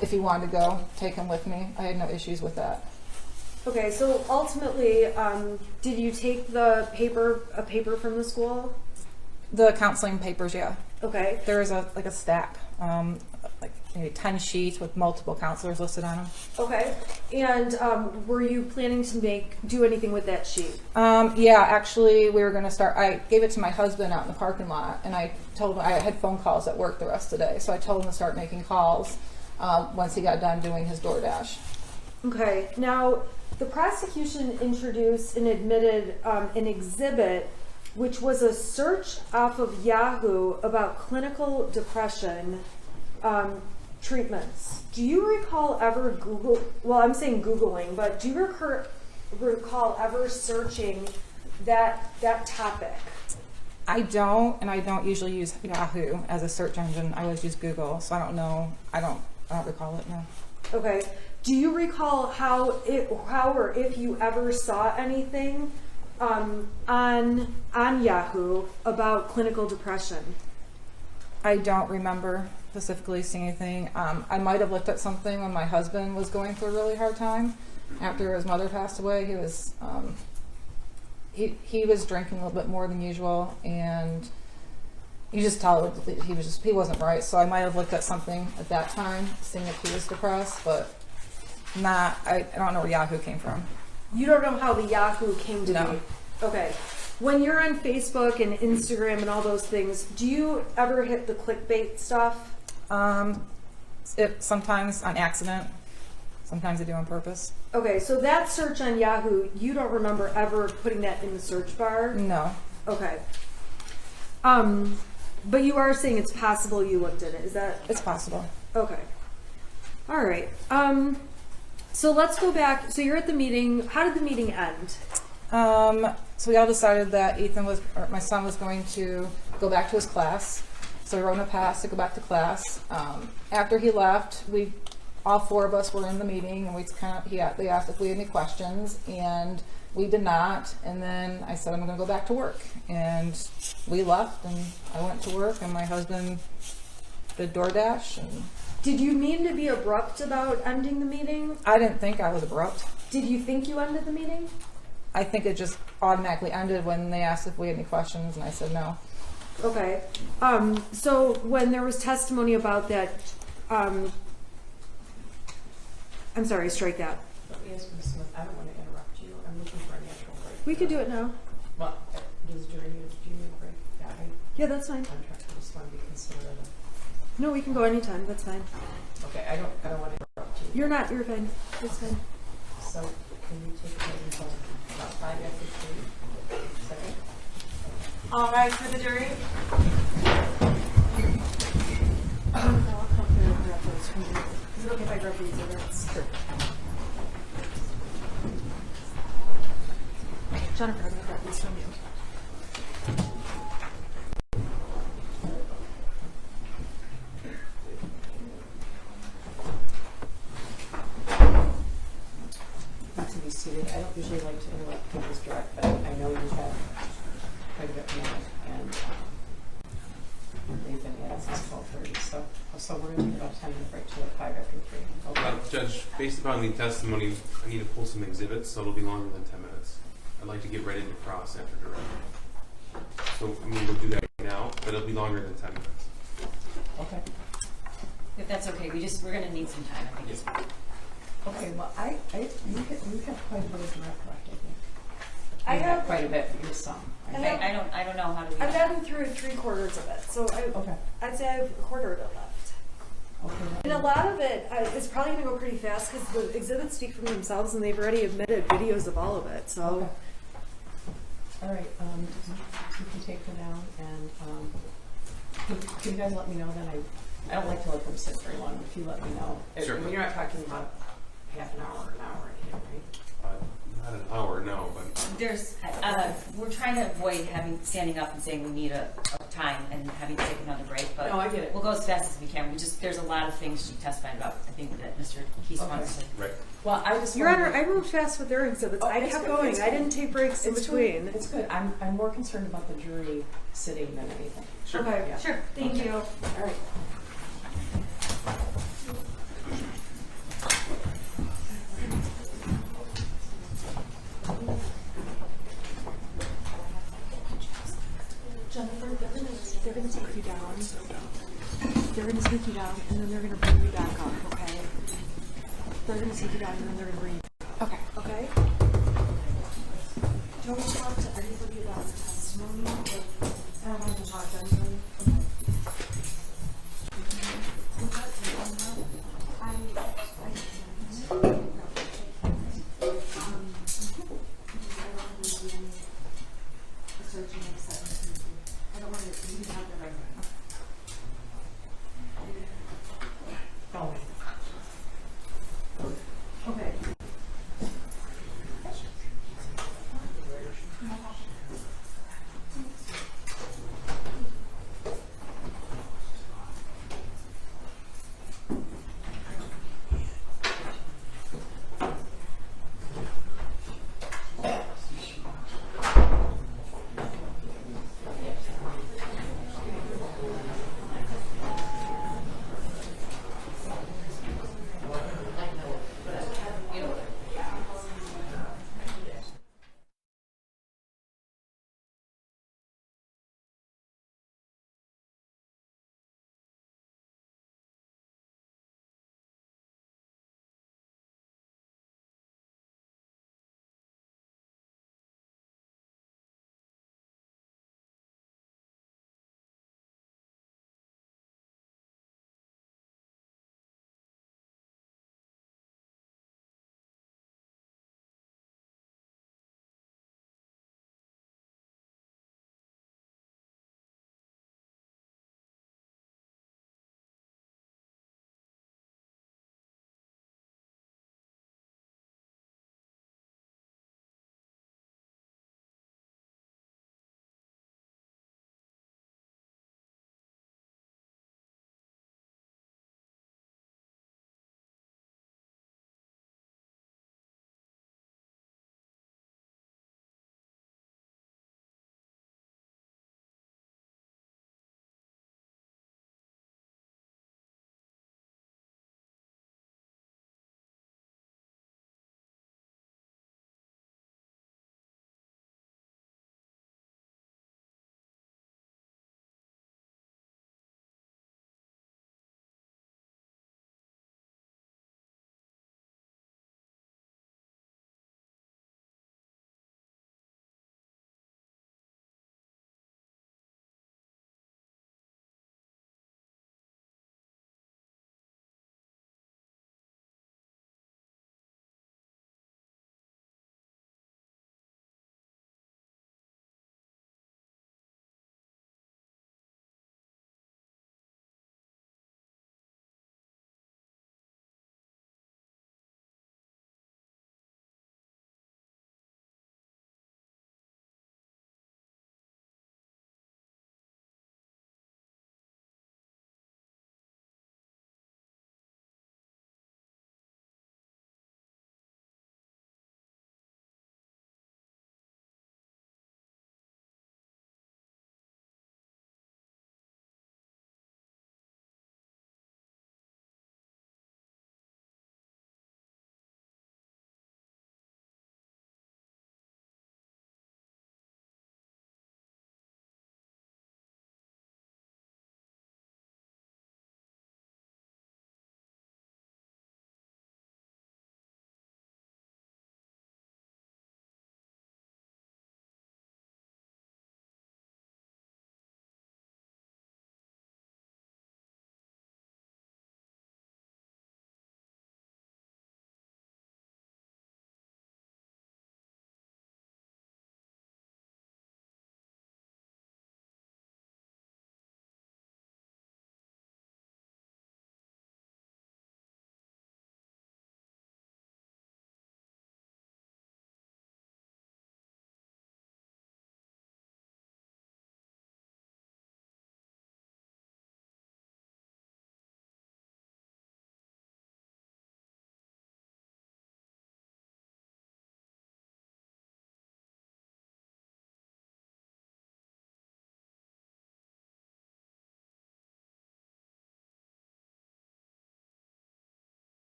if he wanted to go, take him with me. I had no issues with that. Okay, so ultimately, did you take a paper from the school? The counseling papers, yeah. Okay. There was a stack, like maybe 10 sheets with multiple counselors listed on them. Okay. And were you planning to do anything with that sheet? Yeah, actually, we were going to start. I gave it to my husband out in the parking lot, and I told him I had phone calls at work the rest of the day, so I told him to start making calls once he got done doing his DoorDash. Okay. Now, the prosecution introduced and admitted an exhibit, which was a search off of Yahoo about clinical depression treatments. Do you recall ever Googling, but do you recall ever searching that topic? I don't, and I don't usually use Yahoo as a search engine. I always use Google, so I don't know. I don't recall it, no. Okay. Do you recall how or if you ever saw anything on Yahoo about clinical depression? I don't remember specifically seeing anything. I might have looked at something when my husband was going through a really hard time after his mother passed away. He was he was drinking a little bit more than usual, and you just tell he wasn't right. So I might have looked at something at that time, seeing if he was depressed, but not. I don't know where Yahoo came from. You don't know how the Yahoo came to No. be? Okay. When you're on Facebook and Instagram and all those things, do you ever hit the clickbait stuff? Sometimes on accident. Sometimes I do on purpose. Okay, so that search on Yahoo, you don't remember ever putting that in the search bar? No. Okay. But you are saying it's possible you looked at it. Is that It's possible. okay? All right. So let's go back. So you're at the meeting. How did the meeting end? So we all decided that my son was going to go back to his class. So we wrote in a pass to go back to class. After he left, all four of us were in the meeting, and they asked if we had any questions, and we did not. And then I said, I'm going to go back to work. And we left, and I went to work, and my husband did DoorDash. And Did you mean to be abrupt about ending the meeting? I didn't think I was abrupt. Did you think you ended the meeting? I think it just automatically ended when they asked if we had any questions, and I said no. Okay. So when there was testimony about that, I'm sorry, strike that. Let me ask Ms. Smith, I don't want to interrupt you. I'm looking for a natural break. We could do it now. Well, do you need a break? Yeah, Yeah, that's fine. I'm trying to just want to be considerate of. No, we can go anytime. That's fine. Okay, I don't want to interrupt you. You're not. You're fine. It's fine. So, can you take it until about 5 after 3? Second? All right for the jury? Is it okay if I grab these exhibits? Sure. Jennifer, I'm going to grab these from you. Not to be seated. I don't usually like to interrupt people's direct, but I know you have quite a bit more, and they've been at it since 12:30. So we're going to take about a 10-minute break till 5 after 3. Okay. Judge, based upon the testimony, I need to pull some exhibits, so it'll be longer than 10 minutes. I'd like to get ready to cross after direct. So, we'll do that now, but it'll be longer than 10 minutes. Okay. If that's okay, we're gonna need some time, I think. Yes. Okay. Well, you have quite a bit of direct left, I think. I You have- quite a bit. You're some. I Right? have- I don't know how to. I've gotten through 3/4 of it, so Okay. I'd say I have a quarter of it left. Okay. And a lot of it is probably going to go pretty fast because the exhibits speak for themselves, and they've already admitted videos of all of it. So, Okay. All right. You can take her down, and can you guys let me know then? I don't like to let them sit very long. If you let me know, Sure. I mean, you're not talking about half an hour or an hour, anything, right? Not an hour, no, but We're trying to avoid standing up and saying we need a time and having to take another break, but No, I get it. we'll go as fast as we can. There's a lot of things she testified about, I think that Mr. Keese wants to. right. Well, I just Your wanted Honor, to- I moved fast with their exhibits. Oh, I it's kept good, going. it's I good. didn't take breaks in It's between. good. It's good. I'm more concerned about the jury sitting than anything. Sure. Okay. Yeah. Sure. Thank you. All right. Jennifer, they're gonna take you down. They're gonna take you down, and then they're gonna bring you back up. Okay. They're gonna take you down, and then they're gonna bring you. Okay. Okay. Don't talk to anybody about the testimony. I don't want to talk to anybody.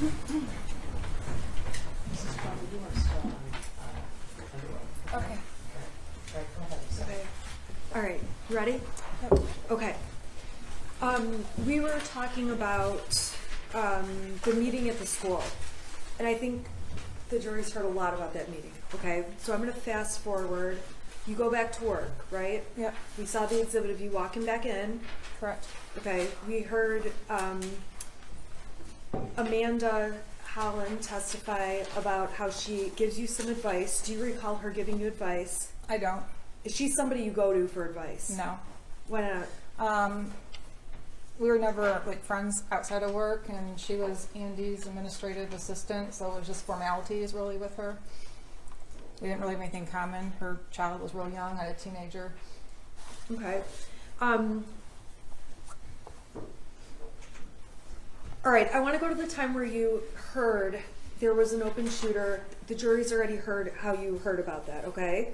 Mrs. Crumbley, you are still on, Okay. right, go ahead. Okay. All right. You ready? Okay. We were talking about the meeting at the school, and I think the jury's heard a lot about that meeting. Okay, so I'm going to fast forward. You go back to work, right? Yep, We saw the exhibit of you walking back in. correct. Okay, we heard Amanda Holland testify about how she gives you some advice. Do you recall her giving you advice? I don't. Is she somebody you go to for advice? No. Why not? We were never like friends outside of work, and she was Andy's administrative assistant, so it was just formalities really with her. We didn't really have anything in common. Her child was real young, I had a teenager. Okay. All right, I want to go to the time where you heard there was an open shooter. The jury's already heard how you heard about that, okay?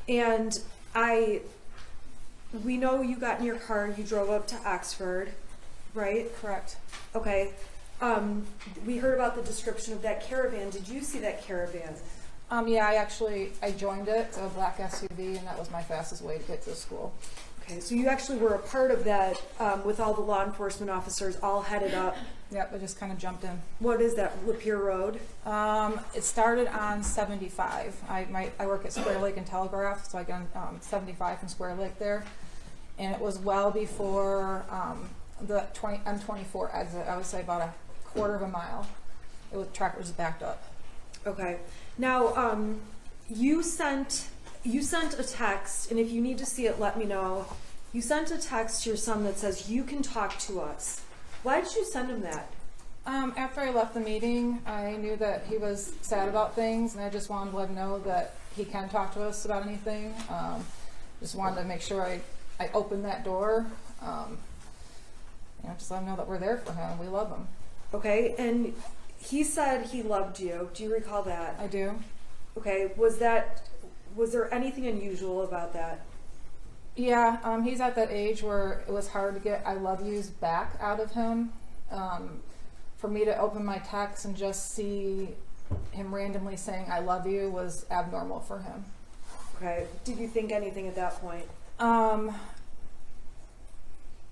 And we know you got in your car, you drove up to Oxford, right? Correct. Okay. We heard about the description of that caravan. Did you see that caravan? Yeah, I joined it. It's a black SUV, and that was my fastest way to get to the school. Okay, so you actually were a part of that with all the law enforcement officers all headed up. Yep, I just kind of jumped in. What is that, Lapeer Road? It started on 75. I work at Square Lake and Telegraph, so I got 75 from Square Lake there. And it was well before the M24 exit. I would say about a quarter of a mile. The track was backed up. Okay. Now, you sent a text, and if you need to see it, let me know. You sent a text to your son that says, "You can talk to us." Why did you send him that? After I left the meeting, I knew that he was sad about things, and I just wanted to let him know that he can talk to us about anything. Just wanted to make sure I opened that door. Just let him know that we're there for him. We love him. Okay, and he said he loved you. Do you recall that? I do. Okay, was there anything unusual about that? Yeah, he's at that age where it was hard to get "I love yous" back out of him. For me to open my text and just see him randomly saying "I love you" was abnormal for him. Okay, did you think anything at that point?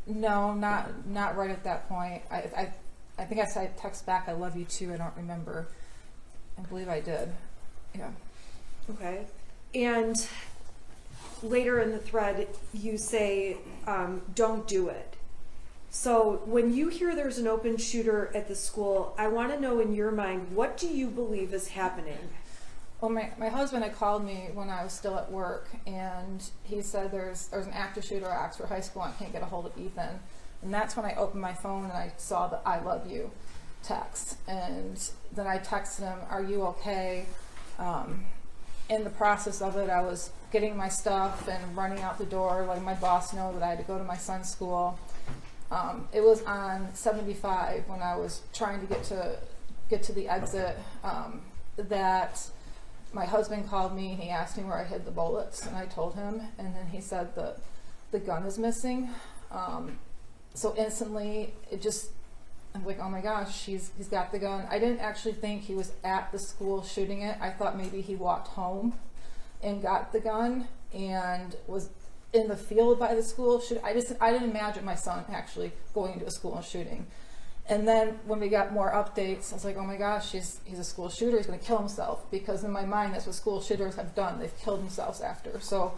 No, not right at that point. I think I said text back "I love you too." I don't remember. I believe I did. Yeah. Okay, and later in the thread you say, "Don't do it." So when you hear there's an open shooter at the school, I want to know in your mind, what do you believe is happening? Well, my husband had called me when I was still at work, and he said there's an active shooter at Oxford High School, and I can't get a hold of Ethan. And that's when I opened my phone and I saw the "I love you" text. And then I texted him, "Are you okay?" In the process of it, I was getting my stuff and running out the door, letting my boss know that I had to go to my son's school. It was on 75 when I was trying to get to the exit that my husband called me and he asked me where I hid the bullets, and I told him, and then he said the gun is missing. So instantly I'm like, oh my gosh, he's got the gun. I didn't actually think he was at the school shooting it. I thought maybe he walked home and got the gun and was in the field by the school. I didn't imagine my son actually going to a school and shooting. And then when we got more updates, I was like, oh my gosh, he's a school shooter. He's going to kill himself, because in my mind, that's what school shooters have done. They've killed themselves after. So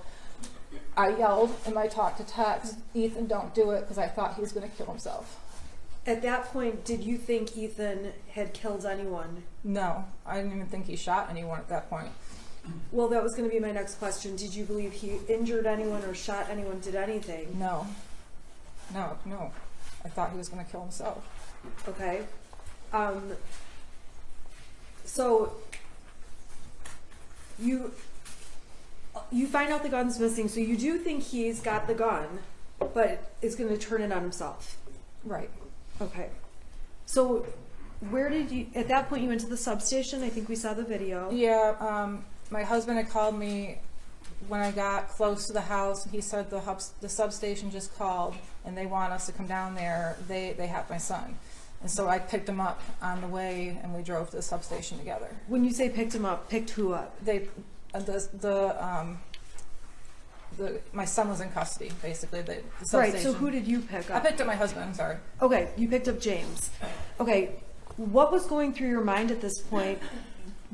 I yelled in my talk to text, "Ethan, don't do it," because I thought he was going to kill himself. At that point, did you think Ethan had killed anyone? No, I didn't even think he shot anyone at that point. Well, that was going to be my next question. Did you believe he injured anyone or shot anyone, did anything? No. I thought he was going to kill himself. Okay. So you find out the gun's missing, so you do think he's got the gun, but is going to turn it on himself. Right. Okay. So where did you, at that point you went to the substation? I think we saw the video. Yeah, my husband had called me when I got close to the house, and he said the substation just called and they want us to come down there. They have my son. And so I picked him up on the way, and we drove to the substation together. When you say picked him up, picked who up? They, my son was in custody, basically. The Right, so substation. who did you pick I up? picked up my husband. I'm sorry. Okay, you picked up James. Okay, what was going through your mind at this point,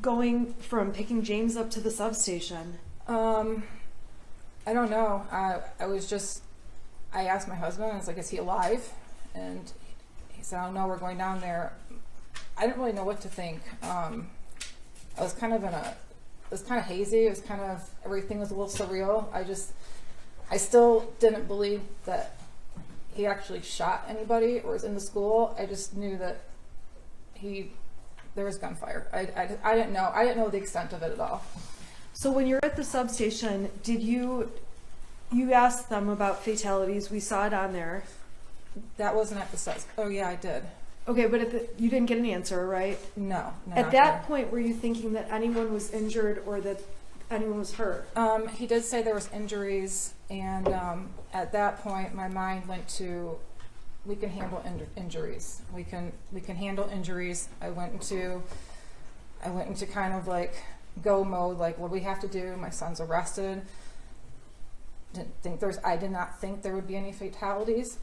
going from picking James up to the substation? I don't know. I was just. I asked my husband. I was like, "Is he alive?" And he said, "Oh no, we're going down there." I didn't really know what to think. I was kind of it was kind of hazy. It was kind of, everything was a little surreal. I still didn't believe that he actually shot anybody or was in the school. I just knew that there was gunfire. I didn't know the extent of it at all. So when you're at the substation, did you asked them about fatalities? We saw it on there. That wasn't at the subs. Oh yeah, I did. Okay, but you didn't get an answer, right? No. At not that there. point, were you thinking that anyone was injured or that anyone was hurt? He did say there was injuries, and at that point, my mind went to, we can handle injuries. We can handle injuries. I went into kind of like go mode, like, what do we have to do? My son's arrested. I did not think there would be any fatalities.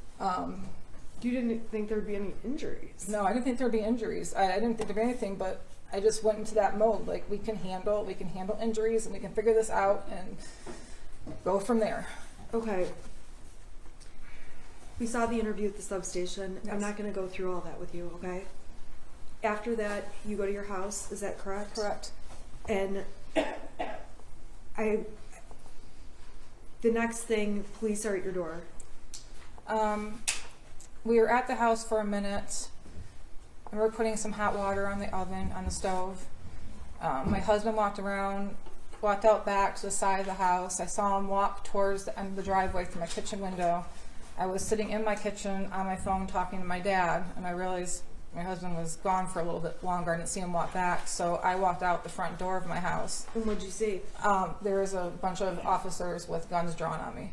You didn't think there would be any injuries? No, I didn't think there would be injuries. I didn't think of anything, but I just went into that mode, like, we can handle injuries, and we can figure this out and go from there. Okay. We saw the interview at the substation. Yes. I'm not going to go through all that with you, okay? After that, you go to your house. Is that correct? Correct. And the next thing, police are at your door. We were at the house for a minute, and we were putting some hot water on the oven, on the stove. My husband walked out back to the side of the house. I saw him walk towards the end of the driveway through my kitchen window. I was sitting in my kitchen on my phone talking to my dad, and I realized my husband was gone for a little bit longer. I didn't see him walk back, so I walked out the front door of my house. And what'd you see? There was a bunch of officers with guns drawn on me.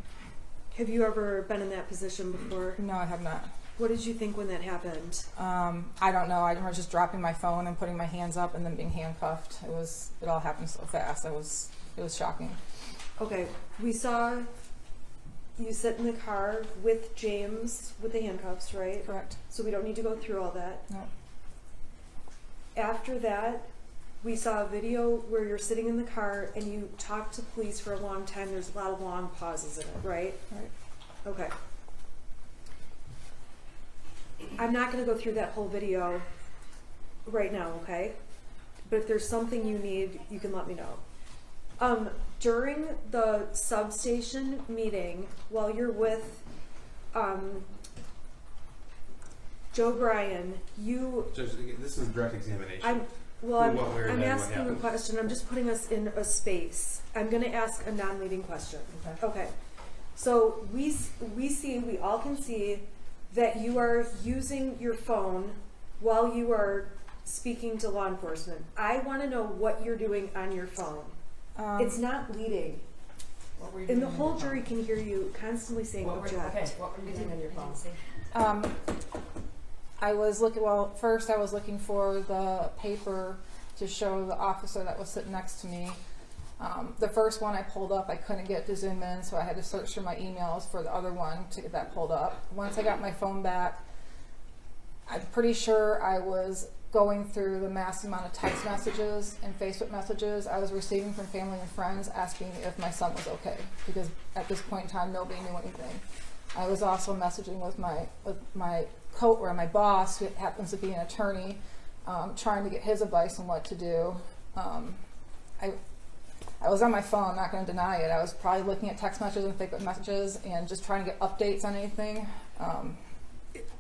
Have you ever been in that position before? No, I have not. What did you think when that happened? I don't know. I remember just dropping my phone and putting my hands up and then being handcuffed. It all happened so fast. It was shocking. Okay, we saw you sit in the car with James with the handcuffs, right? Correct. So we don't need to go through all that. No. After that, we saw a video where you're sitting in the car and you talk to police for a long time. There's a lot of long pauses in it, right? Right. Okay. I'm not going to go through that whole video right now, okay? But if there's something you need, you can let me know. During the substation meeting, while you're with Joe Bryan, Judge, this is direct examination. I'm What, where, and then what asking a happened? question. I'm just putting us in a space. I'm going to ask a non-leading question. Okay. So we all can see that you are using your phone while you are speaking to law enforcement. I want to know what you're doing on your phone. It's not leading. What were you And the doing on whole your jury phone? can hear you constantly saying What were object. you doing on your phone? First I was looking for the paper to show the officer that was sitting next to me. The first one I pulled up, I couldn't get to zoom in, so I had to search through my emails for the other one to get that pulled up. Once I got my phone back, I'm pretty sure I was going through the mass amount of text messages and Facebook messages I was receiving from family and friends asking if my son was okay, because at this point in time nobody knew anything. I was also messaging with my boss, who happens to be an attorney, trying to get his advice on what to do. I was on my phone, I'm not going to deny it. I was probably looking at text messages and Facebook messages and just trying to get updates on anything.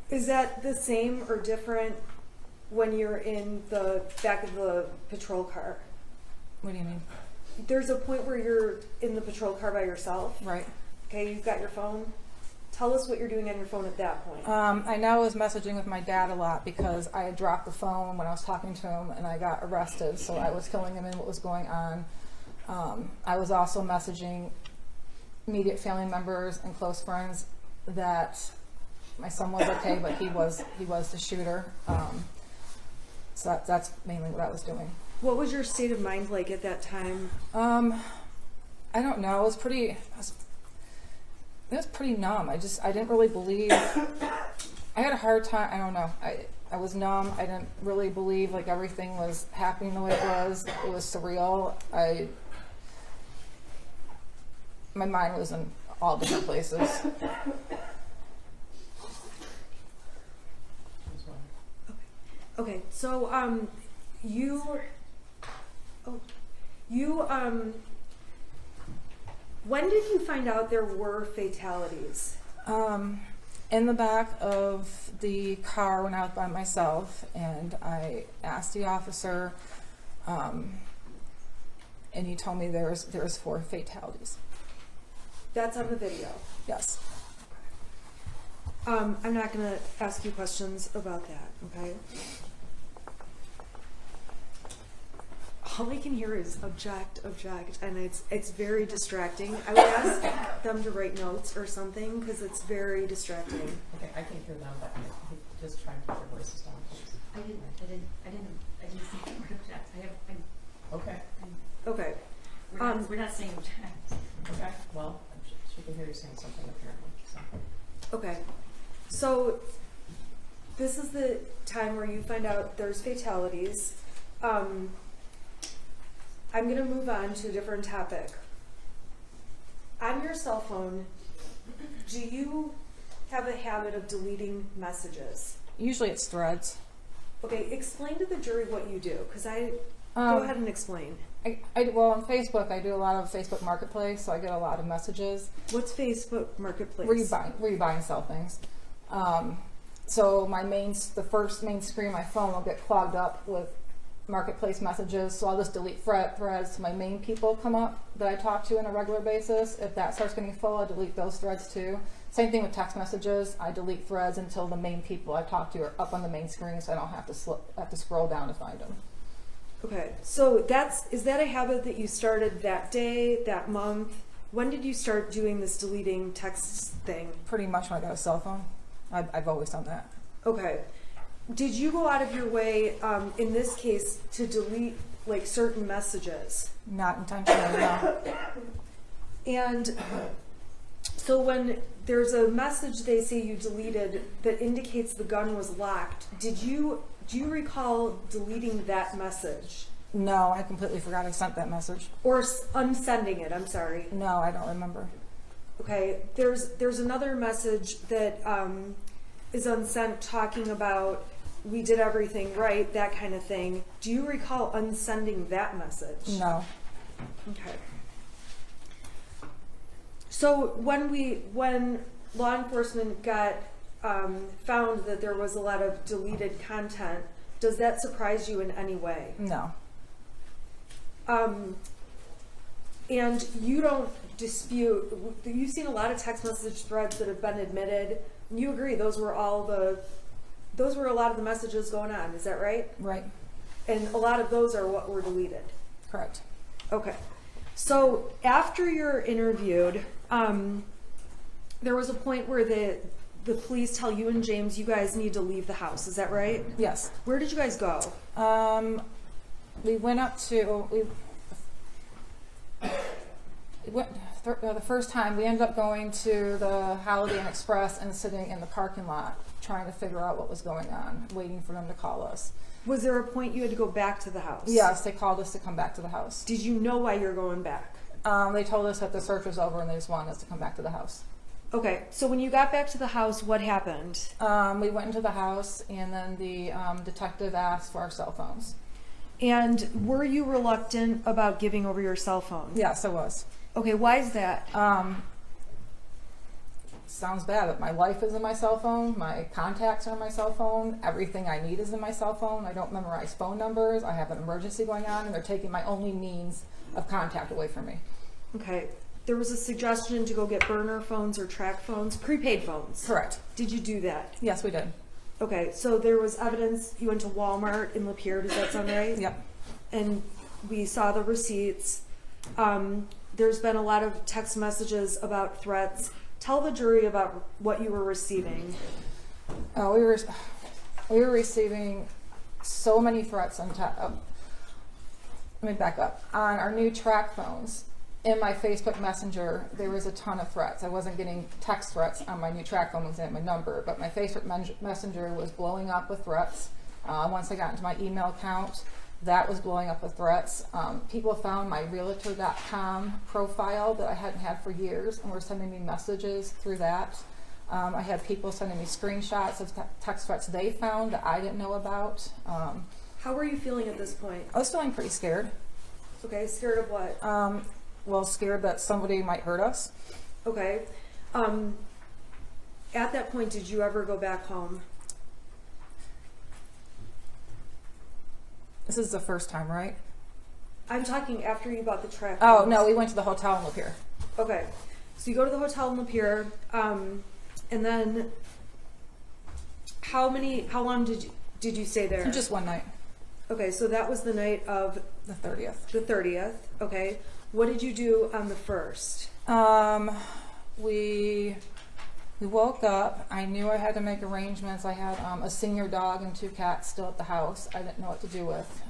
Is that the same or different when you're in the back of the patrol car? What do you mean? There's a point where you're in the patrol car by yourself. Right. Okay, you've got your phone. Tell us what you're doing on your phone at that point. I know I was messaging with my dad a lot because I had dropped the phone when I was talking to him and I got arrested, so I was filling him in what was going on. I was also messaging immediate family members and close friends that my son was okay, but he was the shooter. So that's mainly what I was doing. What was your state of mind like at that time? I don't know. It was pretty numb. I didn't really believe. I had a hard time. I don't know. I was numb. I didn't really believe like everything was happening the way it was. It was surreal. My mind was in all different places. As well. Okay, so when did you find out there were fatalities? In the back of the car when I was by myself, and I asked the officer, and he told me there was 4 fatalities. That's on the video. Yes. I'm not going to ask you questions about that, okay? All I can hear is object, and it's very distracting. I would ask them to write notes or something because it's very distracting. Okay, I can hear them, but just try and keep your voices down, please. I didn't see the word object. Okay, Okay. We're not saying object. okay, well, she can hear you saying something apparently, so. Okay. So this is the time where you find out there's fatalities. I'm going to move on to a different topic. On your cell phone, do you have a habit of deleting messages? Usually it's threads. Okay, explain to the jury what you do, because go ahead and explain. Well, on Facebook, I do a lot of Facebook Marketplace, so I get a lot of messages. What's Facebook Marketplace? Where you buy and sell things. So the first main screen of my phone will get clogged up with Marketplace messages, so I'll just delete threads so my main people come up that I talk to on a regular basis. If that starts getting full, I delete those threads too. Same thing with text messages. I delete threads until the main people I talk to are up on the main screen, so I don't have to scroll down to find them. Okay, so is that a habit that you started that day, that month? When did you start doing this deleting text thing? Pretty much when I got a cell phone. I've always done that. Okay. Did you go out of your way, in this case, to delete like certain messages? Not intentionally, no. And so when there's a message they say you deleted that indicates the gun was locked, do you recall deleting that message? No, I completely forgot I sent that message. Or unsending it, I'm sorry. No, I don't remember. Okay, there's another message that is unsent talking about we did everything right, that kind of thing. Do you recall unsending that message? No. Okay. So when law enforcement got found that there was a lot of deleted content, does that surprise you in any way? No. And you don't dispute, you've seen a lot of text message threads that have been admitted. You agree those were a lot of the messages going on, is that right? Right. And a lot of those are what were deleted. Correct. Okay. So after you're interviewed, there was a point where the police tell you and James you guys need to leave the house, is that right? Yes. Where did you guys go? We went up to, the first time we ended up going to the Holiday Inn Express and sitting in the parking lot trying to figure out what was going on, waiting for them to call us. Was there a point you had to go back to the house? Yes, they called us to come back to the house. Did you know why you're going back? They told us that the search was over and they just wanted us to come back to the house. Okay, so when you got back to the house, what happened? We went into the house and then the detective asked for our cell phones. And were you reluctant about giving over your cell phone? Yes, I was. Okay, why is that? Sounds bad, but my life is in my cell phone, my contacts are in my cell phone, everything I need is in my cell phone. I don't memorize phone numbers, I have an emergency going on, and they're taking my only means of contact away from me. Okay, there was a suggestion to go get burner phones or track phones, prepaid phones. Correct. Did you do that? Yes, we did. Okay, so there was evidence, you went to Walmart in Lapeer, does that sound right? Yep. And we saw the receipts. There's been a lot of text messages about threats. Tell the jury about what you were receiving. We were receiving so many threats on let me back up. On our new track phones, in my Facebook Messenger, there was a ton of threats. I wasn't getting text threats on my new track phone, wasn't my number, but my Facebook Messenger was blowing up with threats. Once I got into my email account, that was blowing up with threats. People found my realtor.com profile that I hadn't had for years and were sending me messages through that. I had people sending me screenshots of text threats they found that I didn't know about. How were you feeling at this point? I was feeling pretty scared. Okay, scared of what? Well, scared that somebody might hurt us. Okay. At that point, did you ever go back home? This is the first time, right? I'm talking after you bought the track. Oh, phones. no, we went to the hotel in Lapeer. Okay. So you go to the hotel in Lapeer, and then how long did you stay there? Just one night, Okay, so that was the night of the 30th. the 30th. Okay. What did you do on the 1st? We woke up. I knew I had to make arrangements. I had a senior dog and 2 cats still at the house. I didn't know what to do with.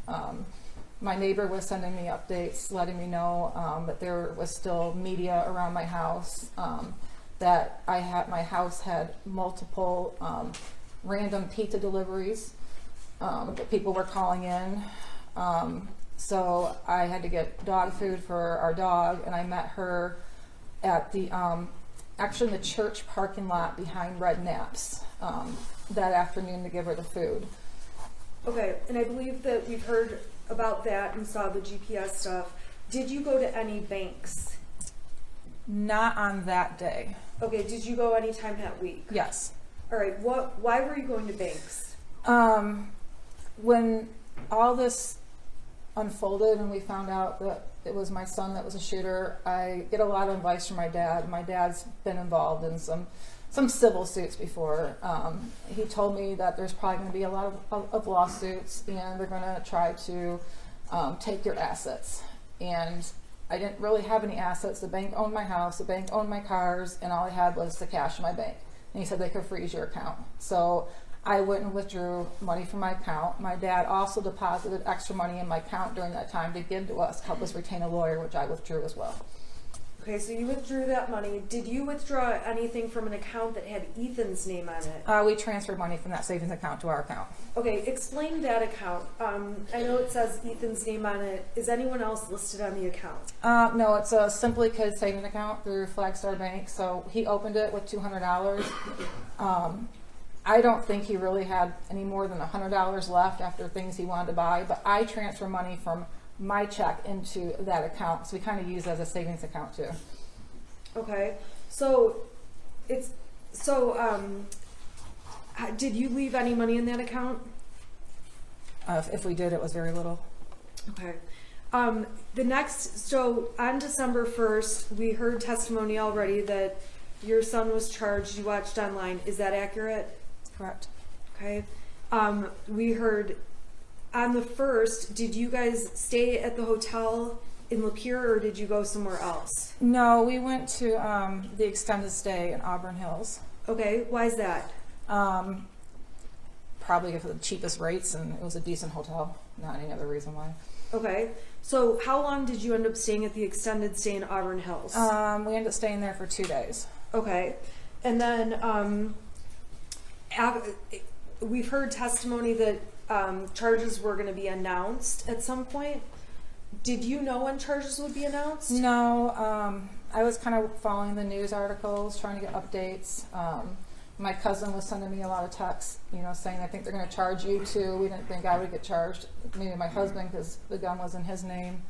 My neighbor was sending me updates, letting me know that there was still media around my house, that my house had multiple random pizza deliveries that people were calling in. So I had to get dog food for our dog, and I met her at the actually in the church parking lot behind Red Naps that afternoon to give her the food. Okay, and I believe that we've heard about that and saw the GPS stuff. Did you go to any banks? Not on that day. Okay, did you go anytime that week? Yes. All right, why were you going to banks? When all this unfolded and we found out that it was my son that was a shooter, I get a lot of advice from my dad. My dad's been involved in some civil suits before. He told me that there's probably going to be a lot of lawsuits, and they're going to try to take your assets. And I didn't really have any assets. The bank owned my house, the bank owned my cars, and all I had was the cash in my bank. And he said they could freeze your account. So I went and withdrew money from my account. My dad also deposited extra money in my account during that time to give to us, help us retain a lawyer, which I withdrew as well. Okay, so you withdrew that money. Did you withdraw anything from an account that had Ethan's name on it? We transferred money from that savings account to our account. Okay, explain that account. I know it says Ethan's name on it. Is anyone else listed on the account? No, it's a Simply Kids savings account through Flagstar Bank. So he opened it with $200. I don't think he really had any more than $100 left after things he wanted to buy, but I transfer money from my check into that account, so we kind of use it as a savings account too. Okay, did you leave any money in that account? If we did, it was very little. Okay. On December 1st, we heard testimony already that your son was charged. You watched online. Is that accurate? Correct. Okay. We heard on the 1st, did you guys stay at the hotel in Lapeer, or did you go somewhere else? No, we went to the extended stay in Auburn Hills. Okay. Why is that? Probably for the cheapest rates, and it was a decent hotel. Not any other reason why. Okay. So how long did you end up staying at the extended stay in Auburn Hills? We ended up staying there for 2 days. Okay. And then we've heard testimony that charges were going to be announced at some point. Did you know when charges would be announced? No, I was kind of following the news articles, trying to get updates. My cousin was sending me a lot of texts, saying, I think they're going to charge you too. We didn't think I would get charged, maybe my husband, because the gun was in his name.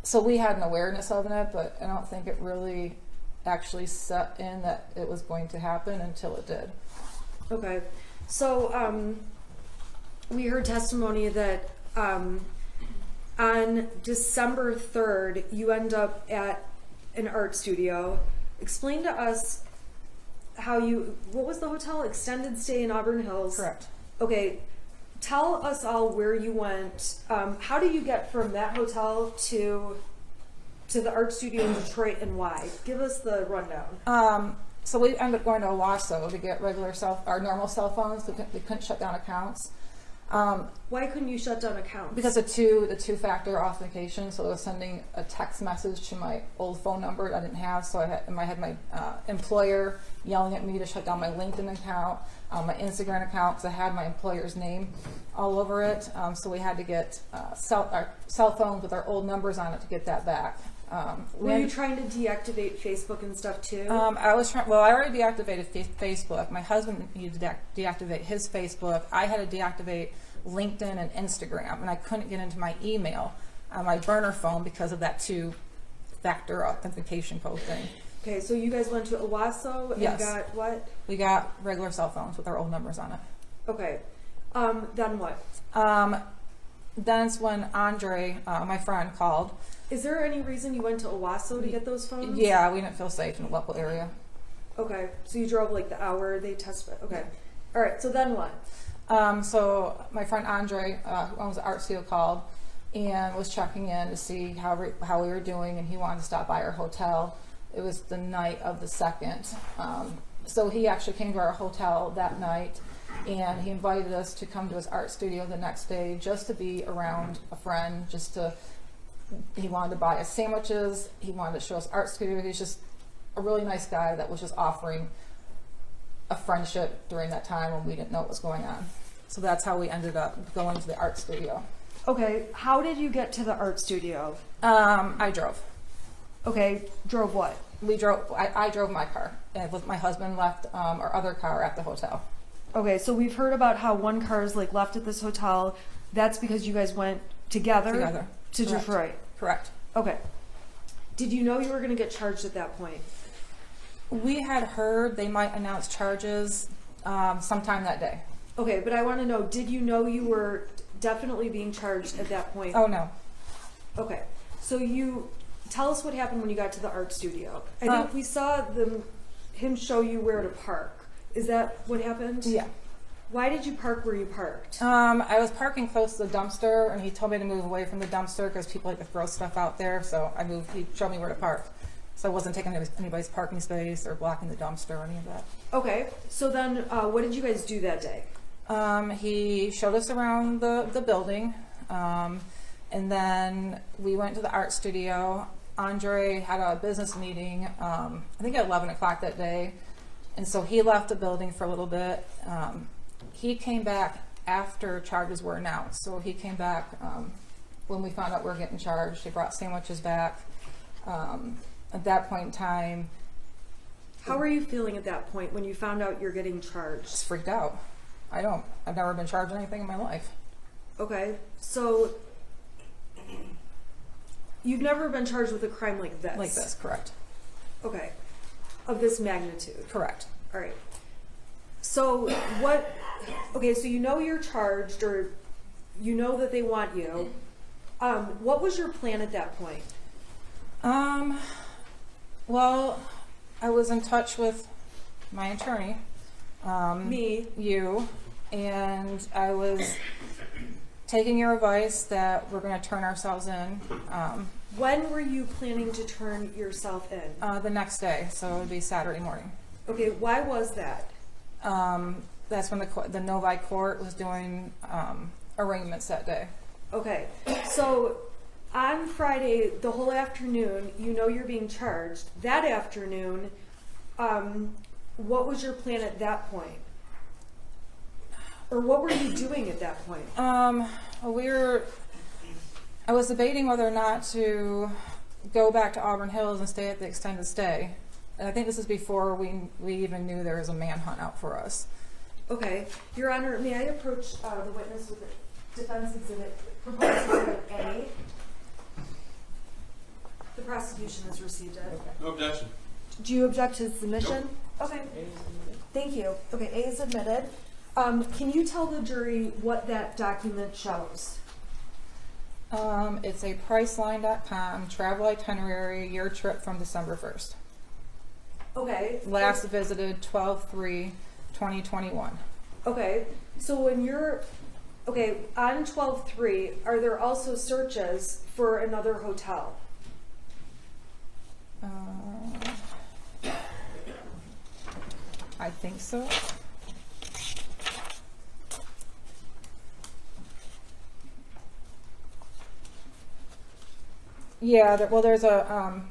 So we had an awareness of it, but I don't think it really actually set in that it was going to happen until it did. Okay. So we heard testimony that on December 3rd, you end up at an art studio. Explain to us what was the hotel? Extended stay in Auburn Hills. Correct. Okay. Tell us all where you went. How do you get from that hotel to to the art studio in Detroit and why? Give us the rundown. So we ended up going to Owasso to get our normal cell phones. We couldn't shut down accounts. Why couldn't you shut down accounts? Because the two-factor authentication, so it was sending a text message to my old phone number that I didn't have, so I had my employer yelling at me to shut down my LinkedIn account, my Instagram account, because I had my employer's name all over it, so we had to get our cell phones with our old numbers on it to get that back. Were you trying to deactivate Facebook and stuff too? I was trying. Well, I already deactivated Facebook. My husband needed to deactivate his Facebook. I had to deactivate LinkedIn and Instagram, and I couldn't get into my email on my burner phone because of that two-factor authentication code thing. Okay, so you guys went to Owasso and Yes. got what? We got regular cell phones with our old numbers on it. Okay. Then what? Then it's when Andre, my friend, called. Is there any reason you went to Owasso to get those phones? Yeah, we didn't feel safe in the local area. Okay, so you drove like the hour they tested. Okay. All right, so then what? So my friend Andre, who owns the art studio, called and was checking in to see how we were doing, and he wanted to stop by our hotel. It was the night of the 2nd. So he actually came to our hotel that night, and he invited us to come to his art studio the next day just to be around a friend, he wanted to buy us sandwiches, he wanted to show us art studio. He's just a really nice guy that was just offering a friendship during that time when we didn't know what was going on. So that's how we ended up going to the art studio. Okay, how did you get to the art studio? I drove. Okay, drove what? I drove my car, and my husband left our other car at the hotel. Okay, so we've heard about how one car is like left at this hotel. That's because you guys went together to Correct. Detroit. Correct. Okay. Did you know you were going to get charged at that point? We had heard they might announce charges sometime that day. Okay, but I want to know, did you know you were definitely being charged at that point? Oh, no. Okay, so tell us what happened when you got to the art studio. I think we saw him show you where to park. Is that what happened? Yeah. Why did you park where you parked? I was parking close to the dumpster, and he told me to move away from the dumpster because people like to throw stuff out there. So I moved. He showed me where to park, so I wasn't taking anybody's parking space or blocking the dumpster or any of that. Okay, so then what did you guys do that day? He showed us around the building, and then we went to the art studio. Andre had a business meeting, I think at 11 o'clock that day, and so he left the building for a little bit. He came back after charges were announced. So he came back when we found out we were getting charged. He brought sandwiches back. At that point in time, How were you feeling at that point when you found out you're getting I charged? was freaked out. I've never been charged anything in my life. Okay, so you've never been charged with a crime like this? Like this, correct. Okay, of this magnitude? Correct. All right. So so you know you're charged, or you know that they want you. What was your plan at that point? Well, I was in touch with my attorney, Me. you, and I was taking your advice that we're going to turn ourselves in When were you planning to turn yourself in? the next day, so it would be Saturday morning. Okay, why was that? That's when the Novi court was doing arraignments that day. Okay, so on Friday, the whole afternoon, you know you're being charged. That afternoon, what was your plan at that point? Or what were you doing at that point? I was debating whether or not to go back to Auburn Hills and stay at the extended stay. And I think this is before we even knew there was a manhunt out for us. Okay, Your Honor, may I approach the witness with the defense exhibit, proposed exhibit A? The prosecution has received it. No objection. Do you object to submission? Okay, thank you. Okay, A is admitted. Can you tell the jury what that document shows? It's a Priceline.com travel itinerary, your trip from December 1st. Okay. Last visited 12/3/2021. Okay, so when you're, on 12/3, are there also searches for another hotel? I think so. Yeah, there's a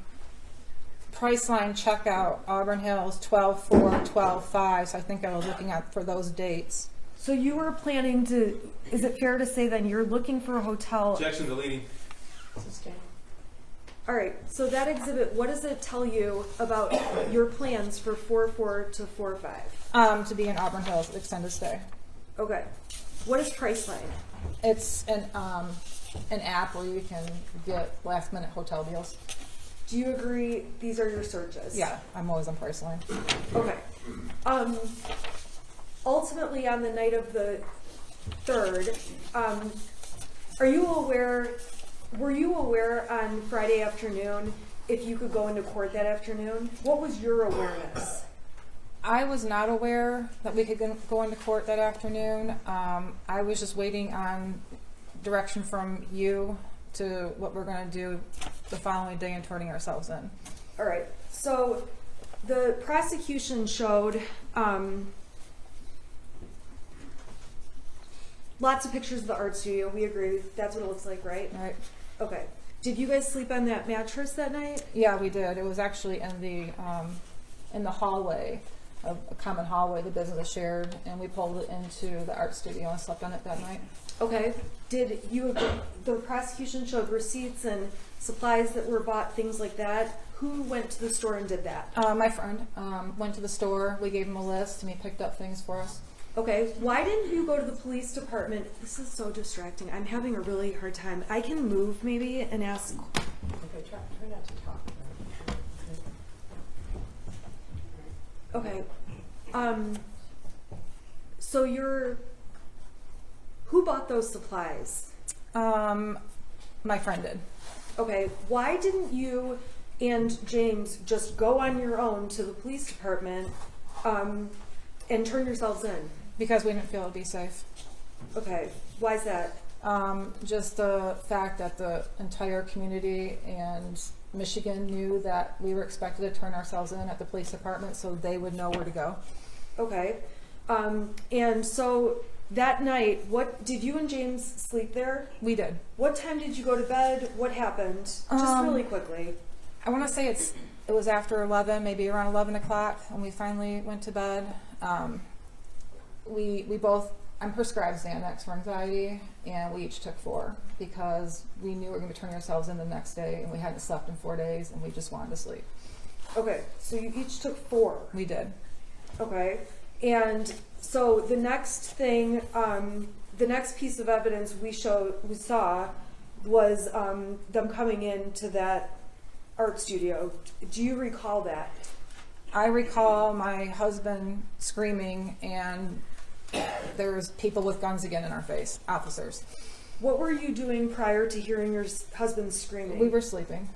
Priceline checkout, Auburn Hills, 12/4, 12/5. So I think I was looking at for those dates. So you were planning to, is it fair to say then you're looking for a hotel? Objection deleting. Sustain. All right, so that exhibit, what does it tell you about your plans for 4/4 to 4/5? To be in Auburn Hills, extended stay. Okay. What is Priceline? It's an app where you can get last minute hotel deals. Do you agree these are your searches? Yeah, I'm always on Priceline. Okay. Ultimately, on the night of the 3rd, were you aware on Friday afternoon if you could go into court that afternoon? What was your awareness? I was not aware that we could go into court that afternoon. I was just waiting on direction from you to what we're going to do the following day and turning ourselves in. All right. So the prosecution showed lots of pictures of the art studio. We agree. That's what it looks like, right? Right. Okay. Did you guys sleep on that mattress that night? Yeah, we did. It was actually in the hallway, a common hallway the business shared, and we pulled it into the art studio and slept on it that night. Okay. Did you, the prosecution showed receipts and supplies that were bought, things like that. Who went to the store and did that? My friend went to the store. We gave him a list, and he picked up things for us. Okay. Why didn't you go to the police department? This is so distracting. I'm having a really hard time. I can move maybe and ask. Okay, try not to talk. Okay. So who bought those supplies? My friend did. Okay. Why didn't you and James just go on your own to the police department and turn yourselves in? Because we didn't feel it'd be safe. Okay. Why is that? Just the fact that the entire community and Michigan knew that we were expected to turn ourselves in at the police department, so they would know where to go. Okay. And so that night, what did you and James sleep there? We did. What time did you go to bed? What happened? Just really quickly. I want to say it was after 11, maybe around 11 o'clock, when we finally went to bed. We both, I'm prescribed Xanax for anxiety, and we each took 4 because we knew we were going to turn ourselves in the next day, and we hadn't slept in 4 days, and we just wanted to sleep. Okay. So you each took 4. We did. Okay. And so the next thing, the next piece of evidence we saw was them coming into that art studio. Do you recall that? I recall my husband screaming, and there was people with guns again in our face, officers. What were you doing prior to hearing your husband screaming? We were sleeping.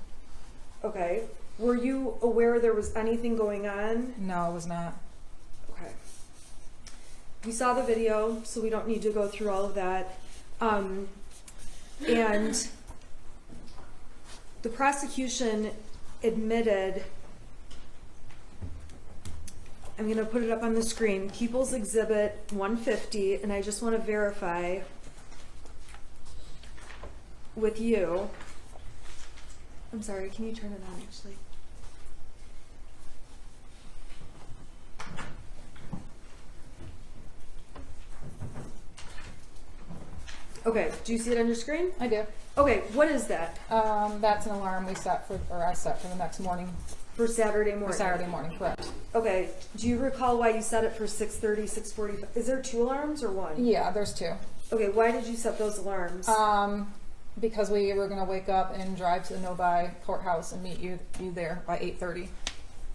Okay. Were you aware there was anything going on? No, it was not. Okay. We saw the video, so we don't need to go through all of that. And the prosecution admitted, I'm going to put it up on the screen, People's Exhibit 150, and I just want to verify with you. I'm sorry, can you turn it on actually? Okay, do you see it on your screen? I do. Okay, what is that? That's an alarm we set for, or I set for the next morning, For Saturday for morning? Saturday morning, correct. Okay, do you recall why you set it for 6:30, 6:45? Is there 2 alarms or 1? Yeah, there's 2. Okay, why did you set those alarms? Because we were going to wake up and drive to the Novi courthouse and meet you there by 8:30.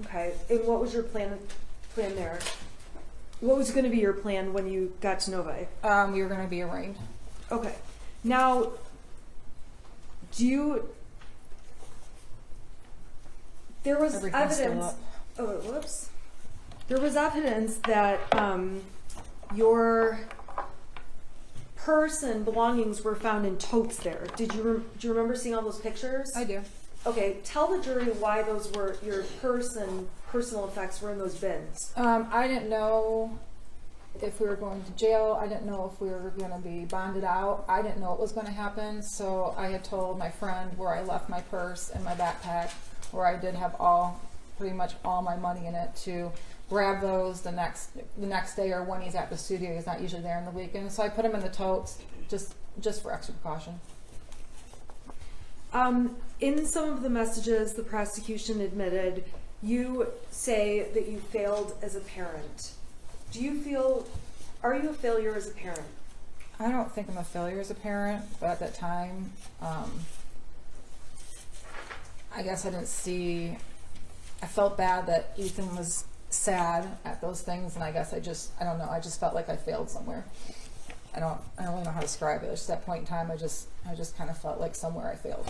Okay, and what was your plan there? What was going to be your plan when you got to Novi? We were going to be arraigned. Okay, now, there was Everything's still evidence, up. oh, whoops. There was evidence that your purse and belongings were found in totes there. Do you remember seeing all those pictures? I do. Okay, tell the jury why those were your personal effects were in those bins. I didn't know if we were going to jail. I didn't know if we were going to be bonded out. I didn't know what was going to happen. So I had told my friend where I left my purse and my backpack, where I did have pretty much all my money in it, to grab those the next day, or when he's at the studio. He's not usually there in the weekend. So I put them in the totes just for extra precaution. In some of the messages the prosecution admitted, you say that you failed as a parent. Are you a failure as a parent? I don't think I'm a failure as a parent, but at that time, I guess I felt bad that Ethan was sad at those things, and I guess I don't know, I just felt like I failed somewhere. I don't really know how to describe it. It's just that point in time, I just kind of felt like somewhere I failed.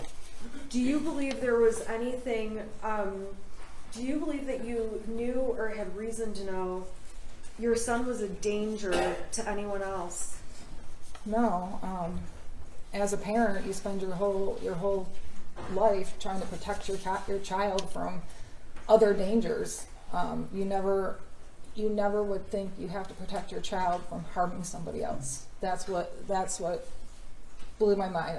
Do you believe there was anything, do you believe that you knew or had reason to know your son was a danger to anyone else? No. As a parent, you spend your whole life trying to protect your child from other dangers. You never would think you have to protect your child from harming somebody else. That's what blew my mind.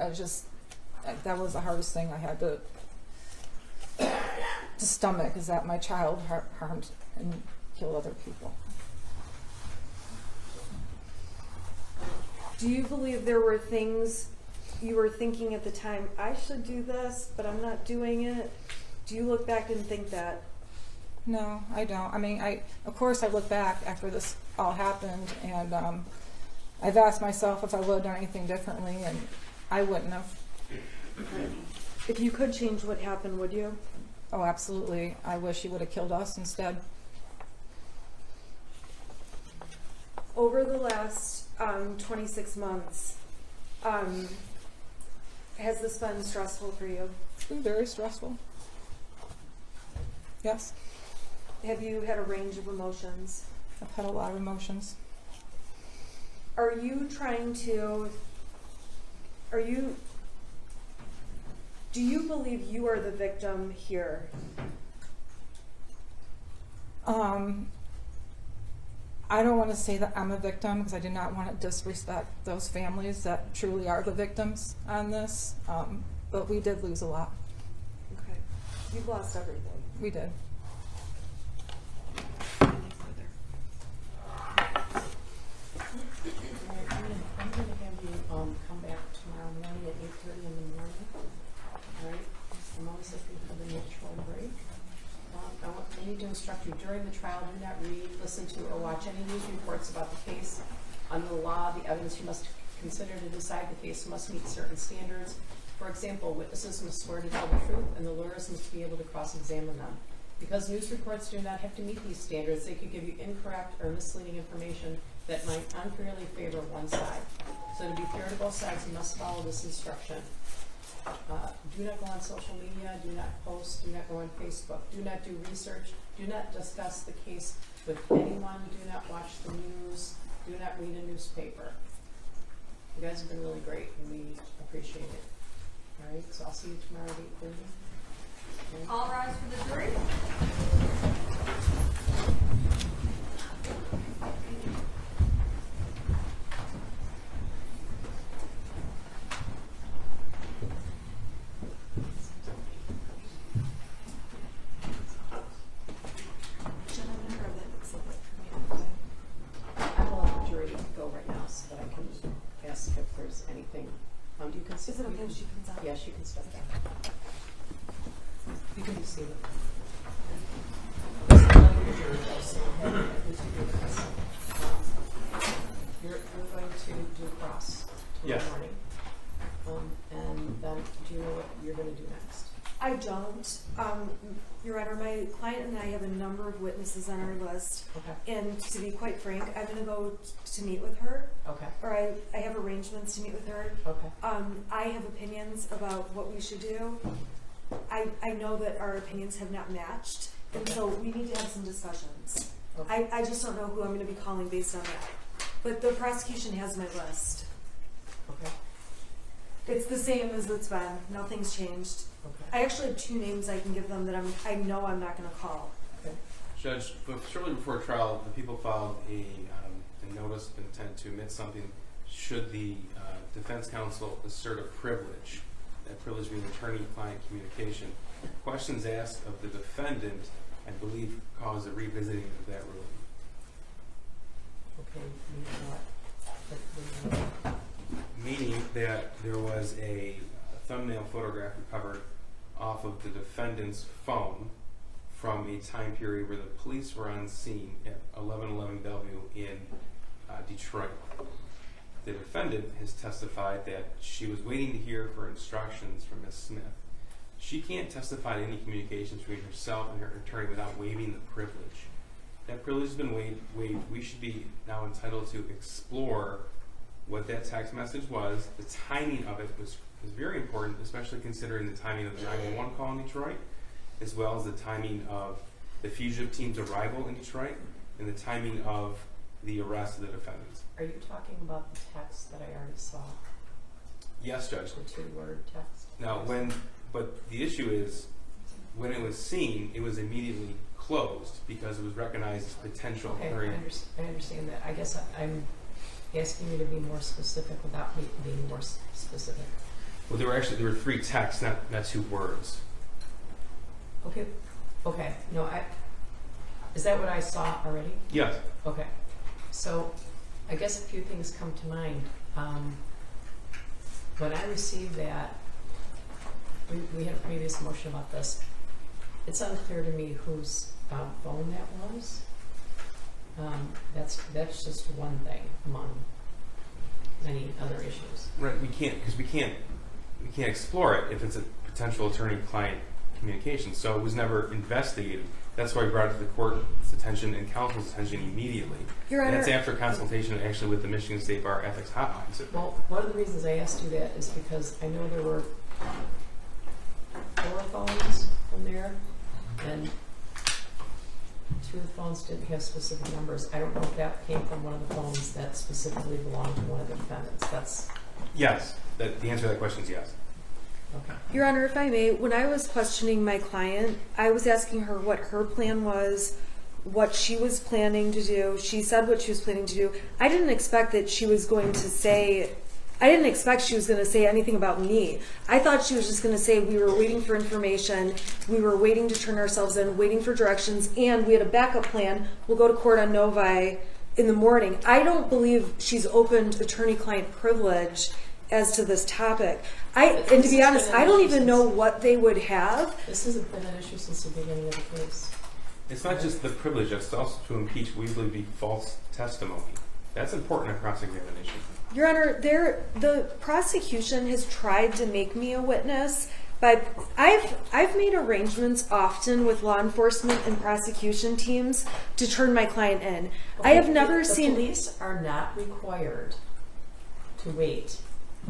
That was the hardest thing I had to stomach, is that my child harmed and killed other people. Do you believe there were things you were thinking at the time, I should do this, but I'm not doing it? Do you look back and think that? No, I don't. I mean, of course I look back after this all happened, and I've asked myself if I would have done anything differently, and I wouldn't have. If you could change what happened, would you? Oh, absolutely. I wish he would have killed us instead. Over the last 26 months, has this been stressful for you? It's been very stressful. Yes, Have you had a range of emotions? I've had a lot of emotions. Do you believe you are the victim here? I don't want to say that I'm a victim, because I do not want to disrespect those families that truly are the victims on this. But we did lose a lot. Okay. You've lost everything. We did. I'm going to have you come back tomorrow morning at 8:30 in the morning. All right? I'm always looking for the natural break. I need to instruct you, during the trial, do not read, listen to, or watch any news reports about the case. Under the law, the evidence you must consider to decide the case must meet certain standards. For example, witnesses must swear to tell the truth, and the lawyers must be able to cross-examine them. Because news reports do not have to meet these standards, they could give you incorrect or misleading information that might unfairly favor one side. So to be fair to both sides, you must follow this instruction. Do not go on social media, do not post, do not go on Facebook, do not do research, do not discuss the case with anyone, do not watch the news, do not read a newspaper. You guys have been really great, and we appreciate it. All right, so I'll see you tomorrow at 8:30. Okay. All rise for the jury. I will let the jury go right now so that I can ask if there's anything. Do you consider? Is it okay if she comes out? Yeah, she can step down. You can be seated. You're going to do cross tomorrow Yes. morning. And then do you know what you're going to do next? I don't. Your Honor, my client and I have a number of witnesses on our list. Okay. And to be quite frank, I'm going to go to meet with her. Okay. Or I have arrangements to meet with her. Okay. I have opinions about what we should do. I know that our opinions have not matched, and so we need to have some discussions. Okay. I just don't know who I'm going to be calling based on that. But the prosecution has my list. Okay. It's the same as it's been. Nothing's changed. Okay. I actually have 2 names I can give them that I know I'm not going to call. Okay. Judge, but shortly before trial, the people filed a notice of intent to admit something should the defense counsel assert a privilege, that privilege being attorney-client communication. Questions asked of the defendant, I believe, caused a revisiting of that ruling. Okay, you know what? Meaning that there was a thumbnail photograph recovered off of the defendant's phone from a time period where the police were on scene at 1111 Bellevue in Detroit. The defendant has testified that she was waiting to hear for instructions from Ms. Smith. She can't testify to any communications between herself and her attorney without waiving the privilege. That privilege has been waived. We should be now entitled to explore what that text message was. The timing of it was very important, especially considering the timing of the 911 call in Detroit, as well as the timing of the fugitive team's arrival in Detroit, and the timing of the arrest of the defendants. Are you talking about the text that I already saw? Yes, Judge. The 2-word text? Now, but the issue is, when it was seen, it was immediately closed because it was recognized as potential. Okay, I understand that. I guess I'm asking you to be more specific without me being more specific. Well, there were 3 texts, not 2 words. Okay. No, is that what I saw already? Yes. Okay. So I guess a few things come to mind. When I received that, we had a previous motion about this. It's unclear to me whose phone that was. That's just one thing among many other issues. Right. We can't explore it if it's a potential attorney-client communication. So it was never investigated. That's why we brought it to the court's attention and counsel's attention immediately. Your And Honor, that's after consultation actually with the Michigan State Bar Ethics Hotline. So Well, one of the reasons I asked you that is because I know there were 4 phones from there, and 2 of the phones didn't have specific numbers. I don't know if that came from one of the phones that specifically belonged to one of the defendants. yes, the answer to that question is yes. Okay. Your Honor, if I may, when I was questioning my client, I was asking her what her plan was, what she was planning to do. She said what she was planning to do. I didn't expect that she was going to say, anything about me. I thought she was just going to say we were waiting for information, we were waiting to turn ourselves in, waiting for directions, and we had a backup plan. We'll go to court on Novi in the morning. I don't believe she's opened attorney-client privilege as to this topic. And to be honest, I don't even know what they would have. This hasn't been an issue since the beginning of the case. It's not just the privilege, it's also to impeach what we believe to be false testimony. That's important in cross-examination. Your Honor, the prosecution has tried to make me a witness, but I've made arrangements often with law enforcement and prosecution teams to turn my client in. I have never seen. The police are not required to wait.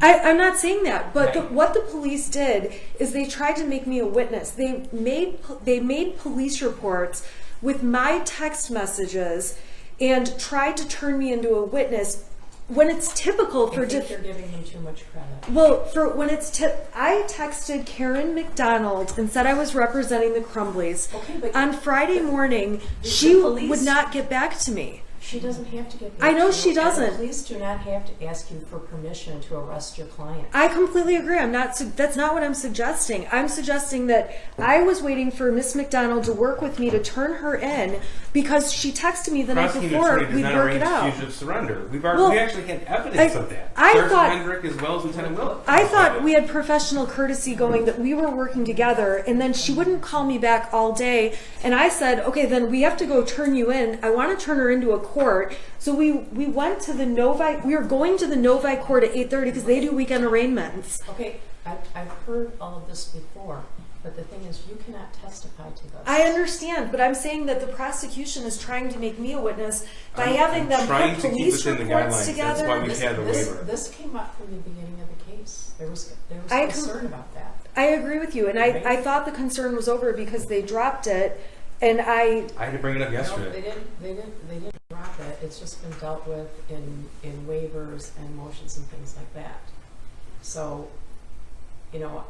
I'm not saying that, but Right. what the police did is they tried to make me a witness. They made police reports with my text messages and tried to turn me into a witness when it's typical for I think you're giving them too much credit. well, for when it's I texted Karen McDonald and said I was representing the Crumbleys. Okay, but On Friday morning, the she police- would not get back to me. she doesn't have to get. I know back to she you, and doesn't. The police do not have to ask you for permission to arrest your client. I completely agree. That's not what I'm suggesting. I'm suggesting that I was waiting for Miss McDonald to work with me to turn her in because she texted me the night Prosecuting before attorney does we'd not work arrange it out. fugitive surrender. We Well, actually had evidence of that. I Sergeant thought- Hendrick as well as Lieutenant Willis. I thought we had professional courtesy going, that we were working together, and then she wouldn't call me back all day. And I said, okay, then we have to go turn you in. I want to turn her into a court. So we went to the Novi. We were going to the Novi court at 8:30 because they do weekend arraignments. Okay, I've heard all of this before, but the thing is, you cannot testify to this. I understand, but I'm saying that the prosecution is trying to make me a witness by I'm having them trying put to keep police within the reports guidelines. together. That's why we've had the waiver. This came up from the beginning of the case. There was I concern about that. I agree with you, and I thought the concern was over because they dropped it, and I had to bring it up No, yesterday. they didn't drop it. It's just been dealt with in waivers and motions and things like that. So you know,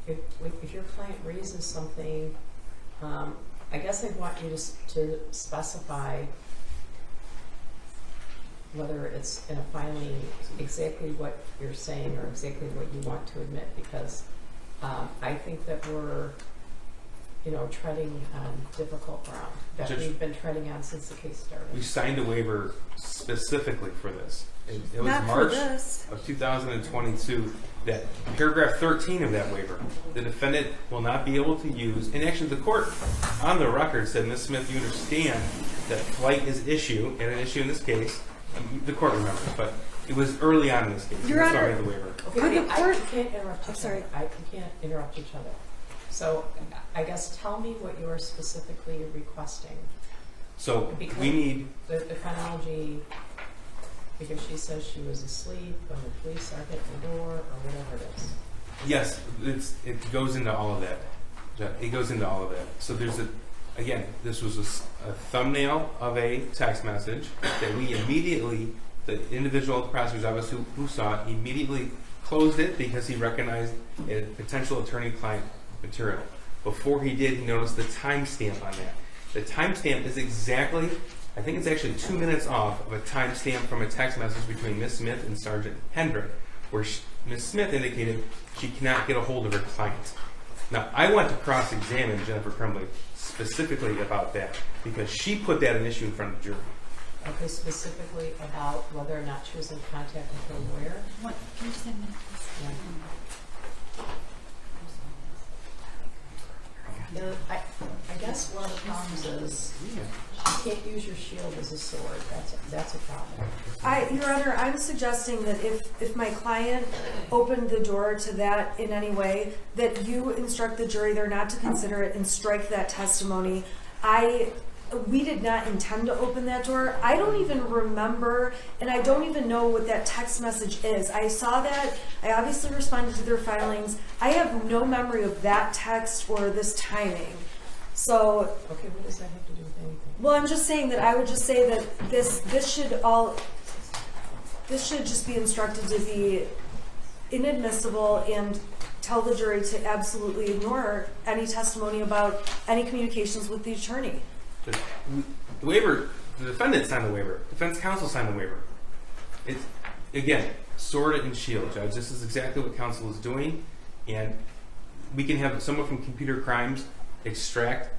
if your client raises something, I guess I'd want you to specify whether it's in a filing exactly what you're saying or exactly what you want to admit, because I think that we're, you know, treading on difficult ground that Judge, we've been treading on since the case started. We signed a waiver specifically for this. It was Not for March this. of 2022 that paragraph 13 of that waiver, the defendant will not be able to use, and actually the court on the record said, Ms. Smith, you understand that flight is issue, and an issue in this case, the court remembers, but it was early on in this case. Your That's why we Honor- had the waiver. Okay, Could the court- I can't interrupt each I'm sorry. other. We can't interrupt each other. So I guess tell me what you are specifically requesting. So Because we need, the chronology, because she says she was asleep when the police are at the door or whatever it is. yes, it goes into all of that. It goes into all of that. So there's again, this was a thumbnail of a text message that we immediately, the individual at the prosecutor's office who saw it, immediately closed it because he recognized a potential attorney-client material. Before he did, he noticed the timestamp on that. The timestamp is exactly, I think it's actually 2 minutes off of a timestamp from a text message between Ms. Smith and Sergeant Hendrick, where Ms. Smith indicated she cannot get a hold of her client. Now, I want to cross-examine Jennifer Crumbley specifically about that because she put that an issue in front of the jury. Okay, specifically about whether or not she was in contact with her lawyer. What, can you just have a minute, please? Yeah. I guess one of the problems is you can't use your shield as a sword. That's a problem. Your Honor, I'm suggesting that if my client opened the door to that in any way, that you instruct the jury they're not to consider it and strike that testimony. We did not intend to open that door. I don't even remember, and I don't even know what that text message is. I saw that. I obviously responded to their filings. I have no memory of that text or this timing. So, Okay, what does that have to do with anything? well, I'm just saying that I would just say that this should just be instructed to be inadmissible and tell the jury to absolutely ignore any testimony about any communications with the attorney. The waiver, the defendant signed the waiver. Defense counsel signed the waiver. It's, again, sword and shield, Judge. This is exactly what counsel is doing. And we can have someone from computer crimes extract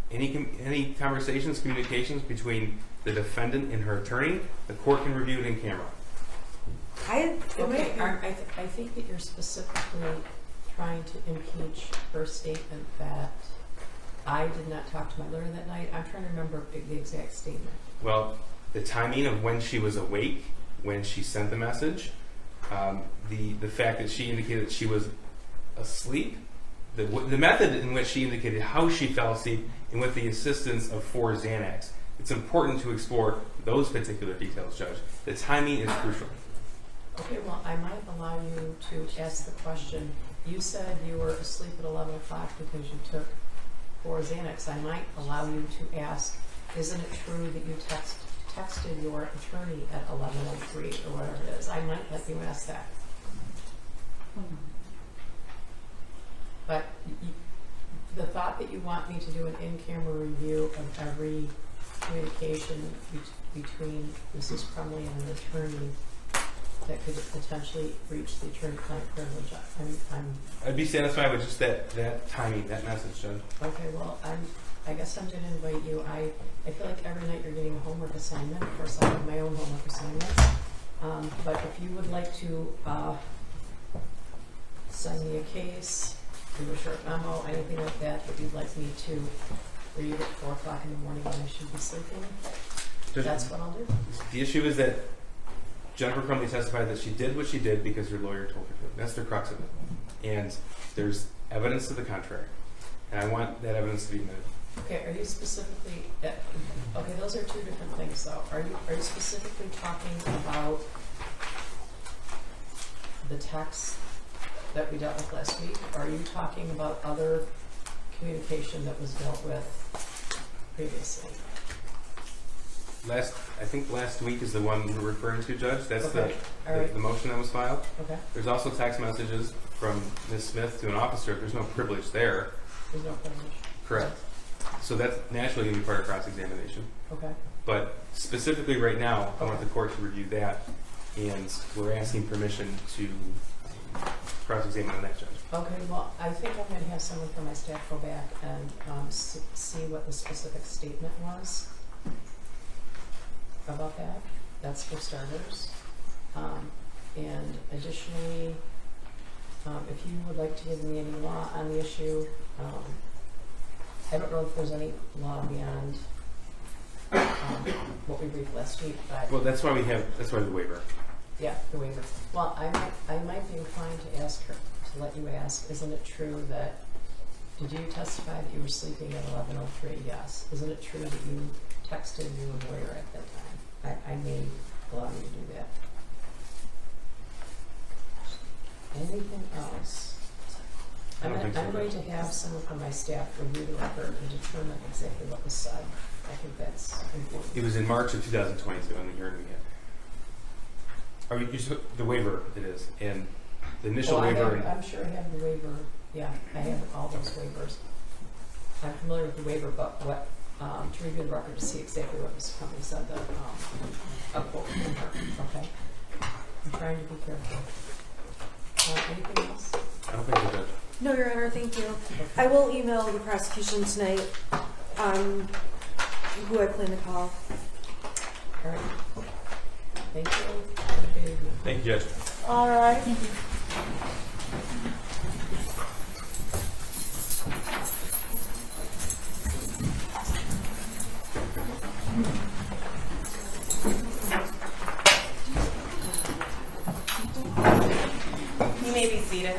any conversations, communications between the defendant and her attorney. The court can review it in camera. Okay, I think that you're specifically trying to impeach her statement that I did not talk to my lawyer that night. I'm trying to remember the exact statement. Well, the timing of when she was awake, when she sent the message, the fact that she indicated that she was asleep, the method in which she indicated how she fell asleep, and with the assistance of 4 Xanax. It's important to explore those particular details, Judge. The timing is crucial. Okay, well, I might allow you to ask the question. You said you were asleep at 11 o'clock because you took 4 Xanax. I might allow you to ask, isn't it true that you texted your attorney at 11:03 or whatever it is? I might let you ask that. But the thought that you want me to do an in-camera review of every communication between Mrs. Crumbley and an attorney that could potentially breach the attorney-client privilege, I'd be satisfied with just that timing, that message, Judge. okay, well, I guess I'm going to invite you. I feel like every night you're getting a homework assignment. Of course, I have my own homework assignments. But if you would like to send me a case, do a short memo, anything like that that you'd like me to read at 4 o'clock in the morning when I should be sleeping, Judge, that's what I'll do. the issue is that Jennifer Crumbley testified that she did what she did because her lawyer told her to. That's the crux of it. And there's evidence to the contrary. And I want that evidence to be admitted. Okay, are you specifically, okay, those are two different things though. Are you specifically talking about the text that we dealt with last week? Or are you talking about other communication that was dealt with previously? I think last week is the one we're referring to, Judge. That's Okay. All right. the motion that was filed. Okay, There's also text messages from Ms. Smith to an officer. There's no privilege there. there's no privilege. Correct. So that's naturally going to be part of cross-examination. Okay, But specifically right now, I want the court to review that, and we're asking permission to cross-examine on that, Judge. okay, well, I think I'm gonna have someone from my staff go back and, see what the specific statement was about that. That's for starters. And additionally, if you would like to give me any law on the issue, I don't know if there's any law beyond, what we briefed last week, but. Well, that's why the waiver. Yeah, the waiver. Well, I might be inclined to ask her, to let you ask, isn't it true that, did you testify that you were sleeping at 11:03? Yes. Isn't it true that you texted your lawyer at that time? I may allow you to do that. Anything else? I don't think so, I'm going to have someone from my staff review the record and determine exactly what was said. I think that's important. It was in March of 2022 on the hearing we had. The waiver, it is, and the initial waiver. I'm sure I have the waiver. Yeah, I have all those waivers. I'm familiar with the waiver, but what, to review the record to see exactly what Mr. Crumbley said, a quote from her, okay? I'm trying to be careful. Anything else? I don't think so, Judge. No, Your Honor, thank you. I will email the prosecution tonight, who I plan to call. All right. Thank you. Have a good evening. Thank you, Judge. All right. You may be seated.